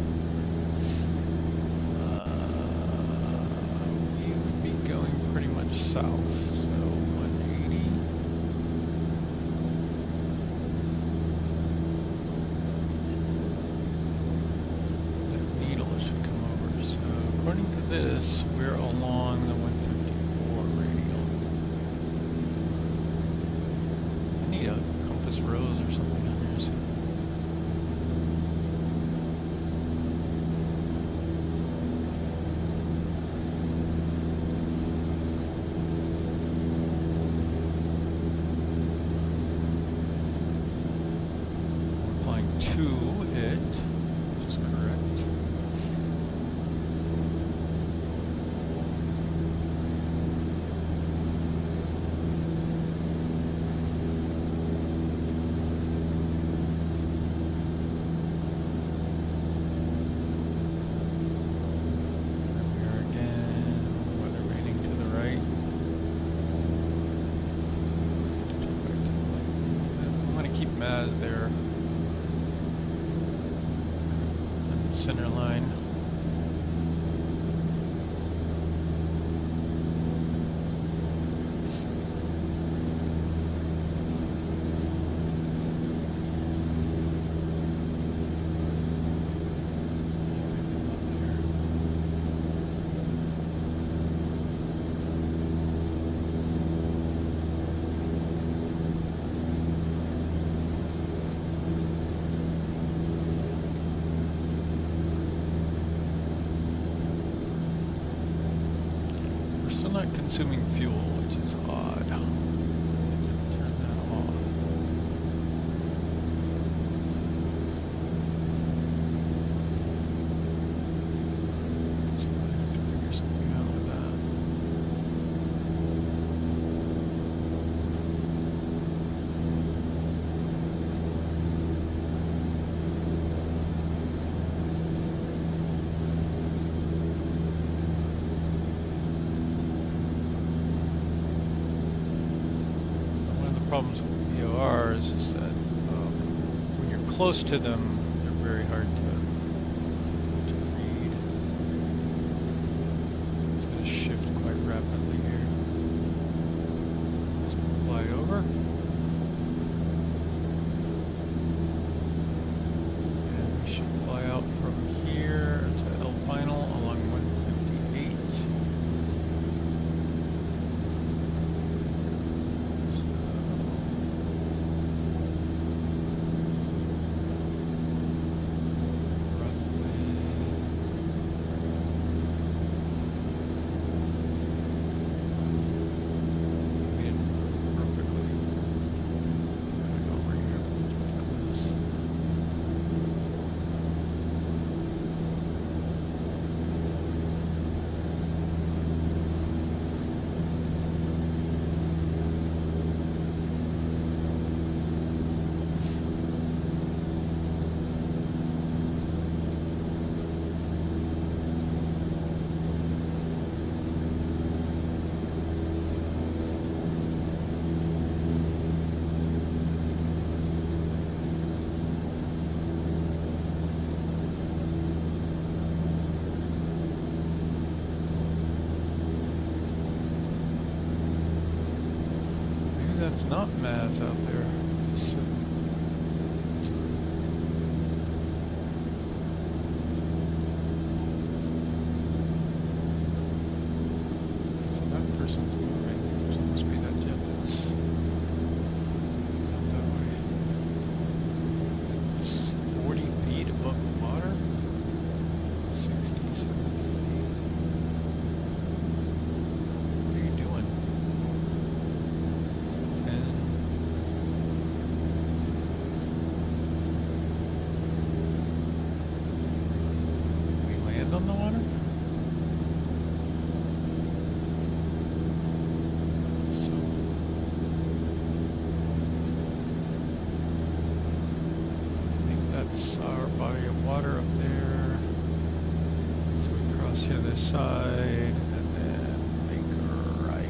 We would be going pretty much south, so 180. According to this, we're along the 154 radial. I need a compass rose or something on here soon. We're flying to it, which is correct. Maz there on the center line. Not consuming fuel, which is odd. Turn that off. So I have to figure something out with that. Problems with VORs is that when you're close to them, they're very hard to read. It's going to shift quite rapidly here. Just fly over. And we should fly out from here to El Final along 158. That's not Maz out there. So that person's moving. So it must be that jet that's out that way. It's 40 feet above the water. 67 feet. What are you doing? On the water? So I think that's our body of water up there. So we cross the other side and then make a right.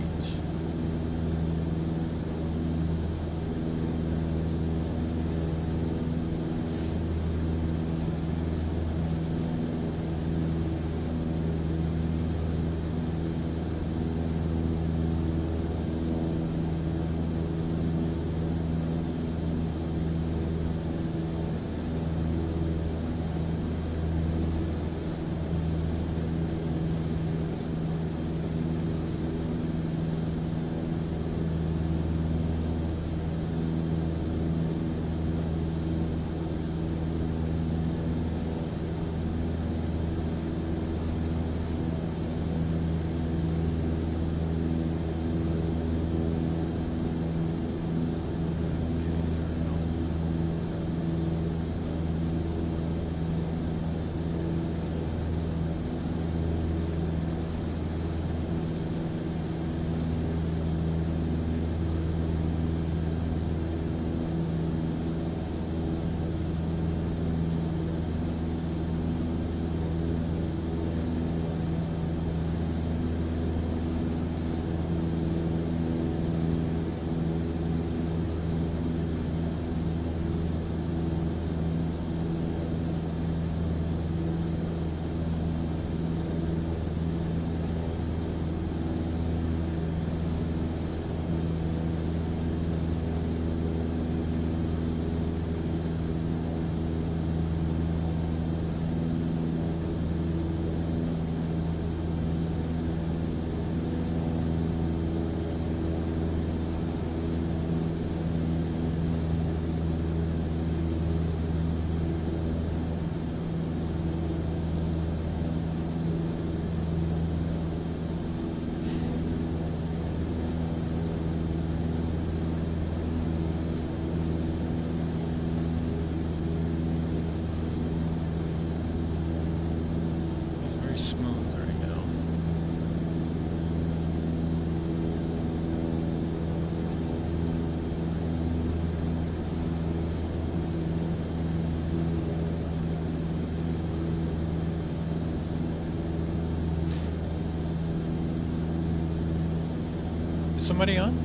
somebody on?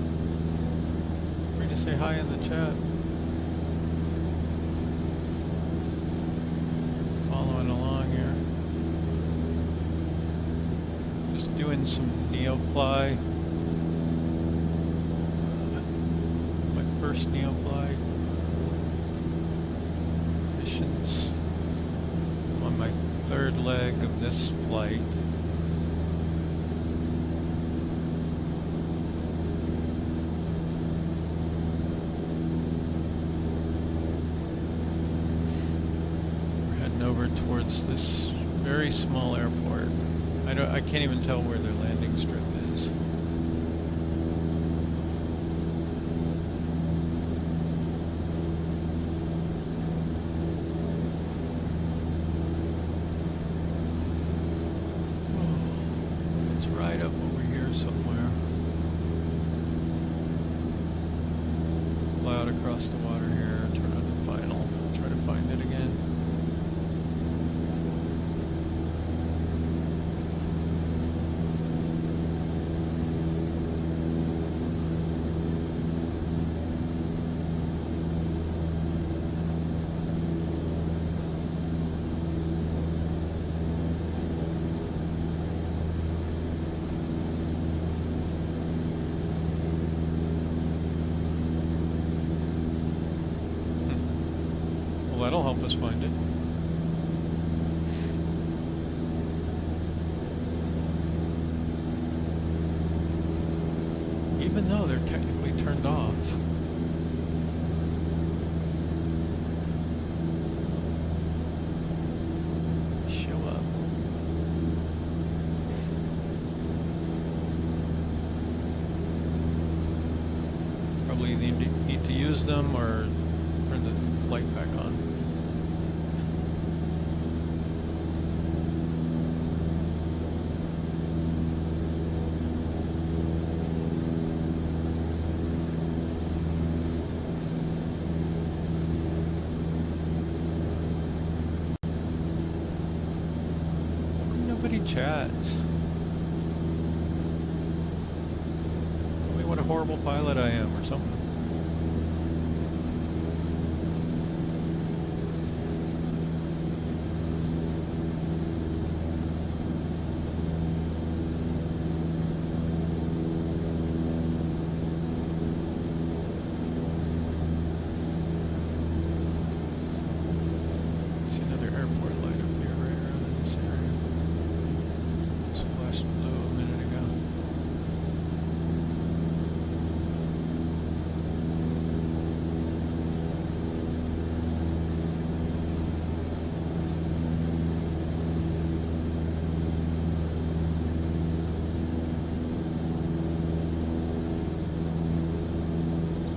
Free to say hi in the chat. Following along here. Just doing some NeoFly. My first NeoFly missions. I'm on my third leg of this flight. Over towards this very small airport. I can't even tell where their landing strip is. It's right up over here somewhere. Fly out across the water here, turn on the final, try to find it again. Well, that'll help us find it. Even though they're technically turned off. Show up. Probably need to use them or turn the light back on. Nobody chats. Tell me what a horrible pilot I am or something. See another airport light up here right around this area. Just flashed blue a minute ago.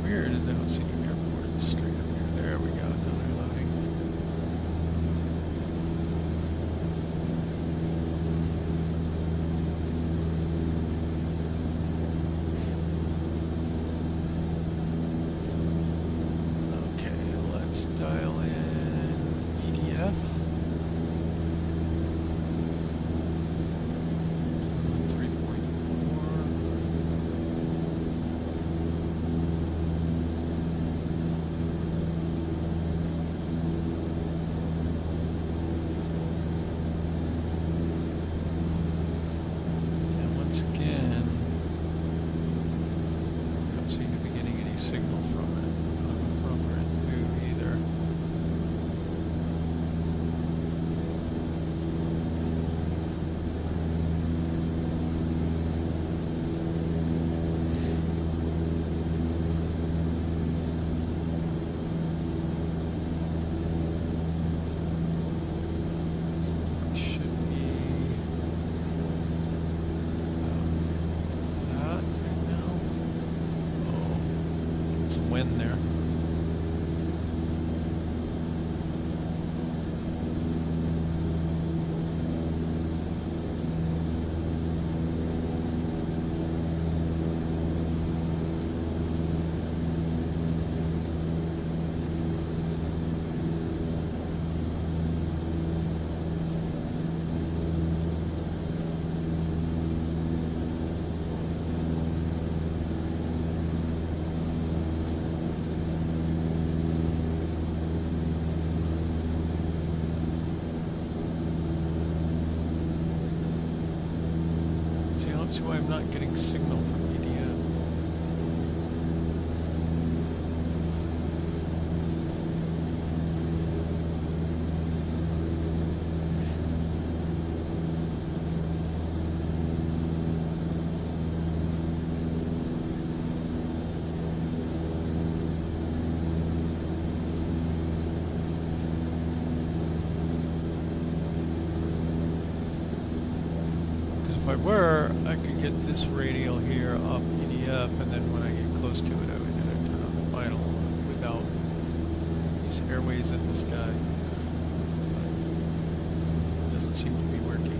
Weird is I don't see any airports straight up here. There we go. Now they're loading. Okay, let's dial in EDF. 3.4. And once again, don't seem to be getting any signal from it, from or into either. Should be that right now. Oh, some wind there. why I'm not getting signal from EDF. If I were, I could get this radial here off EDF, and then when I get close to it, I would turn on the final without these airways in the sky. But it doesn't seem to be working.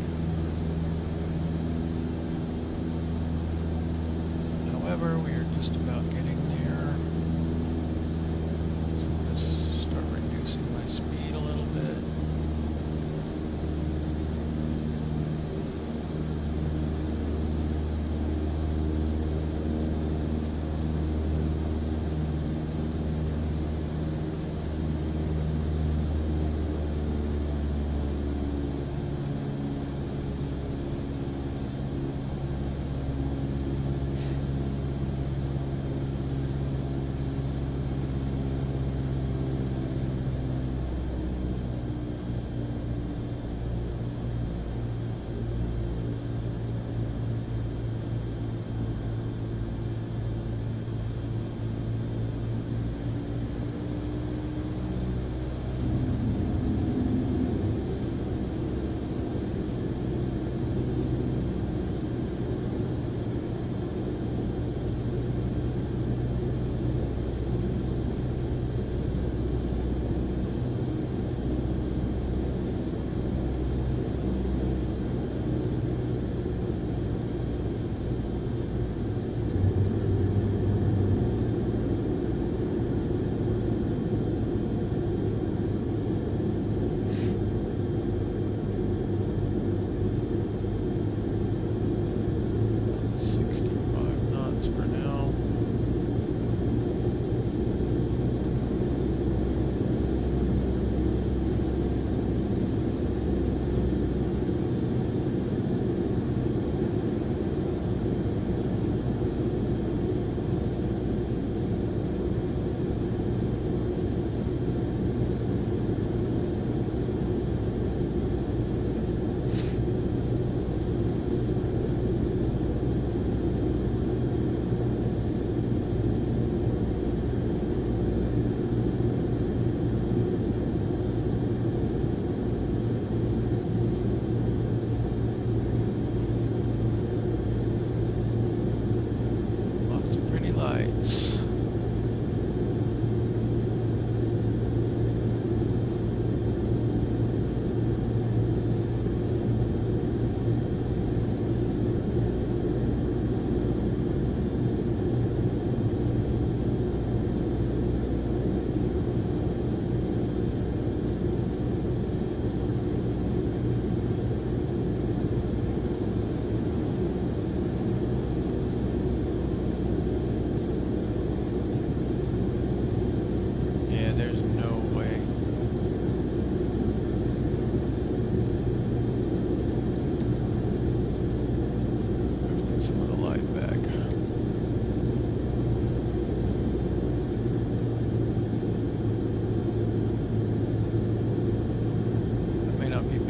However, we are just about getting there. So let's start reducing my speed a little bit.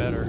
better.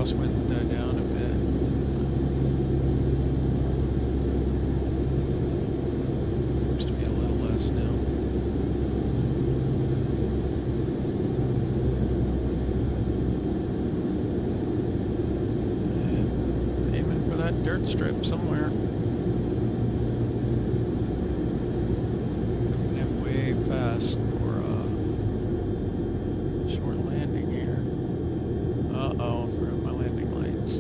crosswind down a bit. Seems to be a little less now. And aiming for that dirt strip somewhere. Coming in way fast for a short landing here. Uh-oh, forgot my landing lights.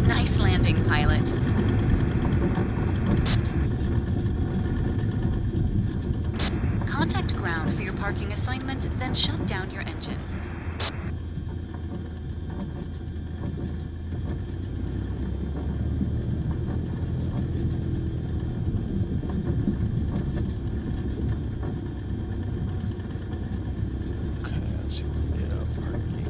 Nice landing, pilot. Contact ground for your parking assignment, then shut down your engine. Okay, let's see if we can get up parking.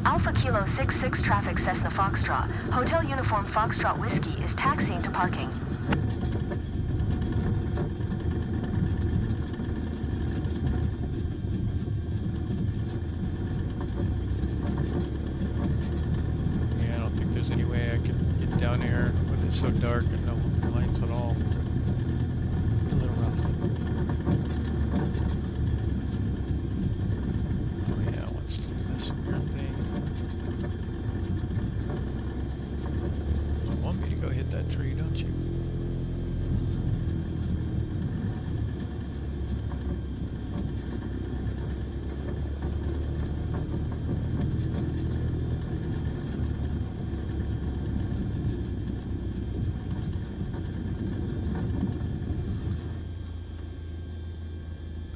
Alpha Kilo 66 traffic Cessna Foxtrot. Hotel Uniform Foxtrot Whiskey is taxiing to parking. Yeah, I don't think there's any way I can get down here when it's so dark and no lights at all. A little rough. Oh yeah, let's do this weird thing. You want me to go hit that tree, don't you?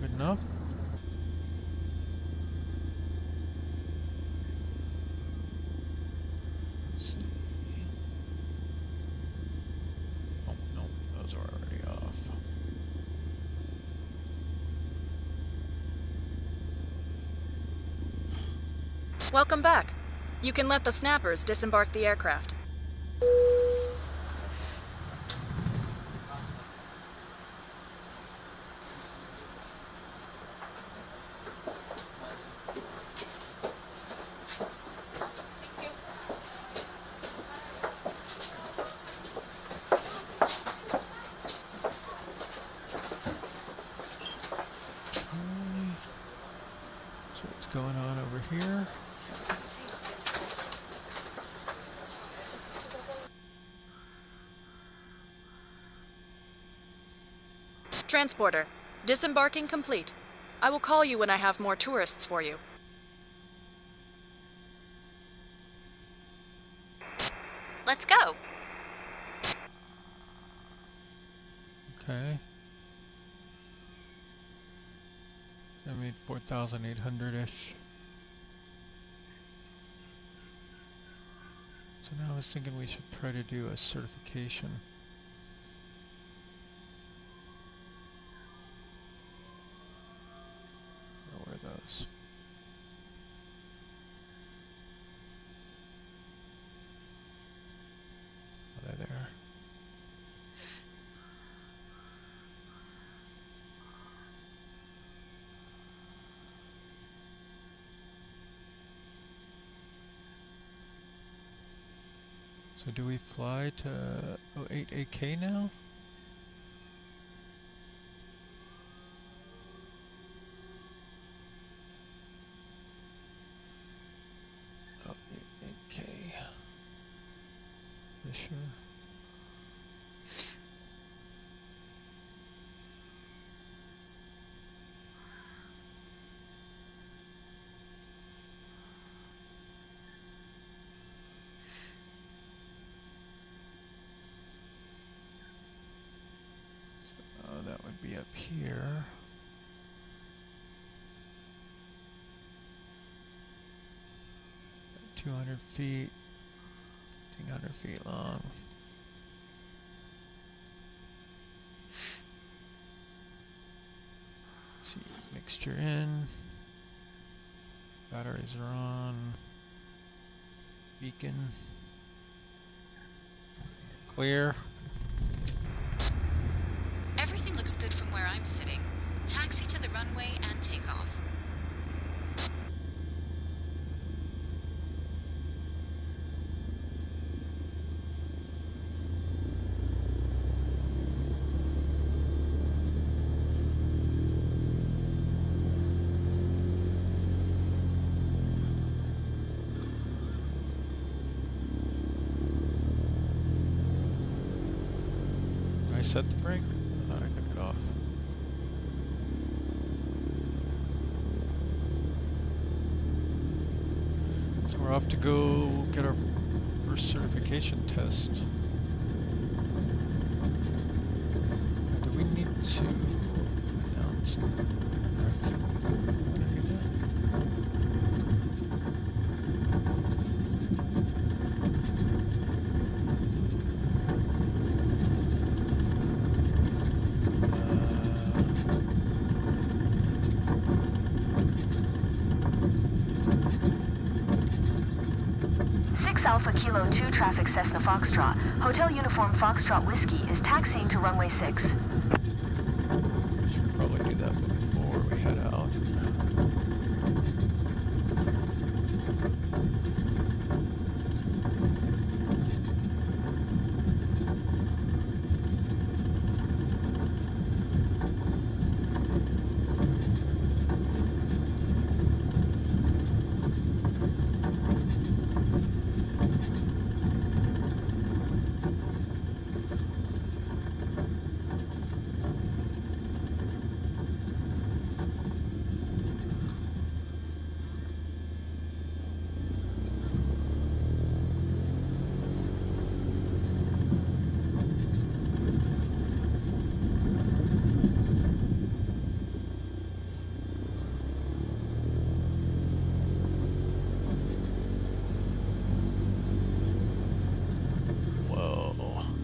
Good enough? Let's see. Oh, no, those are already off. Welcome back. You can let the snappers disembark the aircraft. So what's going on over here? Transporter, disembarking complete. I will call you when I have more tourists for you. Let's go. Okay. I made 4,800-ish. So now I was thinking we should try to do a certification. Where were those? Oh, they're there. So do we fly to 08 AK now? Oh, 8 AK. Sure. That would be up here. At 200 feet, 1,500 feet long. Let's see, mixture in. Batteries are on. beacon. Clear. Everything looks good from where I'm sitting. Taxi to the runway and take off. Did I set the brake? I thought I took it off. So we're off to go get our first certification test. Do we need to announce? Alpha Kilo 2 traffic Cessna Foxtrot. Hotel Uniform Foxtrot Whiskey is taxiing to runway 6. Should probably do that before we head out.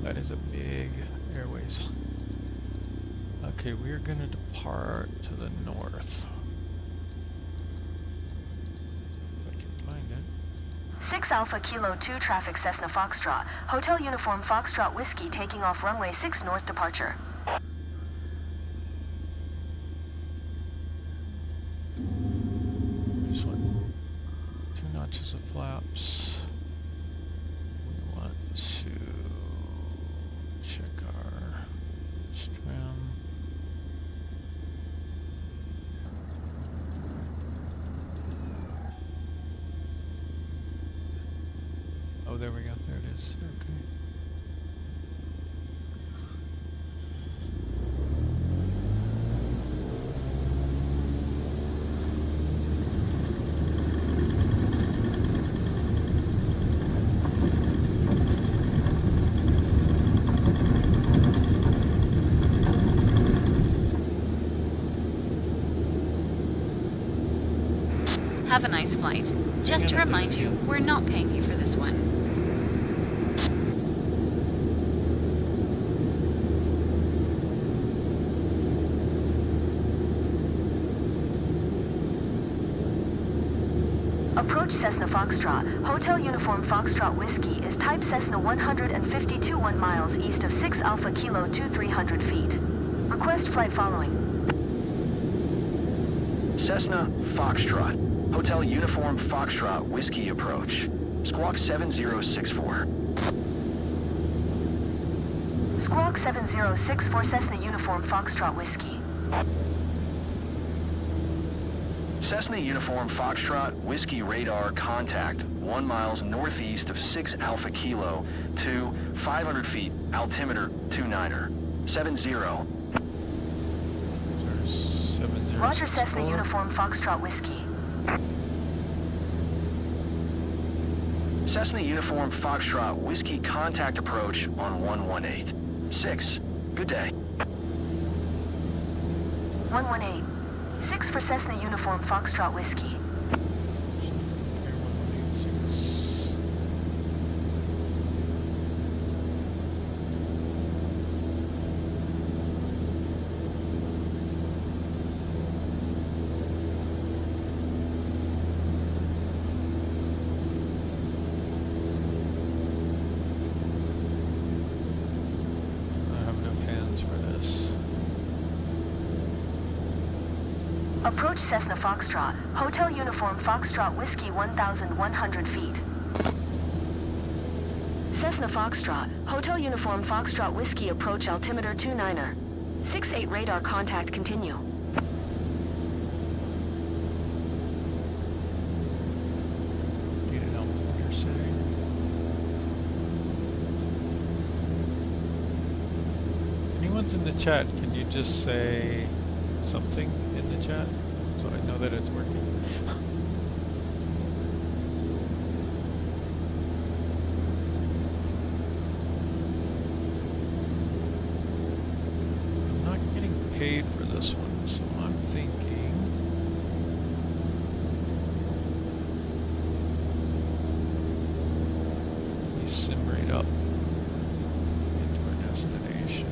That is a big airways. Okay, we're gonna depart to the north. If I can find it. 6 Alpha Kilo 2 traffic Cessna Foxtrot. Hotel Uniform Foxtrot Whiskey taking off runway 6 north departure. Just want 2 notches of flaps. We want to check our trim. Oh, there we go. There it is. Okay. Have a nice flight. Just to remind you, we're not paying you for this one. Approach Cessna Foxtrot. Hotel Uniform Foxtrot Whiskey is type Cessna 152 1 miles east of 6 Alpha Kilo 2 300 feet. Request flight following. Cessna Foxtrot. Hotel Uniform Foxtrot Whiskey approach. Squawk 7064. Squawk 7064 Cessna Uniform Foxtrot Whiskey. Cessna Uniform Foxtrot Whiskey radar contact 1 miles northeast of 6 Alpha Kilo 2 500 feet altimeter 29er 70. Roger Cessna Uniform Foxtrot Whiskey. Cessna Uniform Foxtrot Whiskey contact approach on 118. 6. Good day. 118. 6 for Cessna Uniform Foxtrot Whiskey. Approach Cessna Foxtrot, Hotel Uniform Foxtrot Whiskey 1,100 feet. Cessna Foxtrot, Hotel Uniform Foxtrot Whiskey approach altimeter 29er. 6-8 radar contact continue. Get an altimeter setting. Anyone's in the chat, can you just say something in the chat so I know that it's working? I'm not getting paid for this one, so I'm thinking we sim right up into our destination.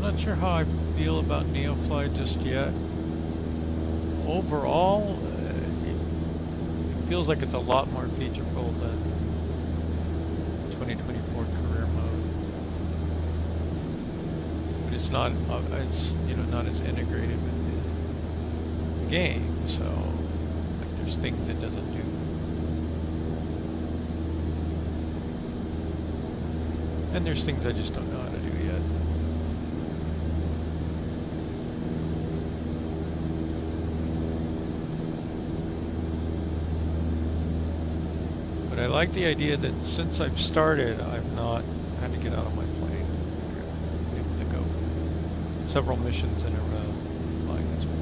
Not sure how I feel about NeoFly just yet. Overall, it feels like it's a lot more featureful than 2024 career mode. But it's not, not as integrated with the game. So, like, there's things it doesn't do. And there's things I just don't know how to do yet. But I like the idea that since I've started, I've not had to get out of my plane. I'm able to go several missions in a row flying this plane.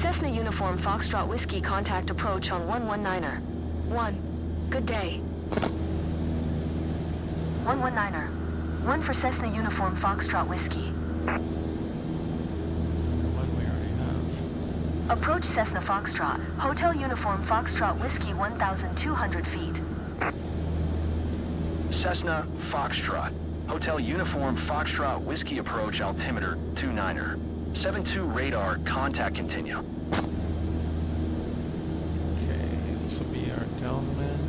Cessna Uniform Foxtrot Whiskey contact approach on 119er. 1. Good day. 119er. 1 for Cessna Uniform Foxtrot Whiskey. One we already have. Approach Cessna Foxtrot, Hotel Uniform Foxtrot Whiskey 1,200 feet. Cessna Foxtrot, Hotel Uniform Foxtrot Whiskey approach altimeter 29er. 72 radar, contact continue. Okay, this will be our downwind.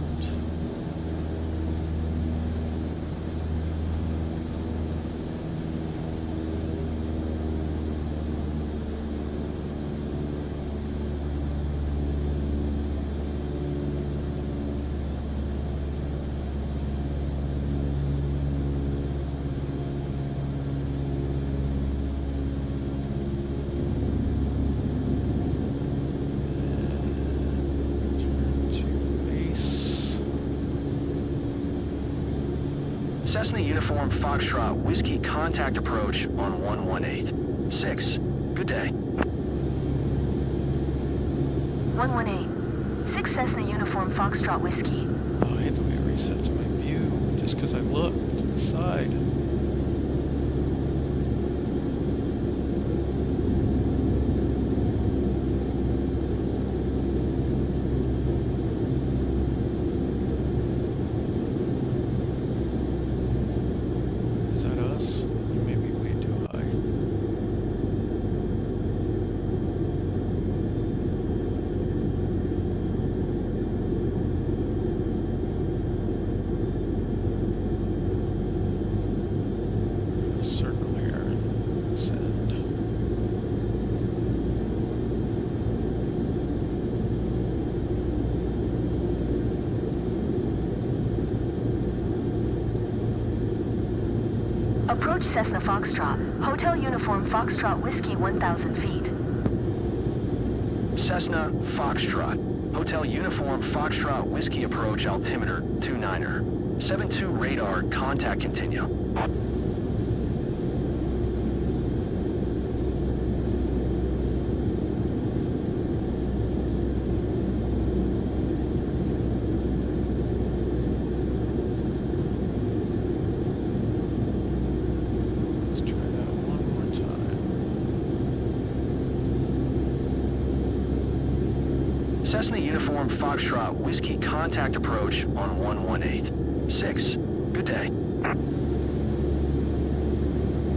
Cessna Uniform Foxtrot Whiskey contact approach on 118. 6. Good day. 118. 6 Cessna Uniform Foxtrot Whiskey. Oh, I hate the way it resets my view just because I looked to the side. Is that us? You may be way too high. Circle here and send. Approach Cessna Foxtrot, Hotel Uniform Foxtrot Whiskey 1,000 feet. Cessna Foxtrot, Hotel Uniform Foxtrot Whiskey approach altimeter 29er. 72 radar, contact continue. Let's try that one more time. Cessna Uniform Foxtrot Whiskey contact approach on 118. 6. Good day.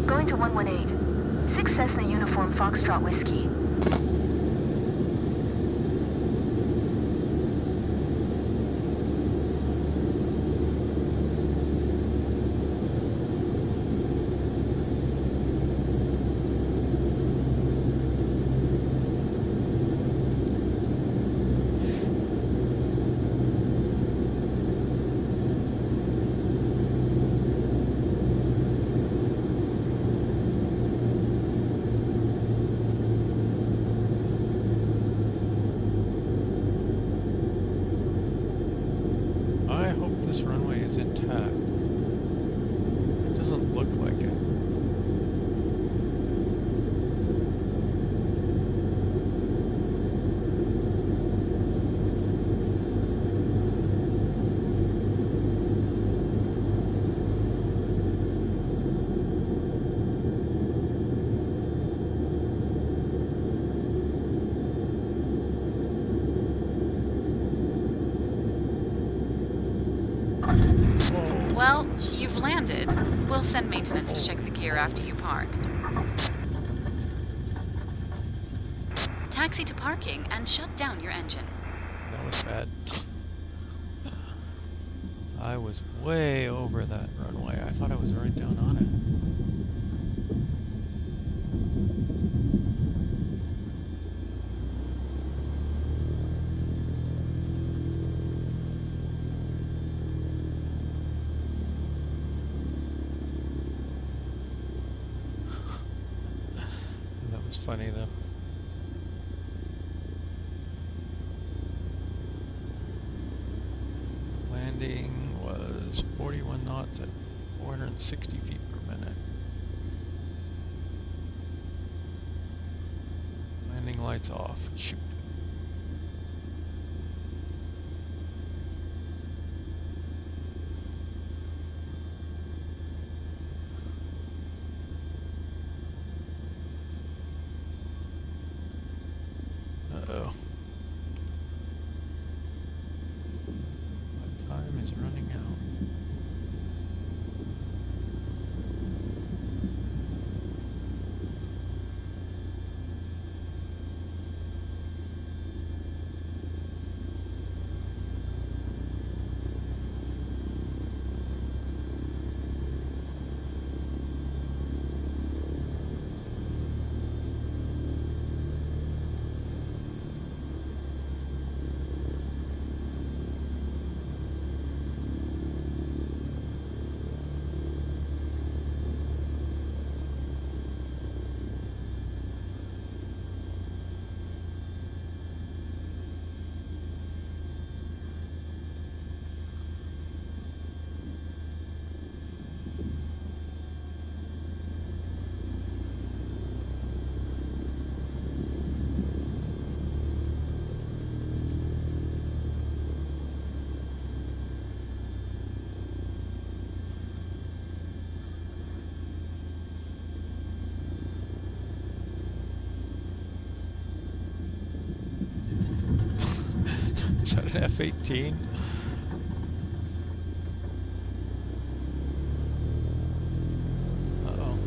Going to 118. 6 Cessna Uniform Foxtrot Whiskey. I hope this runway is intact. It doesn't look like it. Whoa. Well, you've landed. We'll send maintenance to check the gear after you park. Taxi to parking and shut down your engine. That was bad. I was way over that runway. I thought I was right down on it. That was funny though. Landing was 41 knots at 460 feet per minute. Landing lights off. Shoot. an F-18. Uh-oh.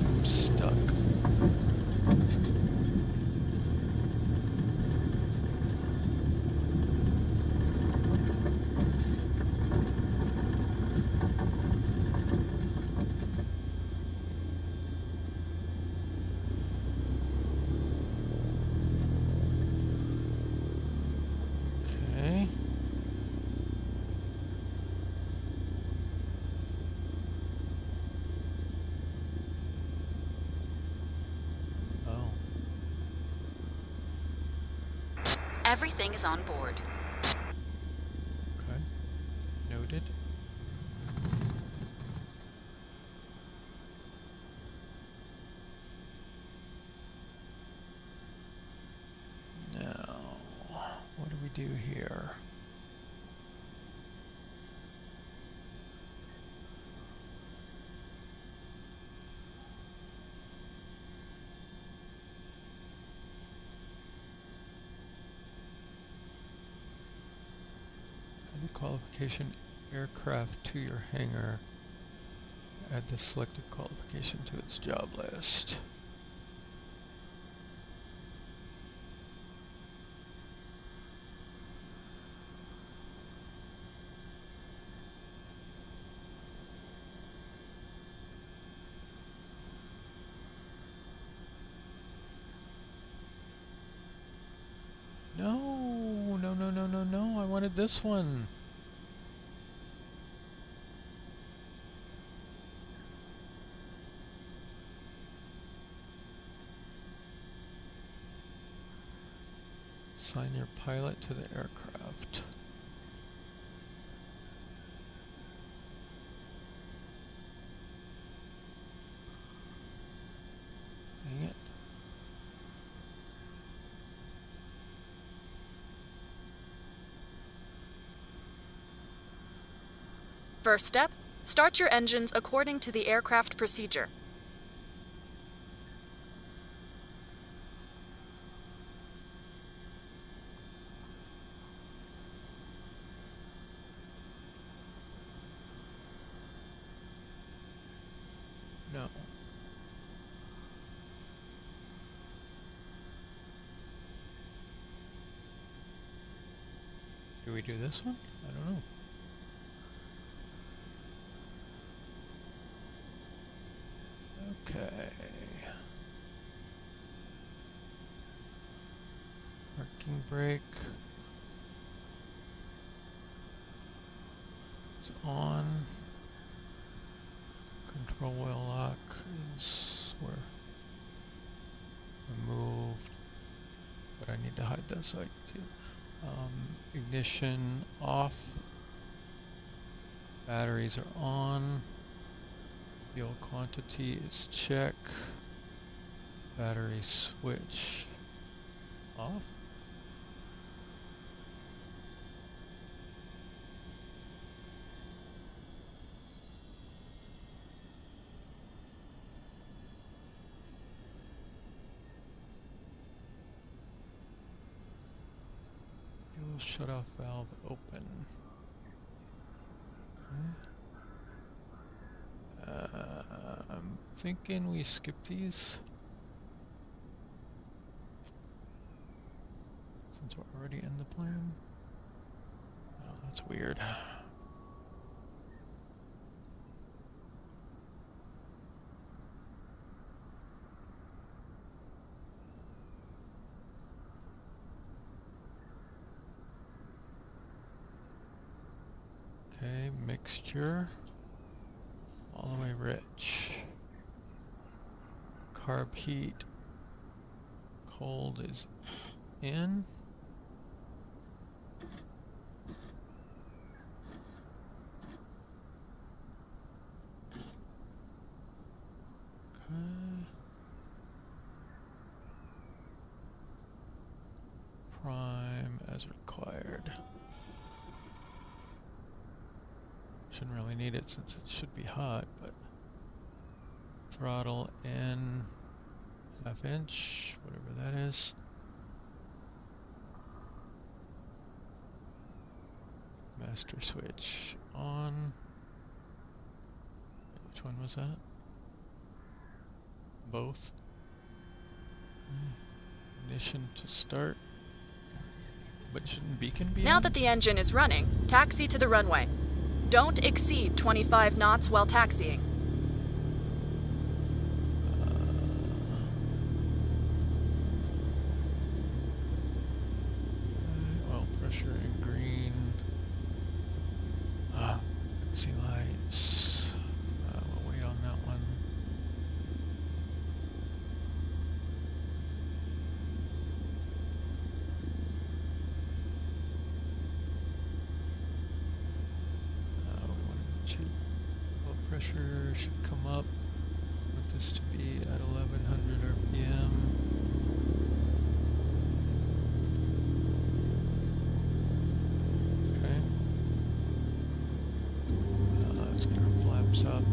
I'm stuck. Okay. Oh. Everything is on board. Okay. Noted. Now, what do we do here? Add the qualification aircraft to your hangar. Add the selected qualification to its job list. No, no, no, no, no, no. I wanted this one. Assign your pilot to the aircraft. Dang it. First step, start your engines according to the aircraft procedure. No. Do we do this one? I don't know. Okay. Parking brake is on. Control wheel lock is where removed, but I need to hide that so I can see. Ignition off. Batteries are on. Fuel quantity is check. Battery switch off. Fuel shutoff valve open. I'm thinking we skip these since we're already in the plane. Oh, that's weird. Okay, mixture. All the way rich. Carb heat. Cold is in. Okay. Prime as required. Shouldn't really need it since it should be hot, but throttle in ½ inch, whatever that is. Master switch on. Which one was that? Both. Ignition to start. But shouldn't beacon be Now on? that the engine is running, taxi to the runway. Don't exceed 25 knots while taxiing. Oil pressure in green. See lights. We'll wait on that one. We want to check. Oil pressure should come up. Want this to be at 1100 RPM. Okay. Let's get our flaps up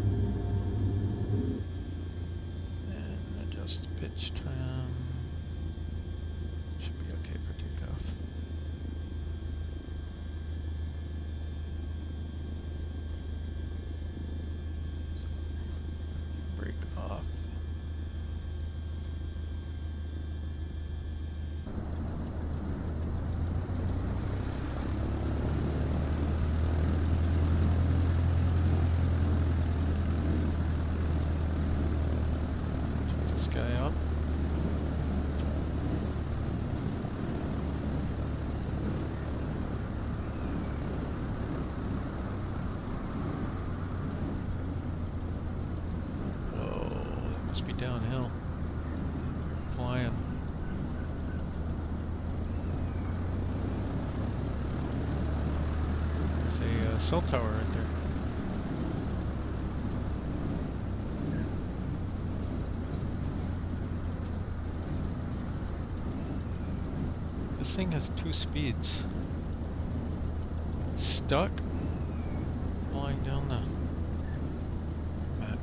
and adjust the pitch trim. Should be okay for takeoff. Brake off. Check this guy out. Whoa, that must be downhill. Flying. There's a cell tower right there. This thing has 2 speeds. Stuck flying down the map.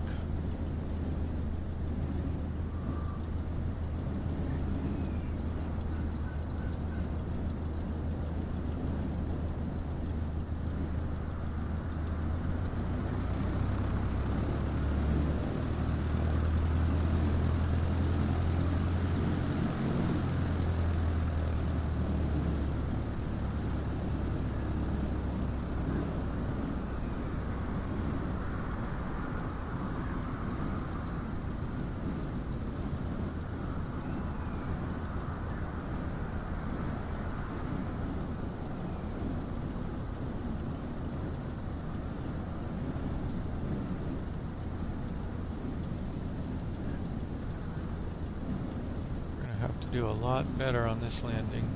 Have to do a lot better on this landing.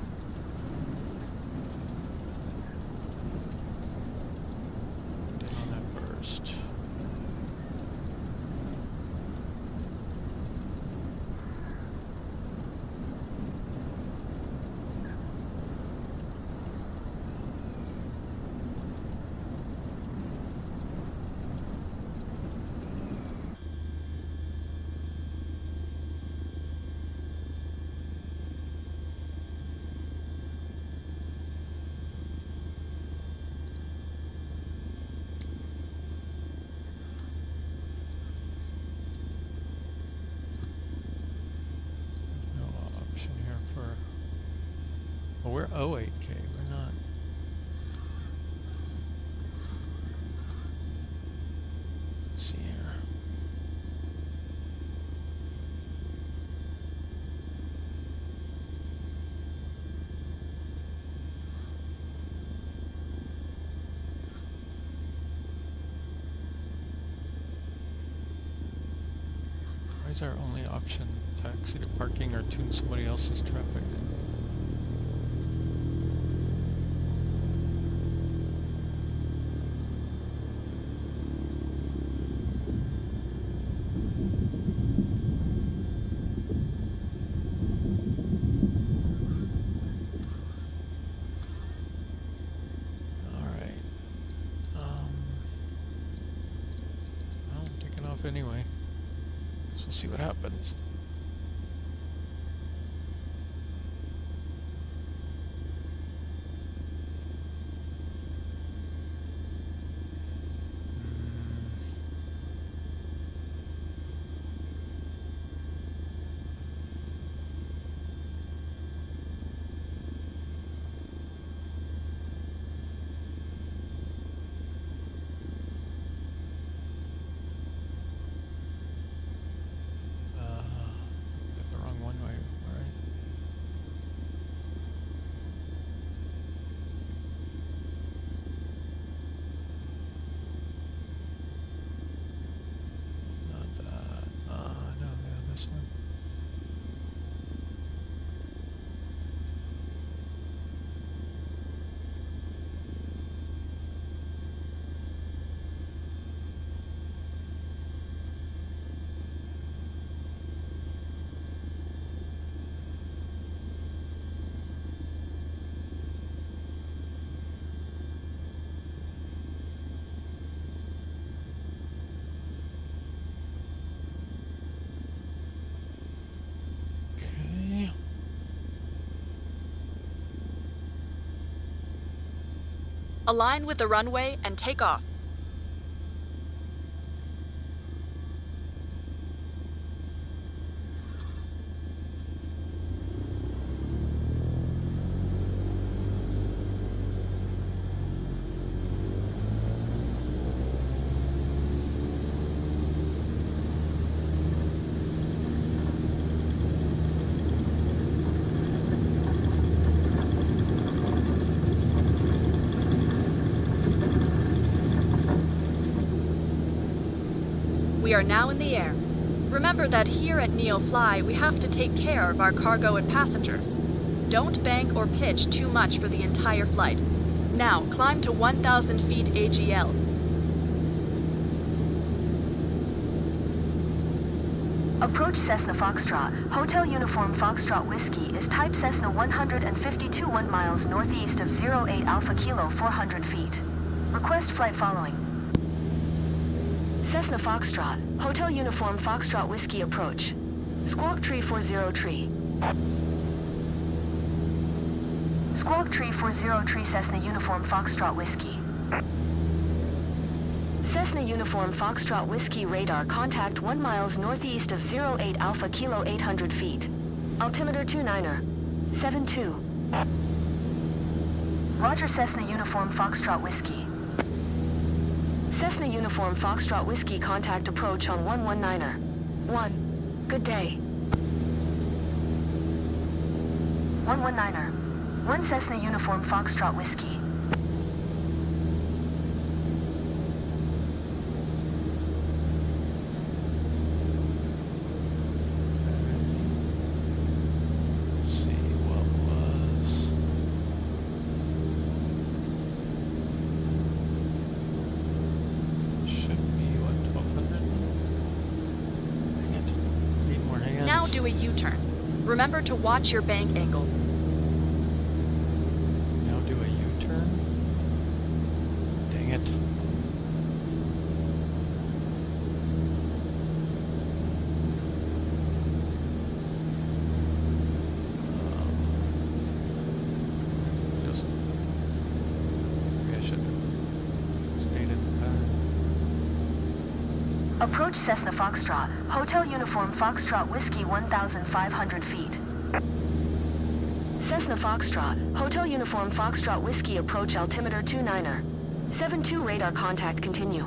Get on that burst. Well, we're 08K, we're not. Let's see here. Why is our only option taxi to parking or tune somebody else's traffic? Anyway, so we'll see what happens. Align with the runway and take off. We are now in the air. Remember that here at NeoFly, we have to take care of our cargo and passengers. Don't bank or pitch too much for the entire flight. Now, climb to 1,000 feet AGL. Approach Cessna Foxtrot. Hotel Uniform Foxtrot Whiskey is type Cessna 152 1 miles northeast of 08 Alpha Kilo 400 feet. Request flight following. Cessna Foxtrot. Hotel Uniform Foxtrot Whiskey approach. Squawk Tree 40 Tree. Squawk Tree 40 Tree Cessna Uniform Foxtrot Whiskey. Cessna Uniform Foxtrot Whiskey radar contact 1 miles northeast of 08 Alpha Kilo 800 feet. Altimeter 29er. 72. Roger Cessna Uniform Foxtrot Whiskey. Cessna Uniform Foxtrot Whiskey contact approach on 119er. 1. Good day. 119er. 1 Cessna Uniform Foxtrot Whiskey. Now do a U-turn. Remember to watch your bank angle. Now do a U-turn? Dang it. Just... maybe I should have stayed in the pattern. Approach Cessna Foxtrot. Hotel Uniform Foxtrot Whiskey 1,500 feet. Cessna Foxtrot. Hotel Uniform Foxtrot Whiskey approach altimeter 29er. 72 radar contact continue.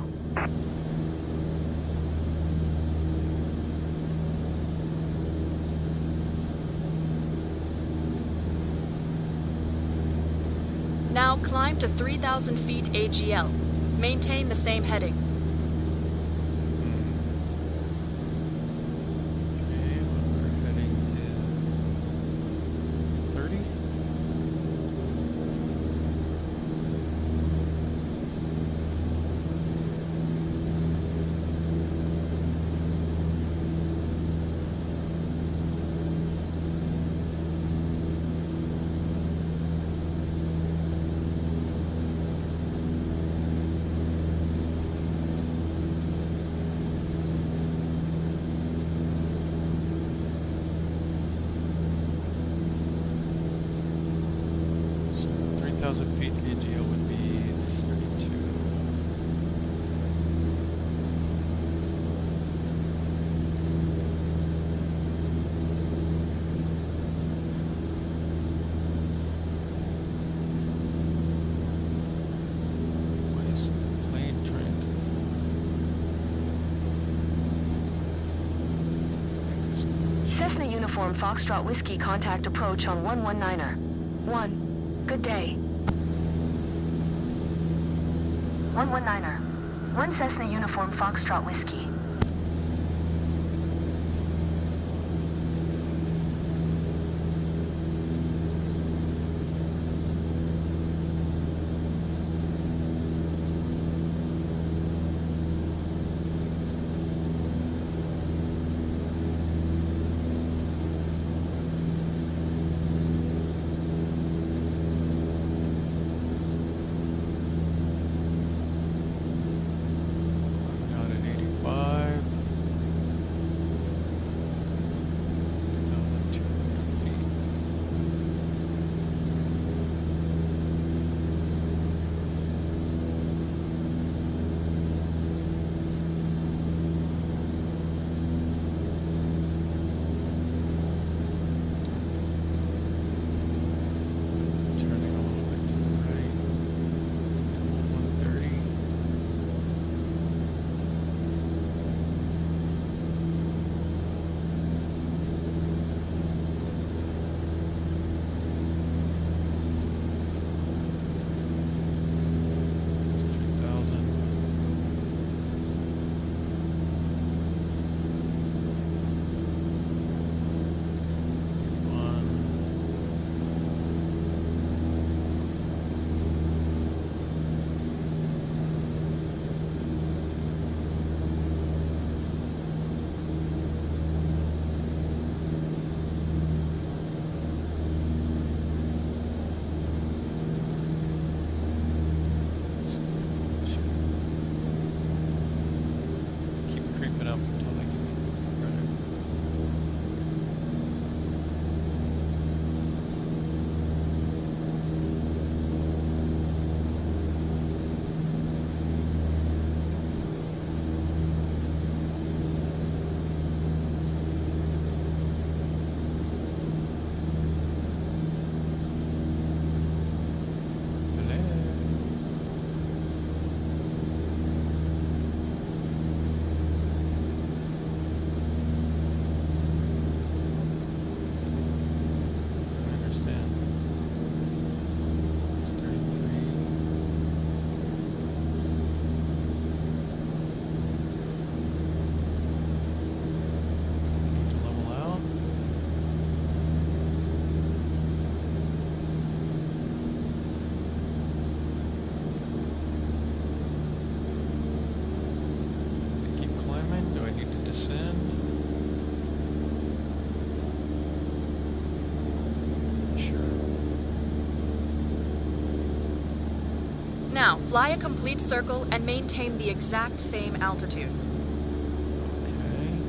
Now climb to 3,000 feet AGL. Maintain the same heading. Okay, we're heading to 30. So 3,000 feet AGL would be 32. What is the plane trend? Cessna Uniform Foxtrot Whiskey contact approach on 119er. 1. Good day. 119er. 1 Cessna Uniform Foxtrot Whiskey. Out at 85. Now, fly a complete circle and maintain the exact same altitude. Okay.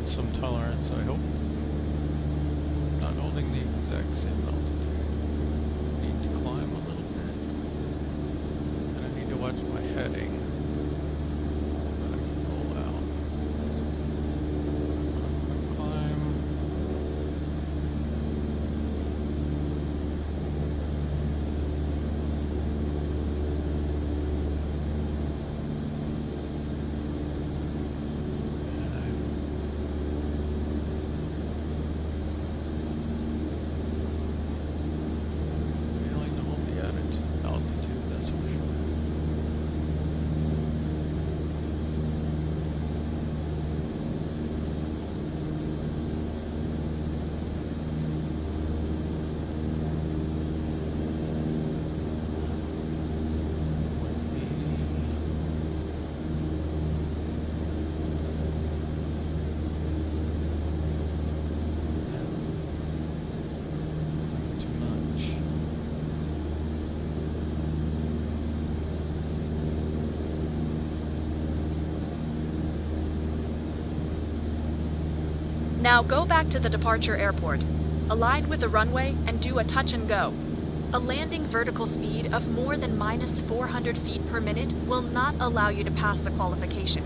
Some tolerance, I hope. Not holding the exact same altitude. Need to climb a little bit. And I need to watch my heading. But I can roll out. Climb. Failing to hold the altitude, that's for sure. Too much. Now go back to the departure airport. Align with the runway and do a touch and go. A landing vertical speed of more than minus 400 feet per minute will not allow you to pass the qualification.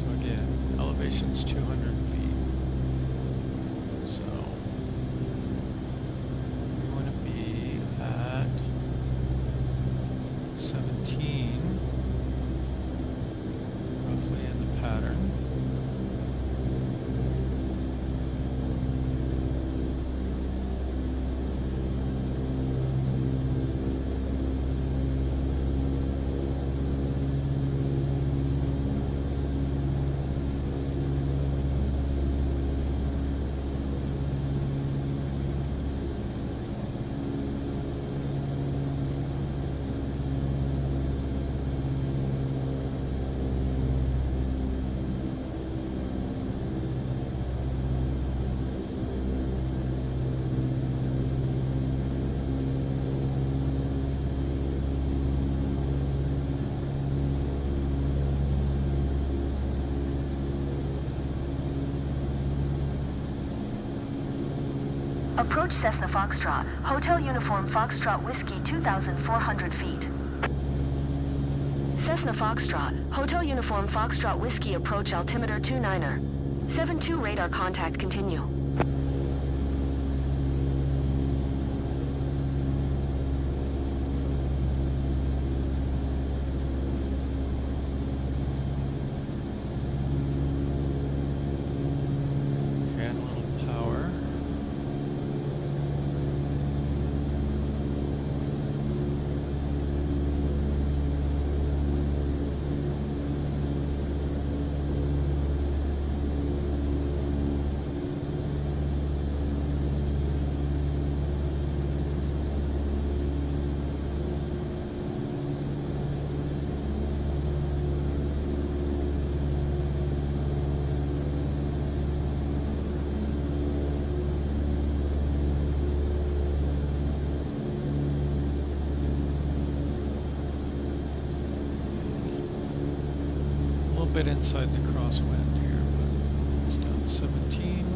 So again, elevation's 200 feet. So we want to be at 17, roughly in the pattern. Approach Cessna Foxtrot, Hotel Uniform Foxtrot Whiskey 2,400 feet. Cessna Foxtrot, Hotel Uniform Foxtrot Whiskey approach altimeter 29er. 72 radar contact continue. Okay, and a little power. bit inside the crosswind here, but it's down to 17.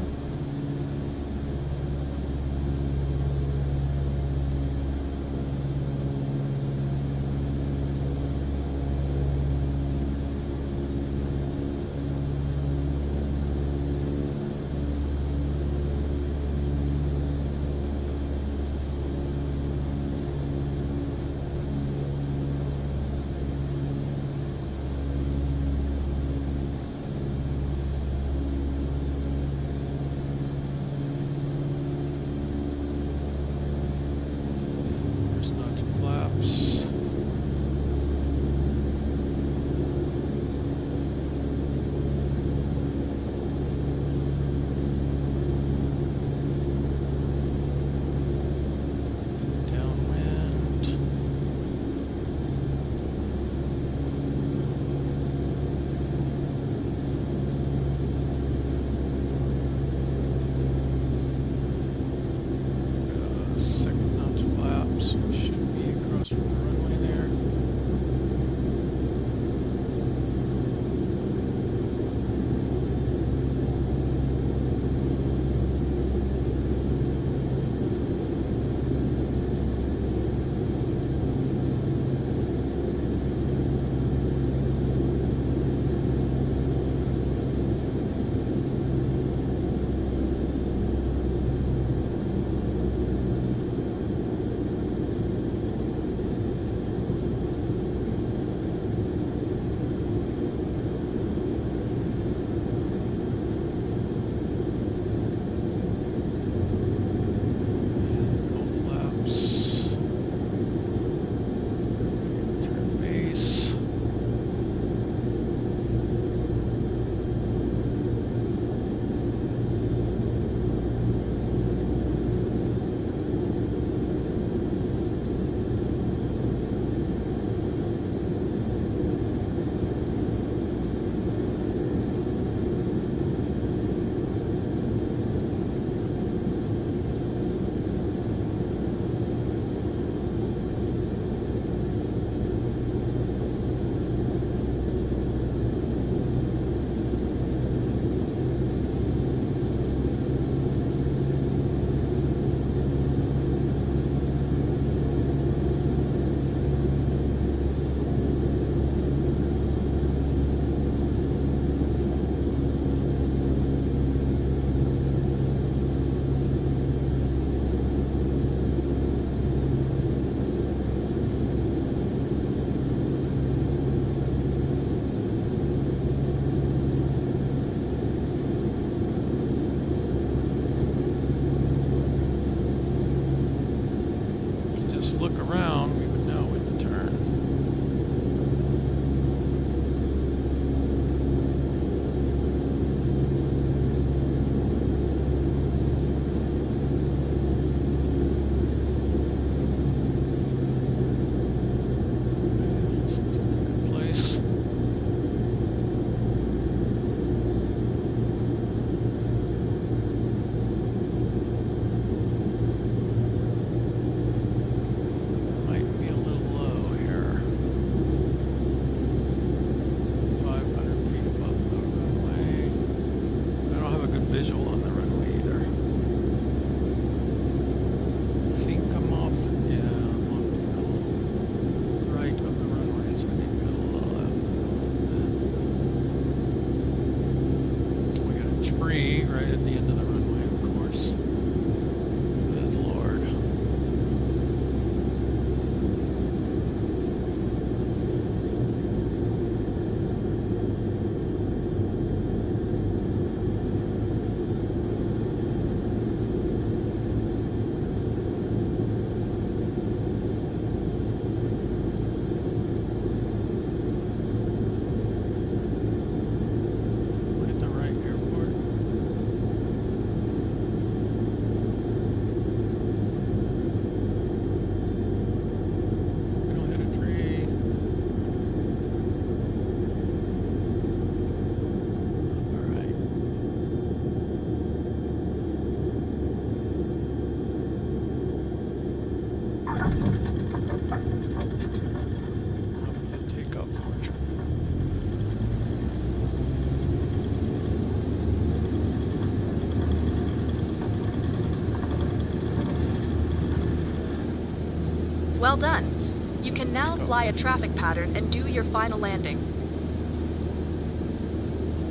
Well done. You can now fly a traffic pattern and do your final landing.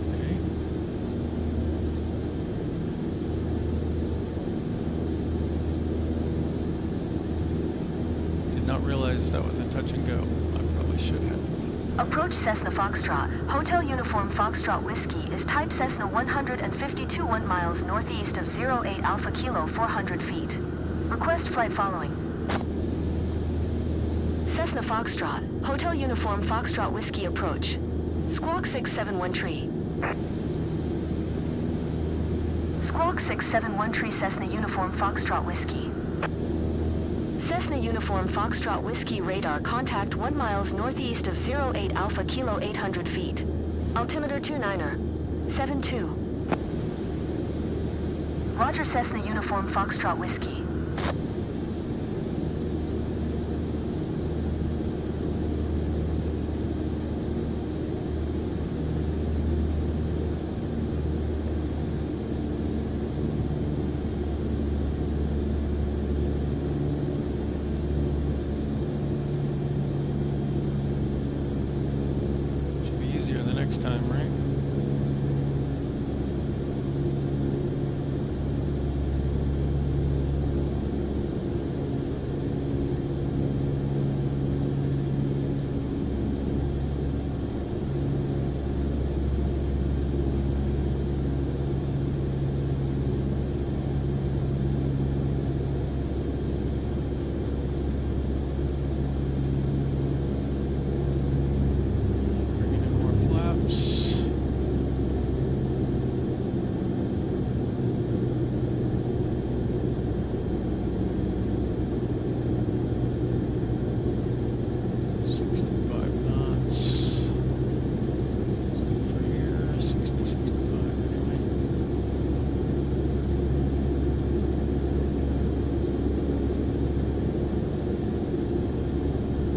Okay. Did not realize that was a touch and go. I probably should have. Approach Cessna Foxtrot. Hotel Uniform Foxtrot Whiskey is type Cessna 152 1 miles northeast of 08 Alpha Kilo 400 feet. Request flight following. Cessna Foxtrot. Hotel Uniform Foxtrot Whiskey approach. Squawk 671 tree. Squawk 671 tree Cessna Uniform Foxtrot Whiskey. Cessna Uniform Foxtrot Whiskey radar contact 1 miles northeast of 08 Alpha Kilo 800 feet. Altimeter 29er. 72. Roger Cessna Uniform Foxtrot Whiskey. Should be easier the next time, right? Bringing in more flaps. $65 knots. For here, 60, 65 anyway.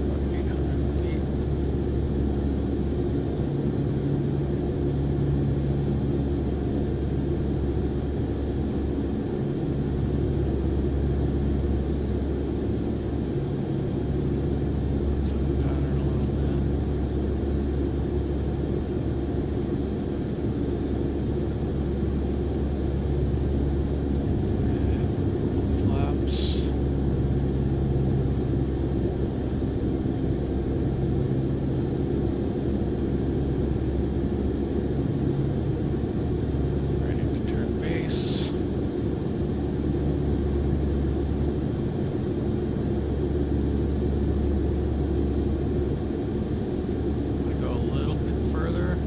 About 800 feet. So the pattern a little bit. Flaps. Ready to turn base. I go a little bit further,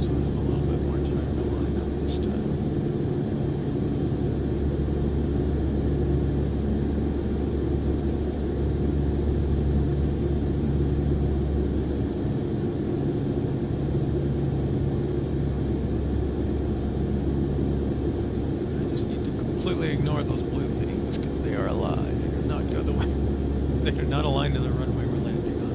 so I have a little bit more time to line up this time. I just need to completely ignore those blue things because they are a lie. They do not go the way. They are not aligned to the runway we're landing on.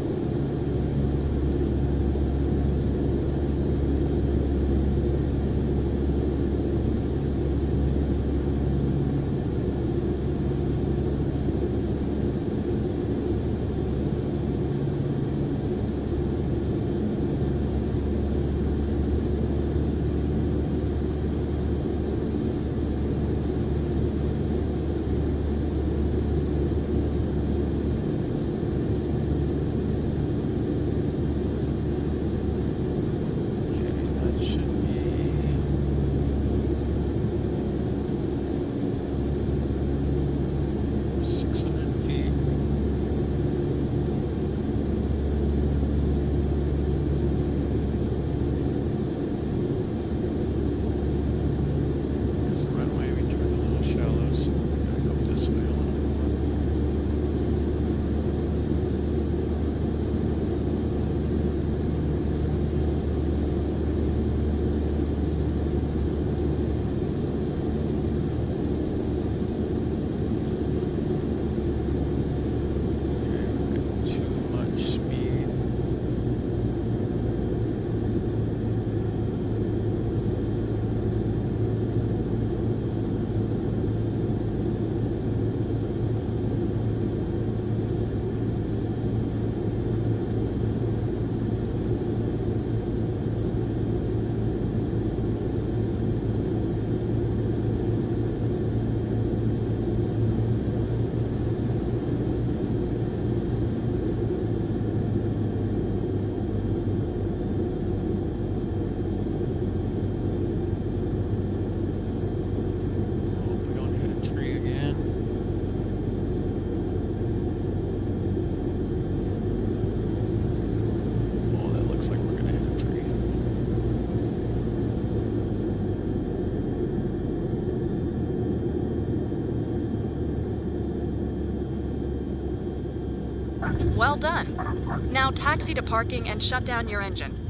Well done. Now taxi to parking and shut down your engine.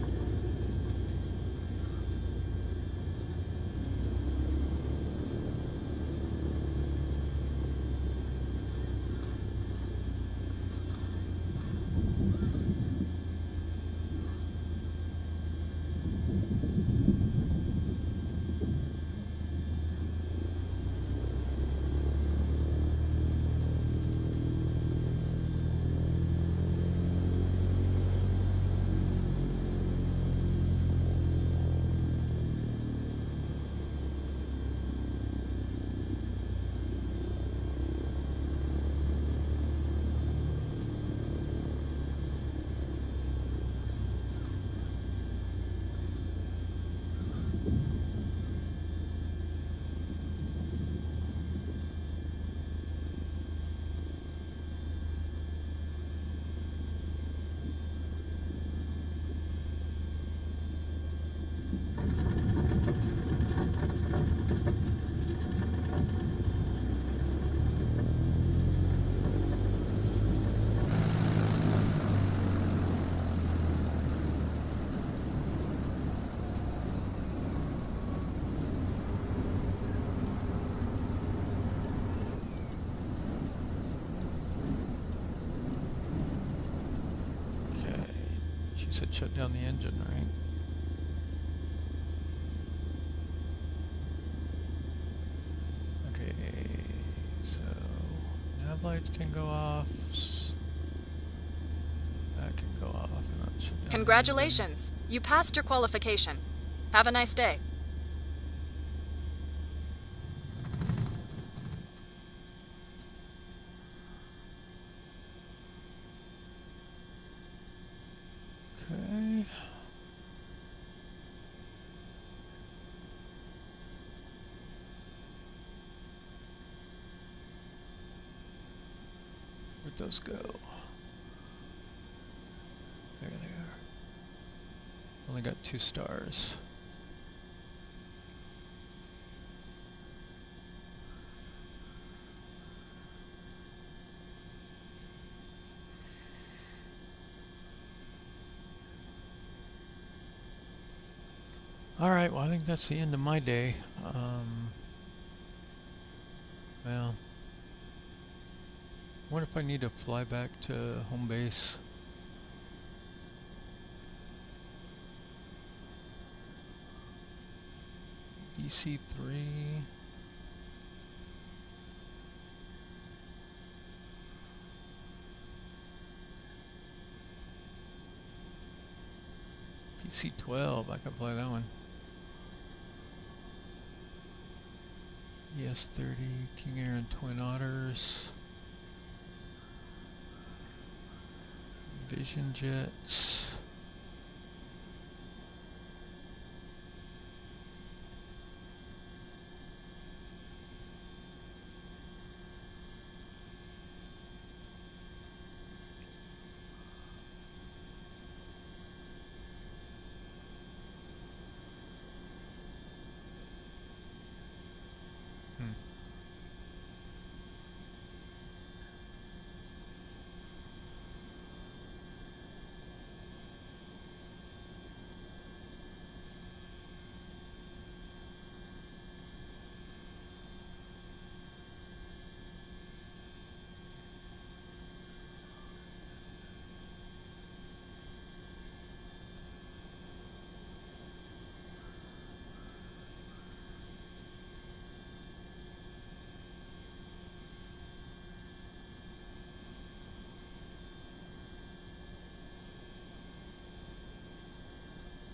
Said shut down the engine, right? Okay, so nav lights can go off. That can go off and not shut down. Congratulations! You passed your qualification. Have a nice day. Okay. Where'd those go? There they are. Only got 2 stars. Alright, well I think that's the end of my day. Well, what if I need to fly back to home base? DC3. PC12, I can play that one. ES30, King Air and Twin Otters. Vision Jets.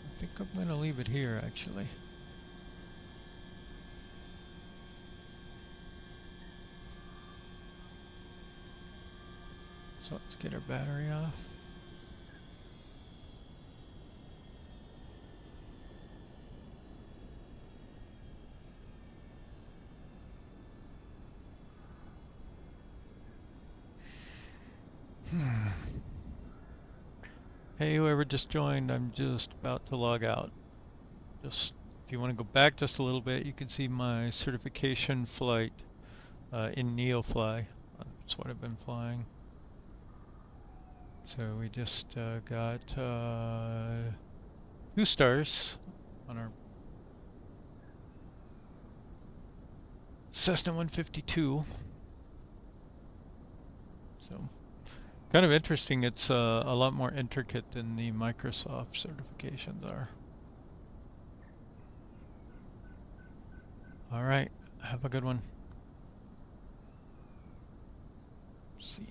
I think I'm gonna leave it here actually. So let's get our battery off. Hey, whoever just joined, I'm just about to log out. Just if you want to go back just a little bit, you can see my certification flight in NeoFly. That's what I've been flying. So we just got 2 stars on our Cessna 152. So kind of interesting. It's a lot more intricate than the Microsoft certifications are. All right, have a good one. See.